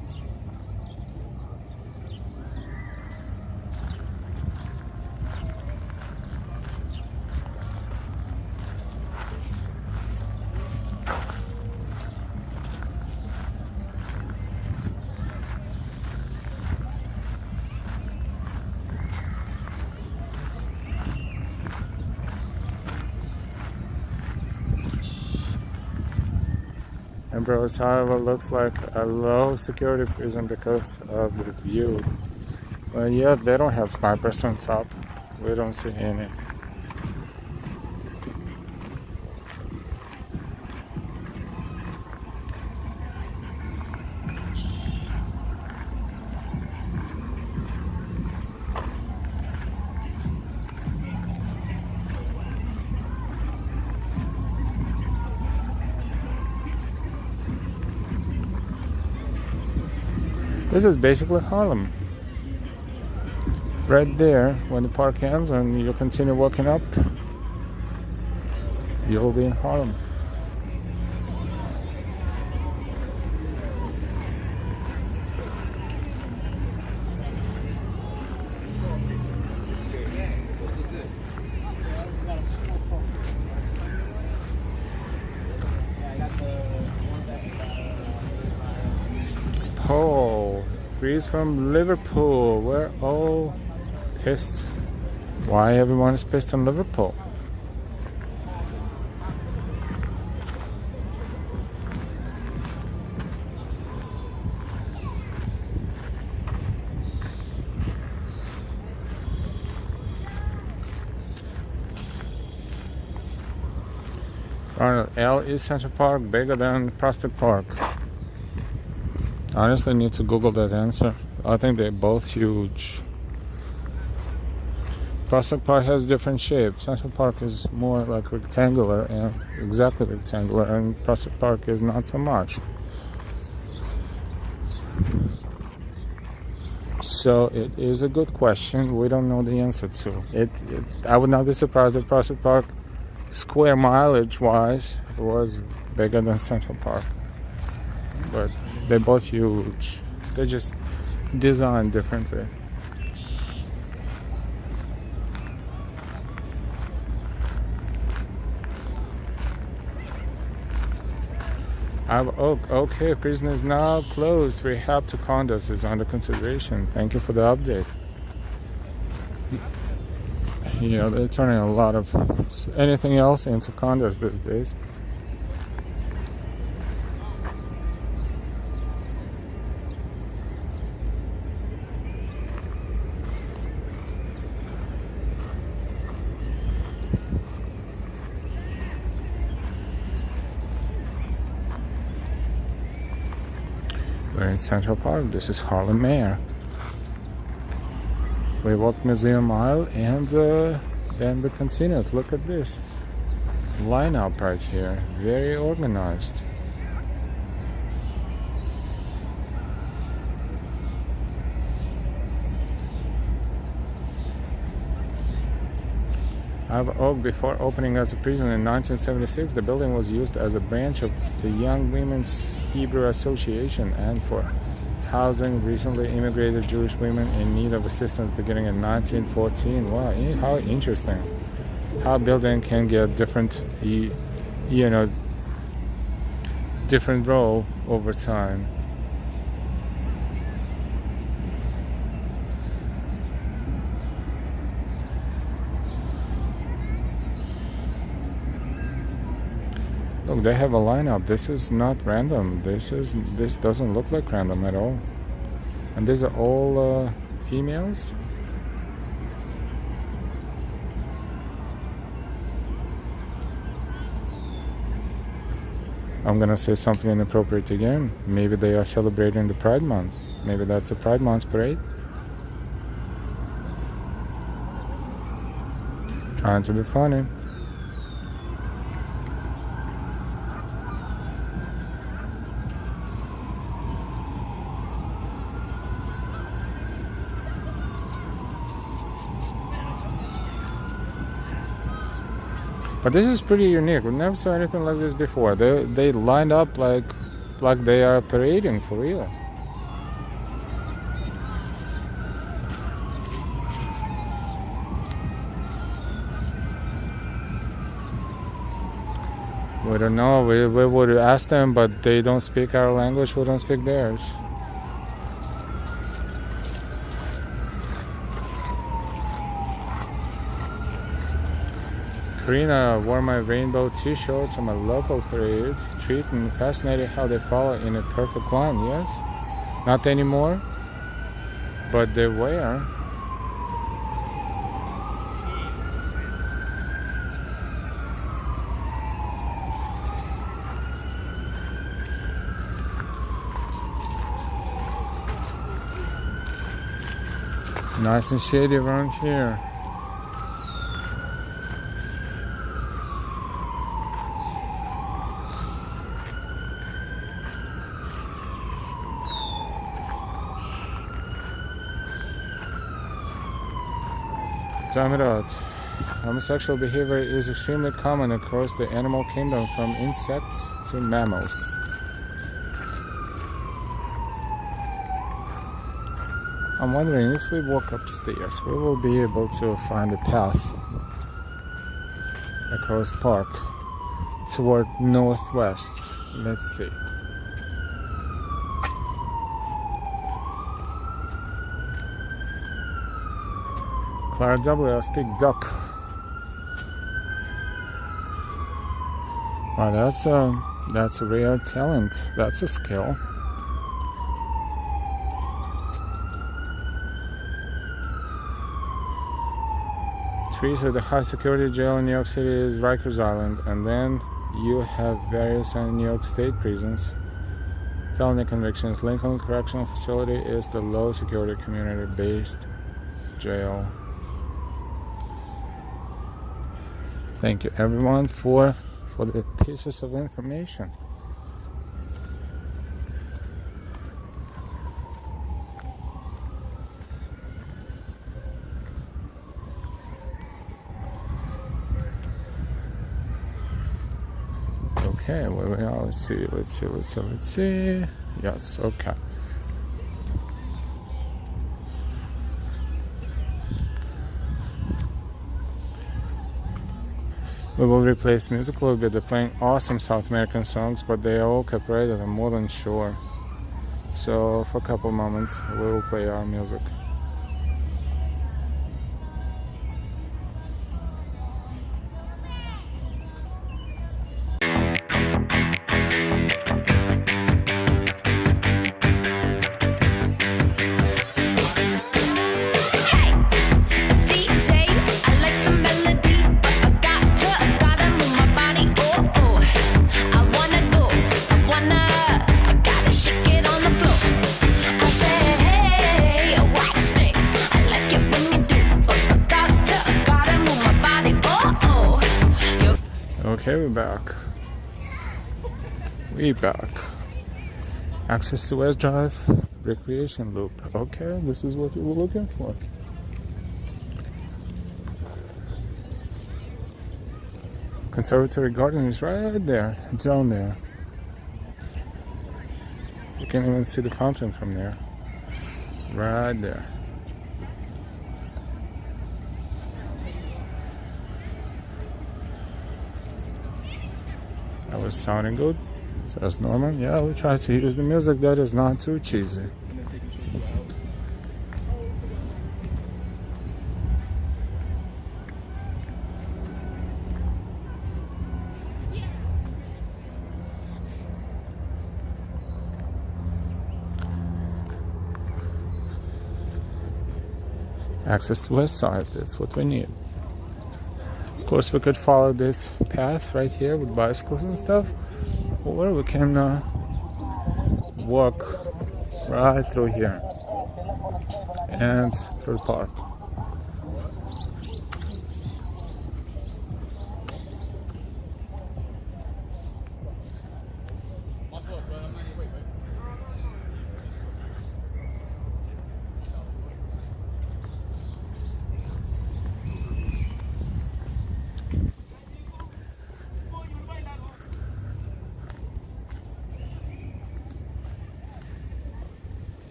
Ambrose, however, looks like a low security prison because of the view. But yeah, they don't have snipers on top. We don't see any. This is basically Harlem. Right there, when the park ends and you continue walking up, you'll be in Harlem. Paul, Greece from Liverpool. We're all pissed. Why everyone is pissed on Liverpool? Arnold, L is Central Park bigger than Prospect Park? Honestly, need to Google that answer. I think they're both huge. Prospect Park has different shapes. Central Park is more like rectangular and exactly rectangular, and Prospect Park is not so much. So it is a good question. We don't know the answer to it. I would not be surprised if Prospect Park, square mileage wise, was bigger than Central Park. But they're both huge. They're just designed differently. Okay, prison is now closed. Rehab to condos is under consideration. Thank you for the update. Yeah, they're turning a lot of anything else into condos these days. We're in Central Park. This is Harlem Mayor. We walked Museum Mile and then we continued. Look at this lineup right here. Very organized. Before opening as a prison in 1976, the building was used as a branch of the Young Women's Hebrew Association and for housing recently immigrated Jewish women in need of assistance beginning in 1914. Wow, how interesting. How a building can get different, different role over time. Look, they have a lineup. This is not random. This doesn't look like random at all. And these are all females. I'm gonna say something inappropriate again. Maybe they are celebrating the Pride Month. Maybe that's a Pride Month parade. Trying to be funny. But this is pretty unique. We never saw anything like this before. They lined up like they are parading for real. We don't know. We would ask them, but they don't speak our language. We don't speak theirs. Karina wore my rainbow t-shirts on my local parade treat and fascinated how they follow in a perfect line. Yes, not anymore, but they were. Nice and shady around here. Time it out. Homosexual behavior is extremely common across the animal kingdom, from insects to mammals. I'm wondering if we walk upstairs, we will be able to find a path across park toward northwest. Let's see. Clara W, I speak duck. Wow, that's a rare talent. That's a skill. Trees of the high security jail in New York City is Rikers Island, and then you have various New York State prisons. Felony convictions. Lincoln Correctional Facility is the low security community based jail. Thank you everyone for the pieces of information. Okay, where we are, let's see. Yes, okay. We will replace music a little bit. They're playing awesome South American songs, but they are all copyrighted, I'm more than sure. So for a couple moments, we will play our music. Okay, we're back. We back. Access to West Drive, recreation loop. Okay, this is what you were looking for. Conservatory garden is right there. It's down there. You can even see the fountain from there. Right there. That was sounding good, says Norman. Yeah, we try to use the music that is not too cheesy. Access to West Side, that's what we need. Of course, we could follow this path right here with bicycles and stuff, or we can walk right through here and through the park.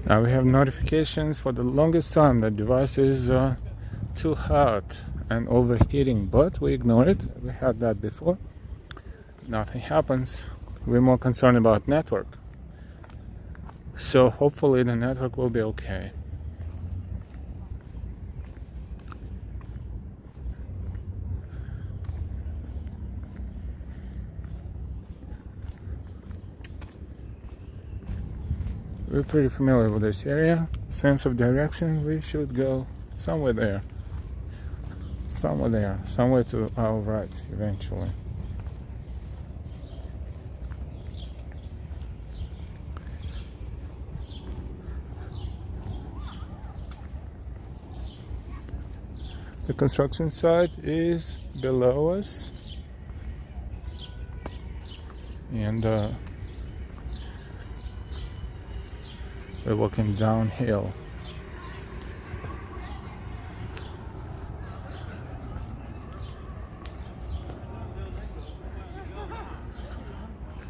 Now we have notifications for the longest time that device is too hot and overheating, but we ignore it. We had that before. Nothing happens. We're more concerned about network. So hopefully the network will be okay. We're pretty familiar with this area. Sense of direction, we should go somewhere there. Somewhere there. Somewhere to our right eventually. The construction site is below us. And we're walking downhill.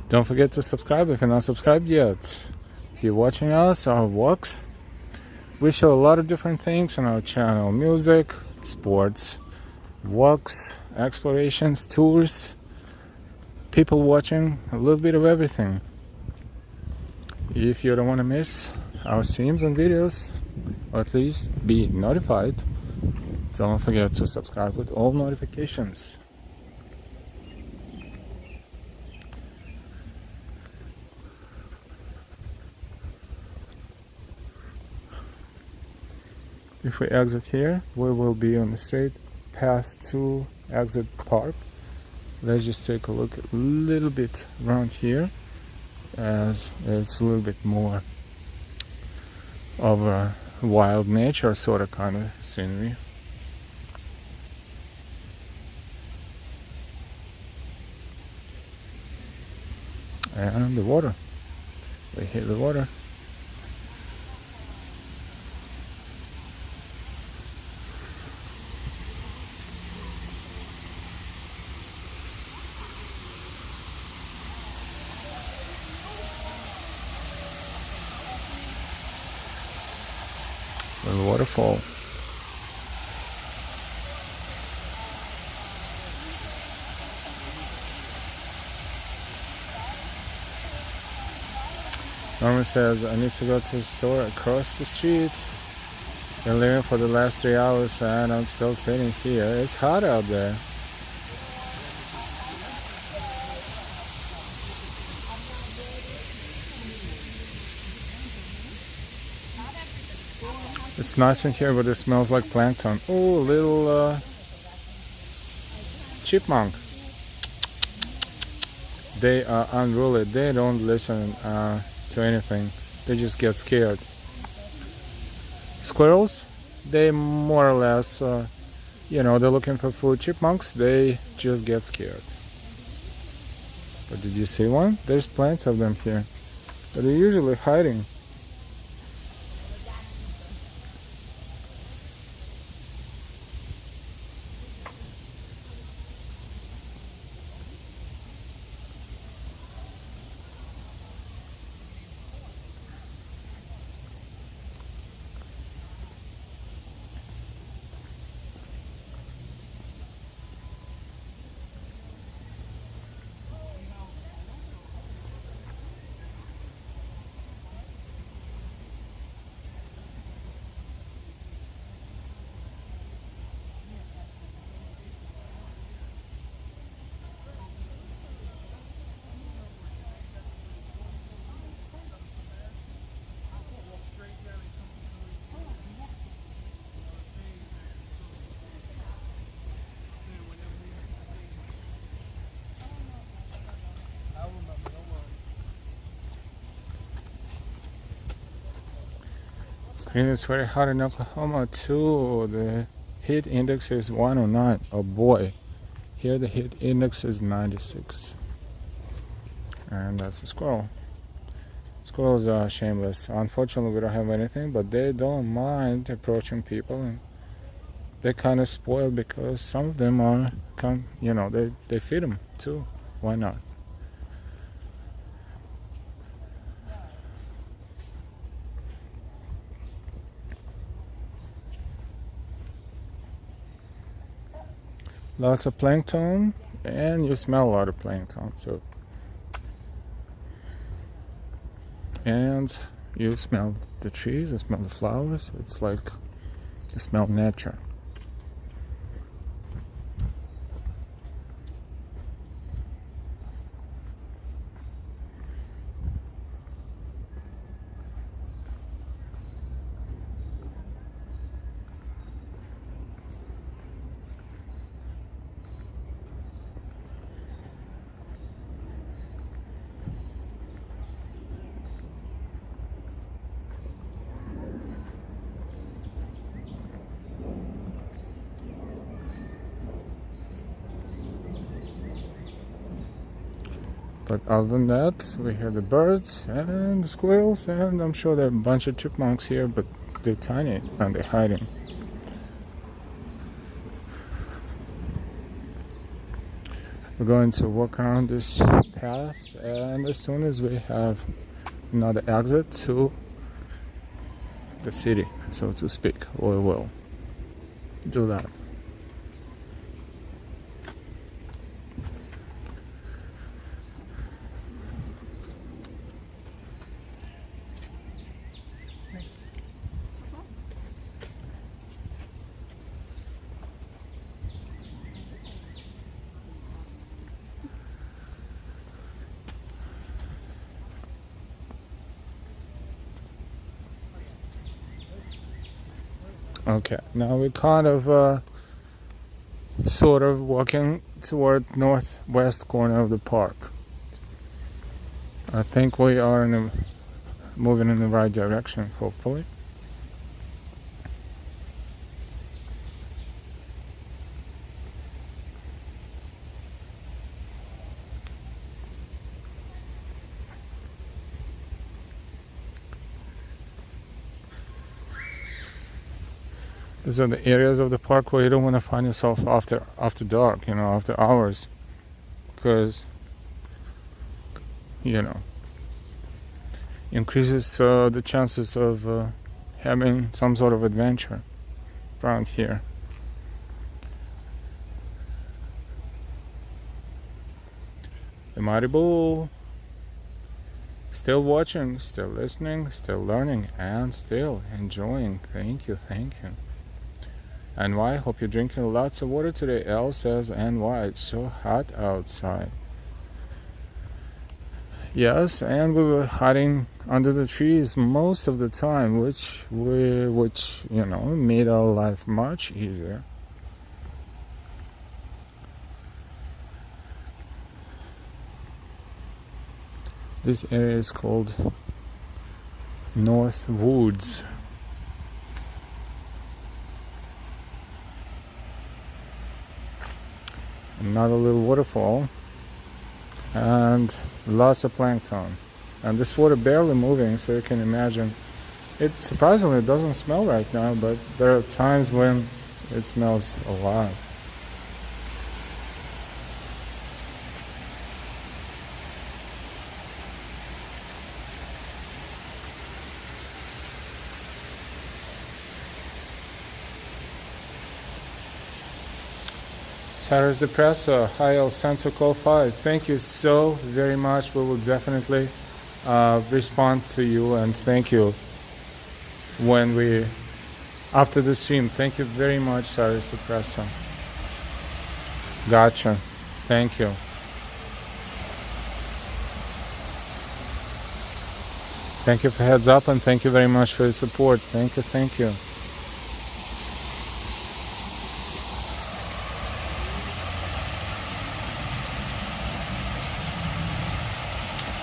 Don't forget to subscribe if you're not subscribed yet. If you're watching us, our walks, we show a lot of different things on our channel. Music, sports, walks, explorations, tours, people watching, a little bit of everything. If you don't want to miss our streams and videos, or at least be notified, don't forget to subscribe with all notifications. If we exit here, we will be on the straight path to exit park. Let's just take a look a little bit around here, as it's a little bit more of a wild nature sort of kind of scenery. And the water. We hit the water. The waterfall. Norman says, I need to go to the store across the street. Been leaving for the last 3 hours and I'm still sitting here. It's hot out there. It's nice in here, but it smells like plankton. Oh, little chipmunk. They are unruly. They don't listen to anything. They just get scared. Squirrels, they more or less, they're looking for food. Chipmunks, they just get scared. But did you see one? There's plenty of them here. But they're usually hiding. Green is very hot in Oklahoma too. The heat index is 109. Oh boy. Here the heat index is 96. And that's a squirrel. Squirrels are shameless. Unfortunately, we don't have anything, but they don't mind approaching people, and they're kind of spoiled because some of them are, they feed them too. Why not? Lots of plankton, and you smell a lot of plankton too. And You smell the trees, you smell the flowers. It's like you smell nature. But other than that, we have the birds and the squirrels, and I'm sure there are a bunch of chipmunks here, but they're tiny and they're hiding. We're going to walk around this path, and as soon as we have another exit to the city, so to speak, we will do that. Okay, now we're kind of sort of walking toward northwest corner of the park. I think we are moving in the right direction, hopefully. These are the areas of the park where you don't want to find yourself after dark, after hours, because increases the chances of having some sort of adventure around here. The Mighty Bull, still watching, still listening, still learning, and still enjoying. Thank you. NY, hope you're drinking lots of water today. L says, NY, it's so hot outside. Yes, and we were hiding under the trees most of the time, which made our life much easier. This area is called North Woods. Another little waterfall and lots of plankton, and this water barely moving, so you can imagine it. Surprisingly, it doesn't smell right now, but there are times when it smells a lot. Sarah's Depresso, hi El Santo Call 5. Thank you so very much. We will definitely respond to you, and thank you after the stream. Thank you very much, Sarah's Depresso. Gotcha. Thank you. Thank you for heads up, and thank you very much for your support. Thank you.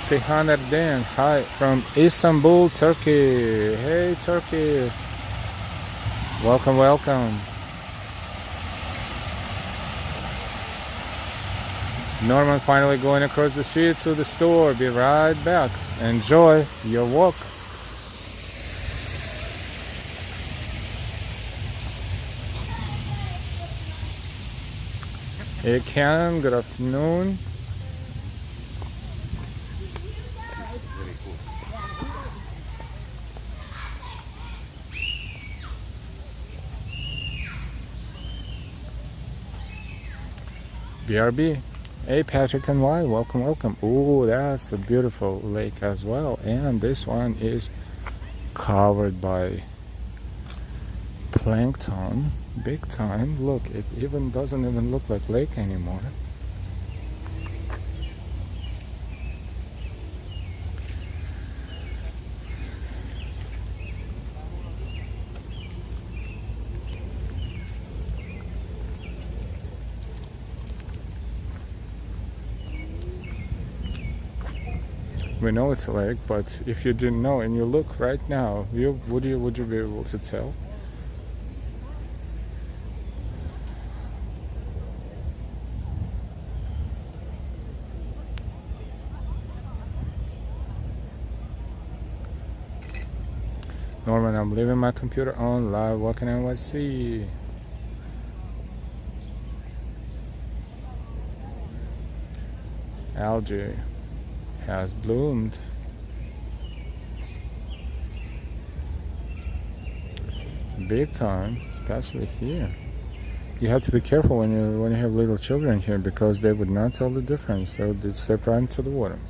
Seyhan Erden, hi from Istanbul, Turkey. Hey Turkey, welcome. Norman finally going across the street to the store. Be right back. Enjoy your walk. Hey Ken, good afternoon. BRB. Hey Patrick and Y, welcome. Ooh, that's a beautiful lake as well. And this one is covered by plankton, big time. Look, it even doesn't even look like lake anymore. We know it's a lake, but if you didn't know and you look right now, would you be able to tell? Norman, I'm leaving my computer on live walking NYC. Algae has bloomed. Big time, especially here. You have to be careful when you have little children here, because they would not tell the difference. They would step right into the water.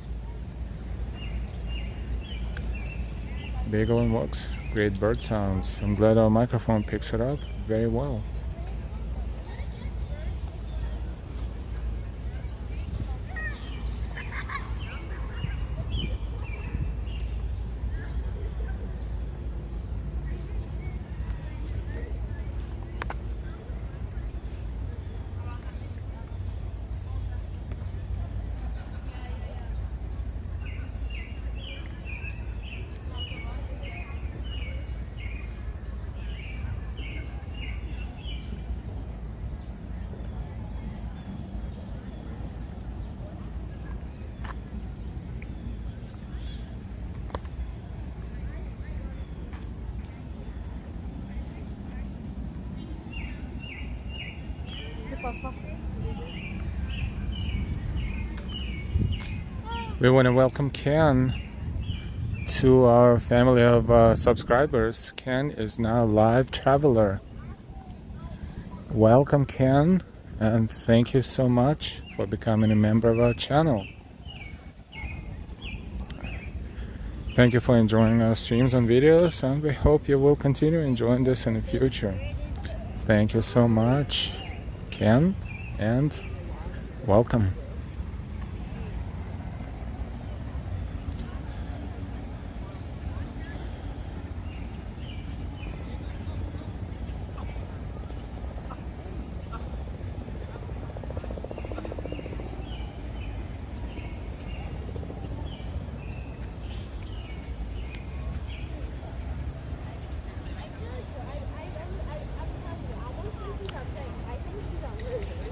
Bagel and walks, great bird sounds. I'm glad our microphone picks it up very well. We want to welcome Ken to our family of subscribers. Ken is now a live traveler. Welcome, Ken, and thank you so much for becoming a member of our channel. Thank you for enjoying our streams and videos, and we hope you will continue enjoying this in the future. Thank you so much, Ken, and welcome.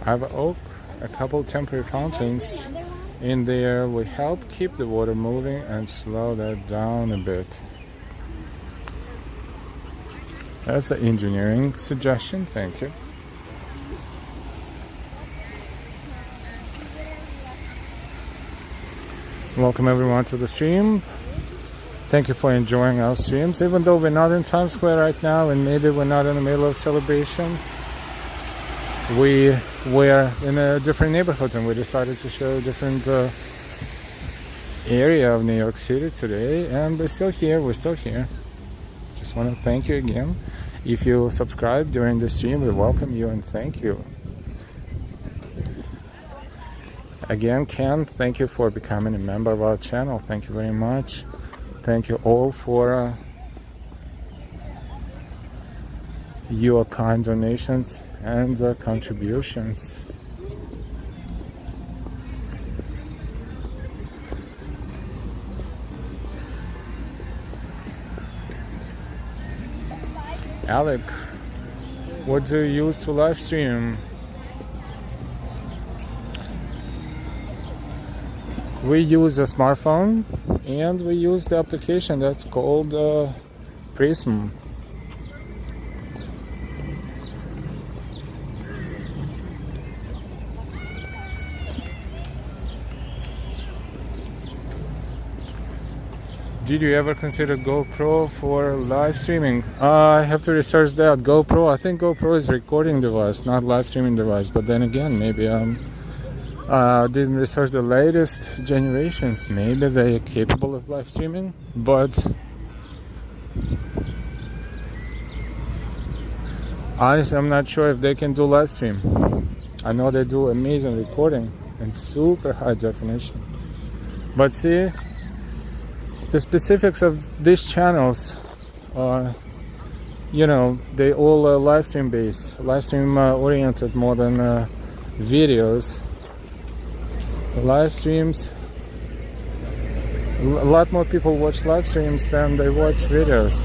I have an oak, a couple temporary fountains in there. We help keep the water moving and slow that down a bit. That's an engineering suggestion, thank you. Welcome everyone to the stream. Thank you for enjoying our streams. Even though we're not in Times Square right now, and maybe we're not in the middle of celebration, we were in a different neighborhood and we decided to show a different area of New York City today, and we're still here. Just want to thank you again. If you subscribe during the stream, we welcome you and thank you. Again, Ken, thank you for becoming a member of our channel. Thank you very much. Thank you all for your kind donations and contributions. Alec, what do you use to live stream? We use a smartphone and we use the application that's called Prism. Did you ever consider GoPro for live streaming? I have to research that. GoPro, I think GoPro is recording device, not live streaming device. But then again, maybe didn't research the latest generations. Maybe they are capable of live streaming, but Honestly, I'm not sure if they can do live stream. I know they do amazing recording in super high definition. But see, the specifics of these channels are, you know, they all are live stream based, live stream oriented more than videos. Live streams, a lot more people watch live streams than they watch videos.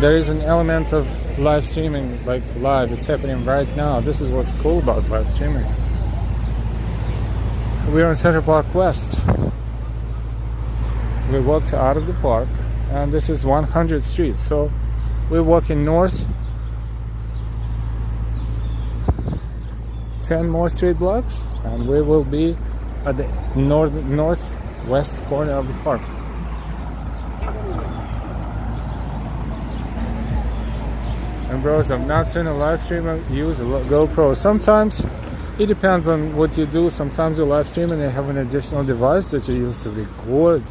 There is an element of live streaming, like live, it's happening right now. This is what's cool about live streaming. We're in Central Park West. We walked out of the park, and this is 100th Street. So we're walking north 10 more street blocks, and we will be at the northwest corner of the park. And bros, I've not seen a live streamer use a GoPro. Sometimes it depends on what you do. Sometimes you live stream and you have an additional device that you use to record.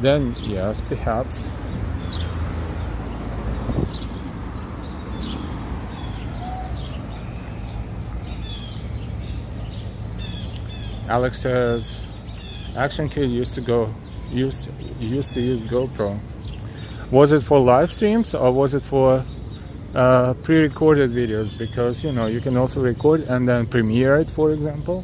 Then yes, perhaps. Alex says Action Kid used to use GoPro. Was it for live streams or was it for pre-recorded videos? Because you know you can also record and then premiere it, for example.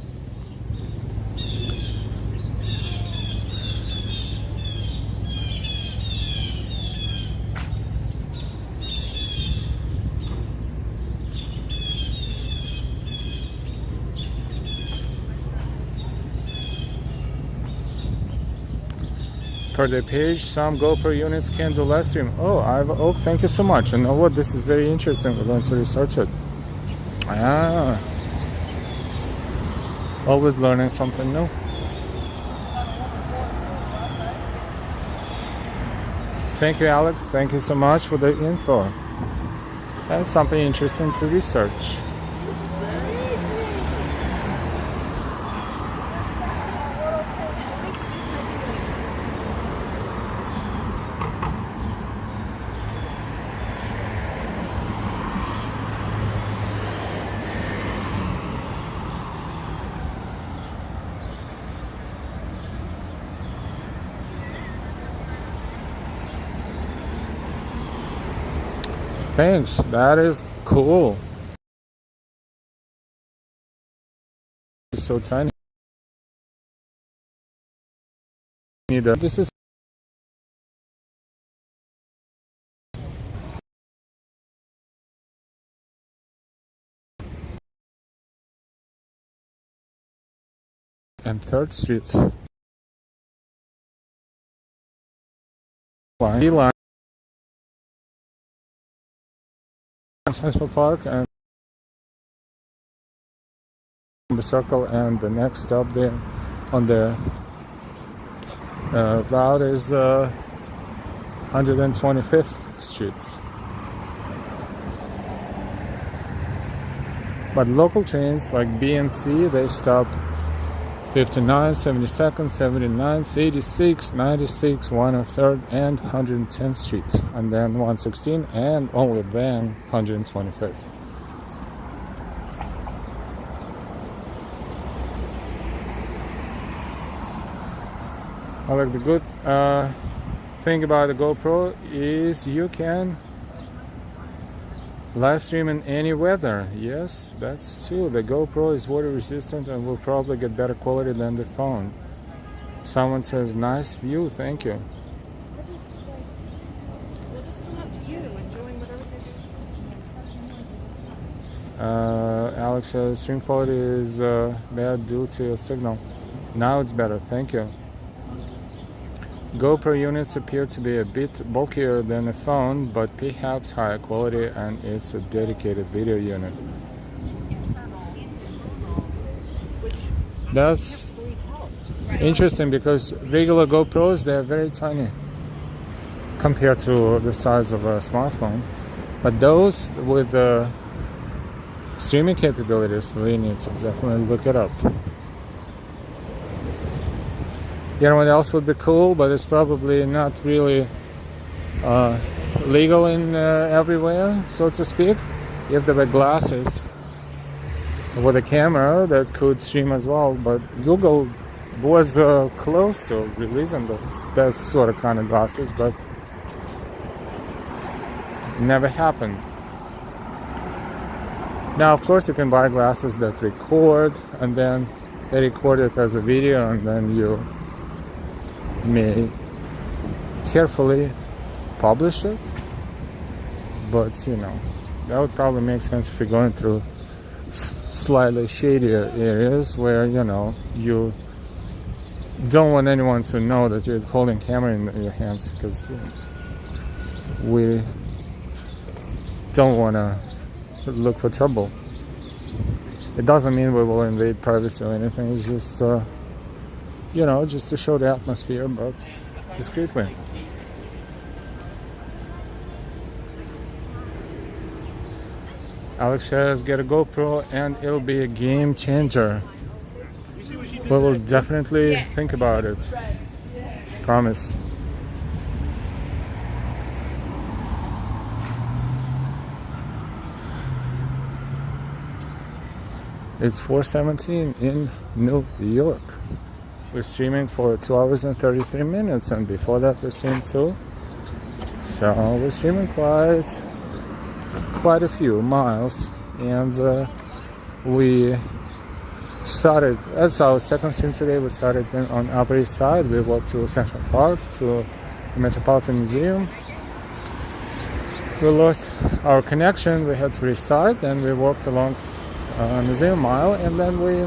Per the page, some GoPro units can do live stream. Oh, thank you so much. You know what? This is very interesting. We're going to research it. Always learning something new. Thank you, Alex. Thank you so much for the info. That's something interesting to research. Thanks, that is cool. It's so tiny. This is and 3rd Street. Line. Central Park and the circle, and the next stop there on the route is 125th Street. But local trains like B and C, they stop 59, 72nd, 79th, 86, 96, 103rd, and 110th Street, and then 116, and only then 125th. I like the good thing about the GoPro is you can live stream in any weather. Yes, that's true. The GoPro is water resistant and will probably get better quality than the phone. Someone says nice view. Thank you. We'll just come up to you enjoying whatever they're doing. Alex says stream quality is bad due to a signal. Now it's better. Thank you. GoPro units appear to be a bit bulkier than a phone, but perhaps higher quality, and it's a dedicated video unit. That's interesting because regular GoPros, they're very tiny compared to the size of a smartphone. But those with the streaming capabilities, we need to definitely look it up. You know what else would be cool, but it's probably not really legal in everywhere, so to speak. If there were glasses with a camera that could stream as well, but Google was close to releasing that sort of kind of glasses, but it never happened. Now, of course, you can buy glasses that record, and then they record it as a video, and then you may carefully publish it. But you know, that would probably make sense if you're going through slightly shadier areas where, you know, you don't want anyone to know that you're holding camera in your hands, because we don't want to look for trouble. It doesn't mean we will invade privacy or anything. It's just you know, just to show the atmosphere, but discreetly. Alex says, get a GoPro and it'll be a game changer. We will definitely think about it. Promise. It's 4:17 in New York. We're streaming for 2 hours and 33 minutes, and before that we streamed too. So we're streaming quite a few miles, and we started, that's our second stream today. We started on Upper East Side. We walked to Central Park, to the Metropolitan Museum. We lost our connection, we had to restart, and we walked along Museum Mile, and then we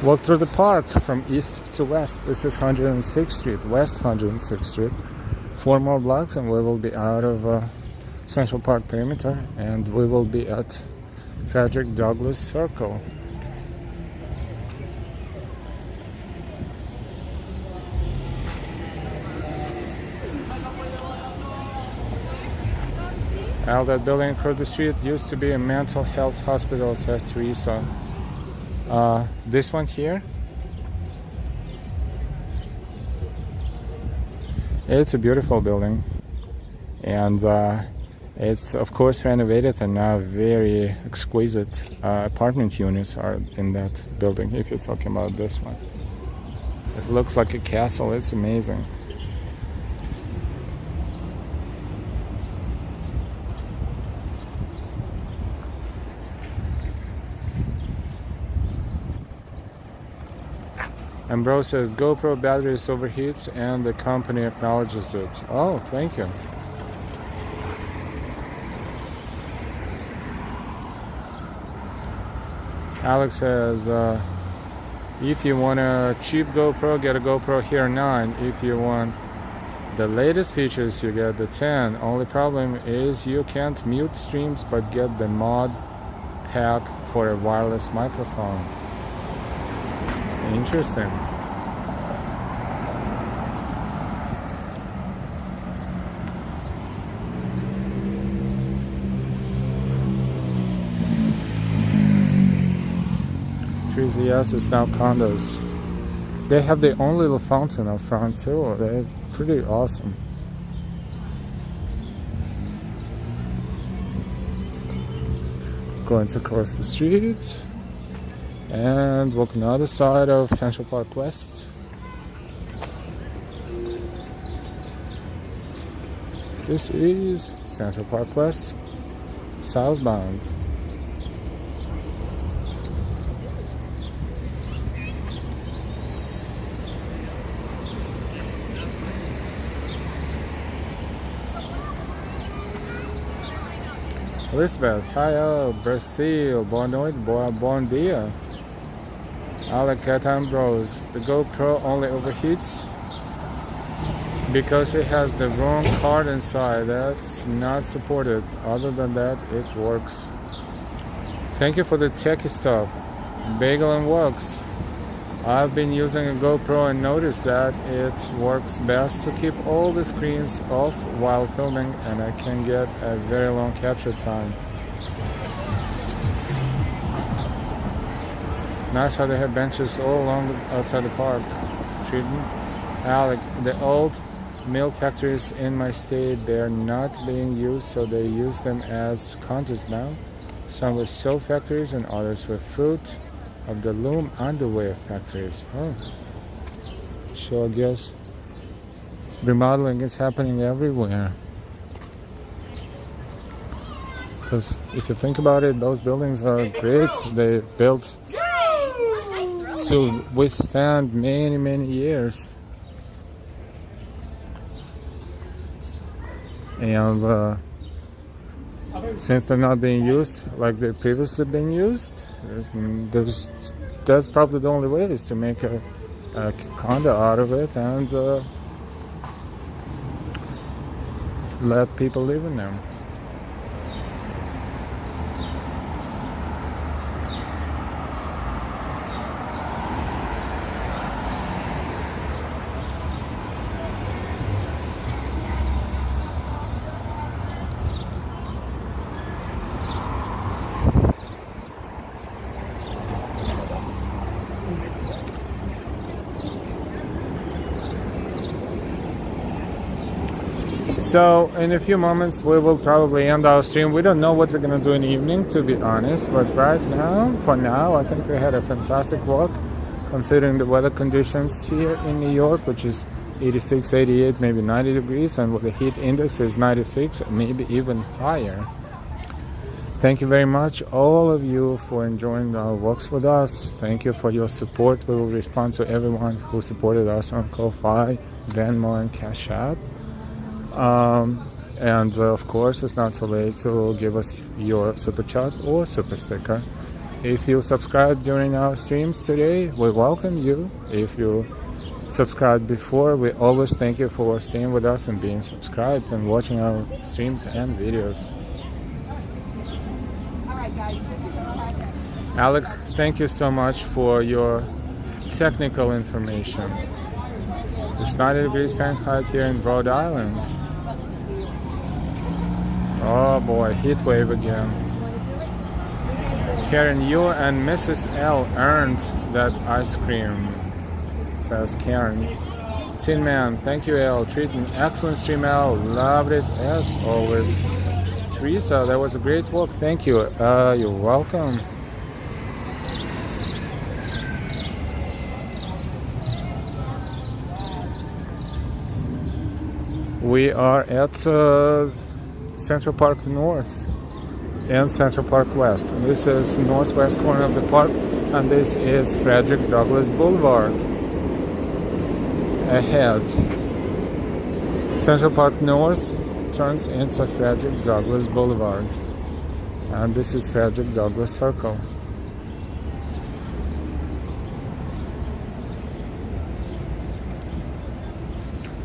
walked through the park from east to west. This is 106th Street, West 106th Street. 4 more blocks and we will be out of Central Park perimeter, and we will be at Frederick Douglass Circle. That building across the street used to be a mental health hospital, says Teresa. This one here, it's a beautiful building, and it's of course renovated, and now very exquisite apartment units are in that building. If you're talking about this one, it looks like a castle. It's amazing. Ambrose says GoPro batteries overheats and the company acknowledges it. Oh, thank you. Alex says, if you want a cheap GoPro, get a GoPro Hero 9. If you want the latest features, you get the 10. Only problem is you can't mute streams, but get the mod pack for a wireless microphone. Interesting. Yes, it's now condos. They have their own little fountain up front too. They're pretty awesome. Going to cross the street and walk on the other side of Central Park West. This is Central Park West, southbound. Elizabeth, hi, Brazil, boa noite, bom dia. Alec Ambrose, the GoPro only overheats because it has the wrong card inside. That's not supported. Other than that, it works. Thank you for the techie stuff. Bagel and Works. I've been using a GoPro and noticed that it works best to keep all the screens off while filming, and I can get a very long capture time. Nice how they have benches all along outside the park. Alec, the old milk factories in my state, they're not being used, so they use them as contests now. Some were soap factories and others were fruit of the loom underwear factories. Oh, so I guess remodeling is happening everywhere. Because if you think about it, those buildings are great. They built to withstand many, many years. And since they're not being used like they've previously been used, that's probably the only way is to make a condo out of it and let people live in them. So in a few moments we will probably end our stream. We don't know what we're gonna do in the evening, to be honest, but right now, for now, I think we had a fantastic walk considering the weather conditions here in New York, which is 86, 88, maybe 90 degrees, and with the heat index is 96, maybe even higher. Thank you very much, all of you, for enjoying our walks with us. Thank you for your support. We will respond to everyone who supported us on Ko-Fi, Venmo, and Cash App. And of course, it's not too late to give us your super chat or super sticker. If you subscribed during our streams today, we welcome you. If you subscribed before, we always thank you for staying with us and being subscribed and watching our streams and videos. Alec, thank you so much for your technical information. It's 90 degrees Fahrenheit here in Rhode Island. Oh boy, heat wave again. Karen, you and Mrs. L earned that ice cream, says Karen. Tin Man, thank you, L. Treating excellent stream, L. Loved it as always. Teresa, that was a great walk. Thank you. You're welcome. We are at Central Park North and Central Park West. This is northwest corner of the park, and this is Frederick Douglass Boulevard. Ahead, Central Park North turns into Frederick Douglass Boulevard, and this is Frederick Douglass Circle.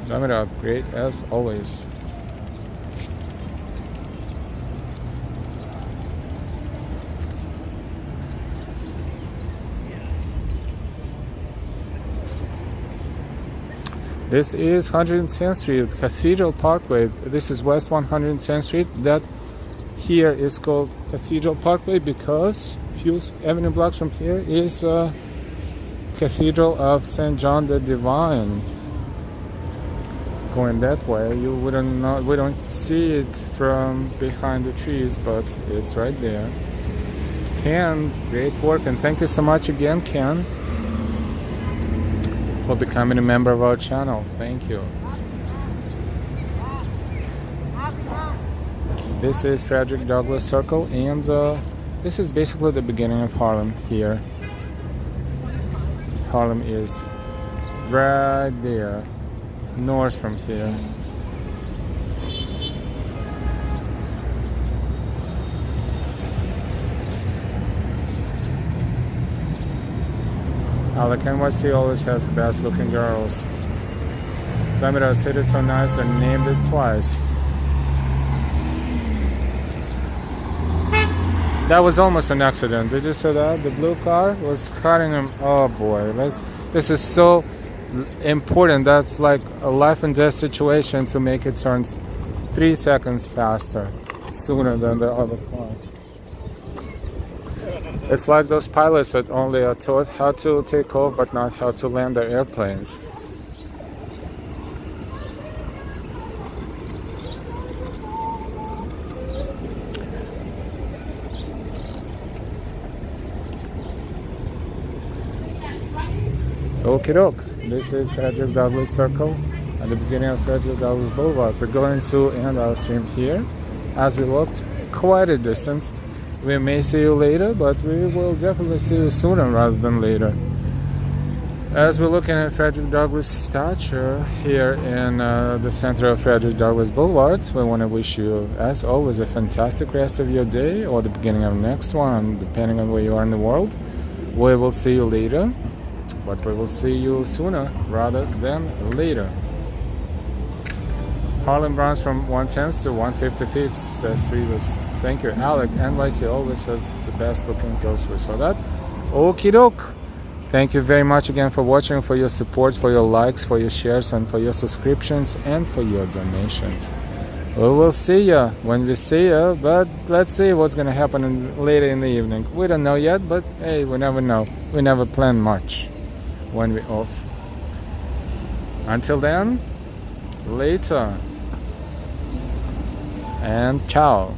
Sum it up, great as always. This is 110th Street, Cathedral Parkway. This is West 110th Street. That here is called Cathedral Parkway because a few avenue blocks from here is Cathedral of St. John the Divine. Going that way, you wouldn't know, we don't see it from behind the trees, but it's right there. Ken, great work, and thank you so much again, Ken, for becoming a member of our channel. Thank you. This is Frederick Douglass Circle, and this is basically the beginning of Harlem here. Harlem is right there, north from here. Alec, NYC always has the best looking girls. Zamira City is so nice, they named it twice. That was almost an accident. Did you see that? The blue car was cutting him. Oh boy, this is so important. That's like a life and death situation to make it turn 3 seconds faster, sooner than the other car. It's like those pilots that only are taught how to take off but not how to land their airplanes. Okie doke. This is Frederick Douglass Circle at the beginning of Frederick Douglass Boulevard. We're going to end our stream here as we walked quite a distance. We may see you later, but we will definitely see you sooner rather than later. As we're looking at Frederick Douglass statue here in the center of Frederick Douglass Boulevard, we want to wish you, as always, a fantastic rest of your day or the beginning of the next one, depending on where you are in the world. We will see you later, but we will see you sooner rather than later. Harlem Browns from 110th to 155th, says Tweezers. Thank you, Alec. NYC always has the best looking girls. We saw that. Okie doke. Thank you very much again for watching, for your support, for your likes, for your shares, and for your subscriptions, and for your donations. We will see ya when we see ya, but let's see what's gonna happen later in the evening. We don't know yet, but hey, we never know. We never plan much when we're off. Until then, later, and ciao.